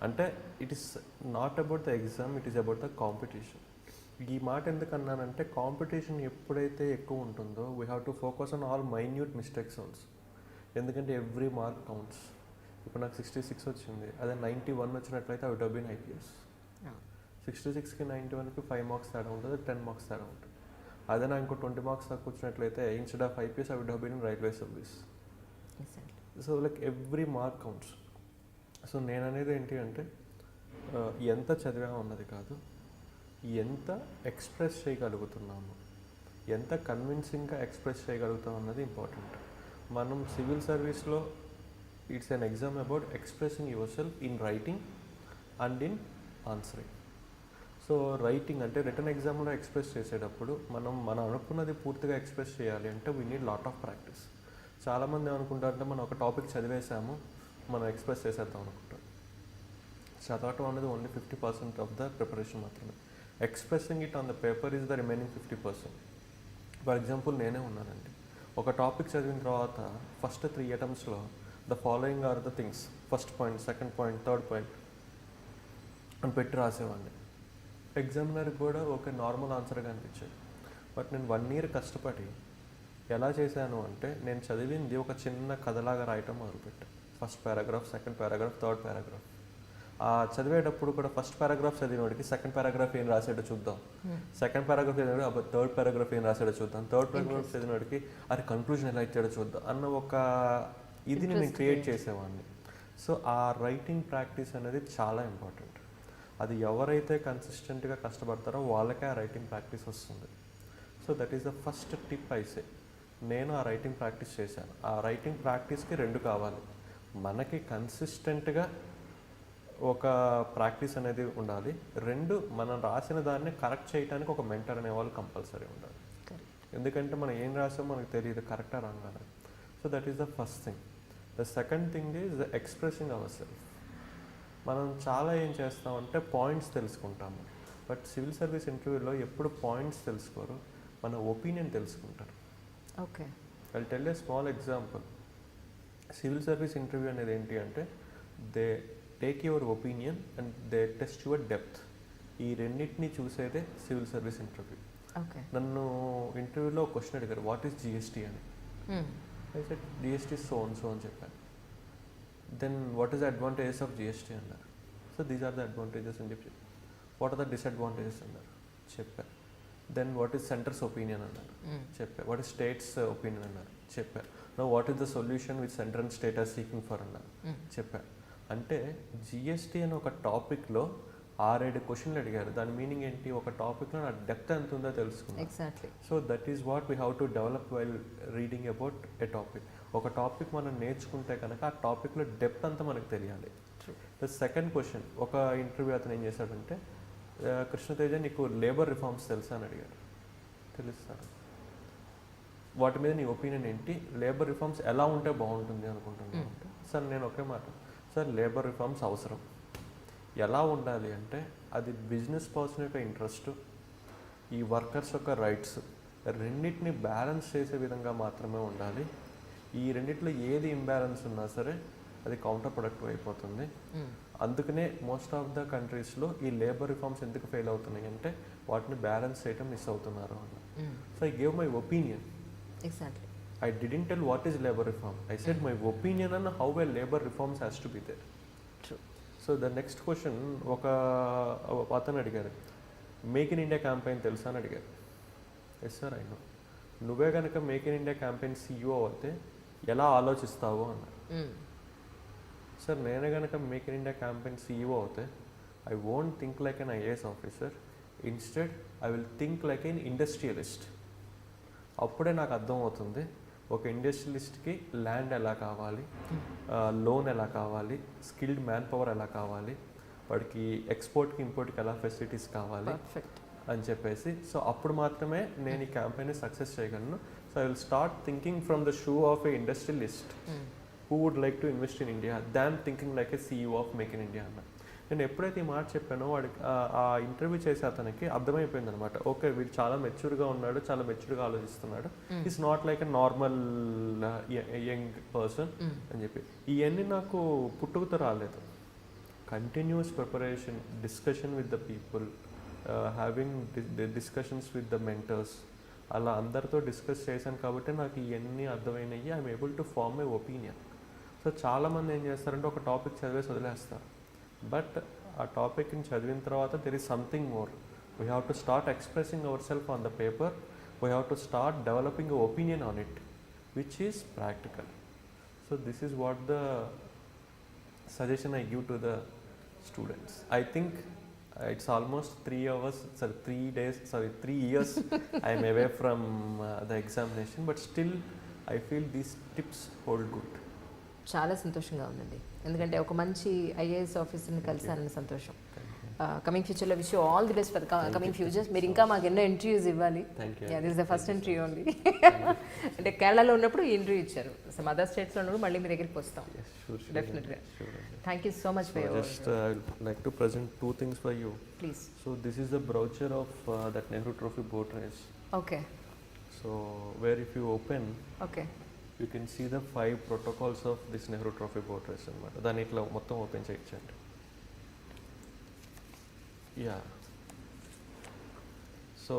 అంటే it is not about the exam, it is about the competition. ఈ మాట ఎందుకు అన్నానంటే, కాంపిటీషన్ ఎప్పుడైతే ఎక్కువ ఉంటుందో we have to focus on all minute mistakes also. ఎందుకంటే ఎవ్రీ మార్క్ కౌంట్స్. ఇప్పుడు నాకు 66 వచ్చింది, అదే 91 వచ్చినట్లయితే అవి డబ్బిన్ ఐపీఎస్. 66కి 91కి 5 మార్క్స్ తేడా ఉంటుంది, 10 మార్క్స్ తేడా ఉంటుంది. అదే నాకు ఇంకో 20 మార్క్స్ తక్కువ వచ్చినట్లయితే ఇన్స్టెడ్ ఆఫ్ ఐపీఎస్ అవి డబ్బిన్ in railway service. So like every mark counts. So నేను అనేది ఏంటి అంటే, ఎంత చదివా ఉన్నది కాదు, ఎంత ఎక్స్ప్రెస్ చేయగలుగుతున్నాము, ఎంత కన్విన్సింగ్గా ఎక్స్ప్రెస్ చేయగలుగుతాం అన్నది ఇంపార్టెంట్. మనం సివిల్ సర్వీస్లో it's an exam about expressing your self in writing and in answering. So writing అంటే రిటర్న్ ఎగ్జామ్లో ఎక్స్ప్రెస్ చేసేటప్పుడు మనం అనుకున్నది పూర్తిగా ఎక్స్ప్రెస్ చేయాలి అంటే we need lot of practice. చాలామంది ఏమనుకుంటారంటే మనం ఒక టాపిక్ చదివేసాము, మనం ఎక్స్ప్రెస్ చేసేద్దాం అనుకుంటాం. చదవటం అనేది ఓన్లీ 50% ఆఫ్ ద ప్రిపరేషన్ మాత్రమే. Expressing it on the paper is the remaining 50%. For example నేనే ఉన్నానండి, ఒక టాపిక్ చదివిన తర్వాత ఫస్ట్ 3 అటెంప్ట్స్లో the following are the things, first point, second point, third point అని పెట్టి రాసేవాడిని. ఎగ్జామినర్కి కూడా ఒక నార్మల్ ఆన్సర్గా అనిపించేది. బట్ నేను 1 year కష్టపడి ఎలా చేశాను అంటే, నేను చదివింది ఒక చిన్న కథలాగా రాయటం మొదలుపెట్టాను. First paragraph, second paragraph, third paragraph. చదివేటప్పుడు కూడా ఫస్ట్ పారాగ్రాఫ్ చదివినోడికి సెకండ్ పారాగ్రాఫ్ ఏం రాసాడో చూద్దాం, సెకండ్ పారాగ్రాఫ్ చదివినోడు థర్డ్ పారాగ్రాఫ్ ఏం రాసాడో చూద్దాం, థర్డ్ పారాగ్రాఫ్ చదివినోడికి అది కన్క్లూజన్ ఎలా ఇచ్చాడో చూద్దాం అన్న ఒక ఇది నేను క్రియేట్ చేసేవాడిని. సో ఆ రైటింగ్ ప్రాక్టీస్ అనేది చాలా ఇంపార్టెంట్. అది ఎవరైతే కన్సిస్టెంట్గా కష్టపడతారో వాళ్ళకే ఆ రైటింగ్ ప్రాక్టీస్ వస్తుంది. So that is the first tip I say. నేను ఆ రైటింగ్ ప్రాక్టీస్ చేశాను. ఆ రైటింగ్ ప్రాక్టీస్కి 2 కావాలి. మనకి కన్సిస్టెంట్గా ఒక ప్రాక్టీస్ అనేది ఉండాలి. 2 మనం రాసిన దాన్ని కరెక్ట్ చేయడానికి ఒక మెంటర్ అనేవాళ్ళు కంపల్సరీ ఉండాలి. ఎందుకంటే మనం ఏం రాసామో మనకు తెలియదు కరెక్టా రాంగ్ అని. So that is the first thing. The second thing is expressing our self. మనం చాలా ఏం చేస్తామంటే పాయింట్స్ తెలుసుకుంటాము, బట్ సివిల్ సర్వీస్ ఇంటర్వ్యూలో ఎప్పుడు పాయింట్స్ తెలుసుకోరు, మన ఒపీనియన్ తెలుసుకుంటారు. Okay, I will tell a small example. Civil service interview అనేది ఏంటి అంటే, they take your opinion and they test your depth. ఈ రెండింటిని చూసేదే సివిల్ సర్వీస్ ఇంటర్వ్యూ. ఓకే, నన్ను ఇంటర్వ్యూలో ఒక క్వశ్చన్ అడిగారు, వాట్ ఈస్ జిఎస్టీ అని. అయితే జిఎస్టీ సో అని చెప్పాను. Then what is the advantages of GST అన్నారు. So these are the advantages అని చెప్పి, వాట్ ఆర్ ద డిసడ్వాంటేజెస్ అన్నారు, చెప్పారు. Then what is centre's opinion అన్నారు, చెప్పారు. వాట్ ఈస్ స్టేట్స్ ఒపీనియన్ అన్నారు, చెప్పారు. No what is the solution with centre and state are seeking for అన్నారు, చెప్పారు. అంటే జిఎస్టీ అనే ఒక టాపిక్లో 6-7 క్వశ్చన్లు అడిగారు. దాని మీనింగ్ ఏంటి, ఒక టాపిక్లో నా డెప్త్ ఎంత ఉందో తెలుసుకున్నాను. Exactly. So that is what we have to develop while reading about a topic. ఒక టాపిక్ మనం నేర్చుకుంటే కనుక ఆ టాపిక్లో డెప్త్ అంతా మనకు తెలియాలి. ద సెకండ్ క్వశ్చన్, ఒక ఇంటర్వ్యూ అతను ఏం చేశాడంటే, కృష్ణతేజ నీకు లేబర్ రిఫార్మ్స్ తెలుసా అని అడిగాడు. తెలుస్తాను. వాటి మీద నీ ఒపీనియన్ ఏంటి, లేబర్ రిఫార్మ్స్ ఎలా ఉంటే బాగుంటుంది అనుకుంటున్నాను అంటే, సార్ నేను ఒకే మాట, సార్ లేబర్ రిఫార్మ్స్ అవసరం. ఎలా ఉండాలి అంటే అది బిజినెస్ పర్సన్ యొక్క ఇంట్రెస్ట్, ఈ వర్కర్స్ యొక్క రైట్స్ రెండింటిని బ్యాలెన్స్ చేసే విధంగా మాత్రమే ఉండాలి. ఈ రెండిట్లో ఏది ఇంబ్యాలెన్స్ ఉన్నా సరే అది కౌంటర్ ప్రొడక్టివ్ అయిపోతుంది. అందుకనే మోస్ట్ ఆఫ్ ద కంట్రీస్లో ఈ లేబర్ రిఫార్మ్స్ ఎందుకు ఫెయిల్ అవుతున్నాయి అంటే వాటిని బ్యాలెన్స్ చేయడం మిస్ అవుతున్నారు అన్న. So I gave my opinion. Exactly. I didn't tell what is labor reform. I said my opinion on how well labor reforms has to be there. True. So the next question, ఒక అతను అడిగారు, మేక్ ఇన్ ఇండియా క్యాంపెయిన్ తెలుసా అని అడిగారు. Yes sir I know. నువ్వే కనుక make in India campaign CEO అయితే ఎలా ఆలోచిస్తావు అన్నారు. సార్ నేనే కనుక make in India campaign CEO అయితే I won't think like an IAS officer, instead I will think like an industrialist. అప్పుడే నాకు అర్థమవుతుంది ఒక ఇండస్ట్రియలిస్ట్కి ల్యాండ్ ఎలా కావాలి, లోన్ ఎలా కావాలి, స్కిల్డ్ మ్యాన్ పవర్ ఎలా కావాలి, వాడికి ఎక్స్పోర్ట్కి ఇంపోర్ట్కి ఎలా ఫెసిలిటీస్ కావాలి అని చెప్పేసి. సో అప్పుడు మాత్రమే నేను ఈ క్యాంపెయిన్ సక్సెస్ చేయగలను. So I will start thinking from the shoe of a industrialist who would like to invest in India than thinking like a CEO of make in India అన్న. నేను ఎప్పుడైతే ఈ మాట చెప్పానో వాడికి ఆ ఇంటర్వ్యూ చేసే అతనికి అర్థమైపోయింది అనమాట. ఓకే వీడు చాలా మెచ్యూర్గా ఉన్నాడు, చాలా మెచ్యూర్గా ఆలోచిస్తున్నాడు, is not like a normal young person అని చెప్పి. ఇవన్నీ నాకు పుట్టుకతో రాలేదు. Continuous preparation, discussion with the people, having discussions with the mentors, అలా అందరితో డిస్కస్ చేశాను కాబట్టి నాకు ఇవన్నీ అర్థమైనవి. I'm able to form my opinion. So చాలామంది ఏం చేస్తారంటే ఒక టాపిక్ చదివేసి వదిలేస్తారు. బట్ ఆ టాపిక్ని చదివిన తర్వాత there is something more. We have to start expressing our self on the paper. We have to start developing a opinion on it which is practical. So this is what the suggestion I give to the students. I think it's almost 3 years I am away from the examination, but still I feel these tips hold good. చాలా సంతోషంగా ఉందండి, ఎందుకంటే ఒక మంచి IAS ఆఫీసర్ని కలిసానని సంతోషం. కమింగ్ ఫ్యూచర్లో wish you all the best for coming futures. మీరు ఇంకా మాకు ఎన్నో ఇంటర్వ్యూస్ ఇవ్వాలి. This is the first interview only. అంటే కేరళలో ఉన్నప్పుడు ఈ ఇంటర్వ్యూ ఇచ్చారు, సమ్ అదర్ స్టేట్స్లో ఉన్నప్పుడు మళ్ళీ మీ దగ్గరికి వస్తాం. డెఫినెట్గా. Thank you so much for your. Just I would like to present 2 things for you. Please. So this is the brochure of that Nehru Trophy boat race. Okay. So where if you open, okay, you can see the 5 protocols of this Nehru Trophy boat race అన్నమాట. దాన్ని ఇట్లా మొత్తం ఓపెన్ చేయించండి. యా, సో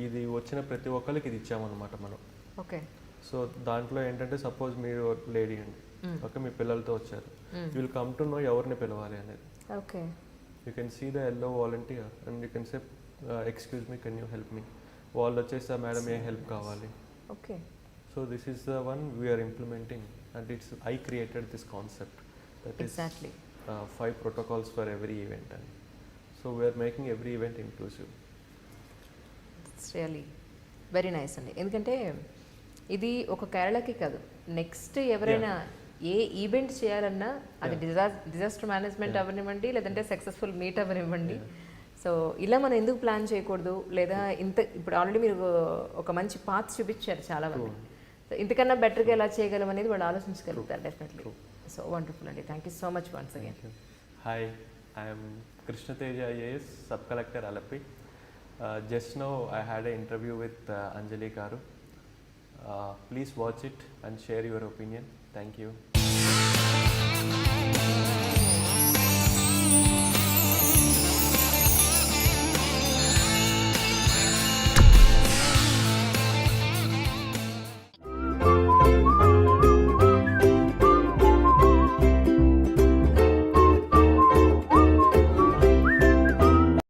ఇది వచ్చిన ప్రతి ఒక్కరికి ఇది ఇచ్చామన్నమాట మనం. ఓకే. సో దాంట్లో ఏంటంటే సపోజ్ మీరు లేడీ అండి, ఓకే, మీ పిల్లలతో వచ్చారు, you will come to know ఎవరిని పిలవాలి అనేది. Okay. You can see the yellow volunteer and you can say excuse me, can you help me. వాళ్ళు వచ్చేసి మేడం ఏ హెల్ప్ కావాలి. Okay. So this is the one we are implementing, and I created this concept, that exactly. is 5 protocols for every event, and so we are making every event inclusive. It's really very nice అండి, ఎందుకంటే ఇది ఒక కేరళకి కాదు, నెక్స్ట్ ఎవరైనా ఏ ఈవెంట్ చేయాలన్నా అది డిజాస్టర్ మేనేజ్మెంట్ అవ్వనివ్వండి, లేదంటే సక్సెస్ఫుల్ మీట్ అవ్వనివ్వండి. సో ఇలా మనం ఎందుకు ప్లాన్ చేయకూడదు, లేదా ఇప్పుడు ఆల్రెడీ మీరు ఒక మంచి పాత్ చూపించారు చాలా మంది. సో ఇంతకన్నా బెటర్గా ఎలా చేయగలం అనేది వాళ్ళు ఆలోచించగలుగుతారు డెఫినెట్లీ. సో వండర్ఫుల్ అండి, thank you so much once again. Hi, I'm Krishna Teja IAS, sub collector Alleppey. Just now I had an interview with Anjali Garu. Please watch it and share your opinion. Thank you.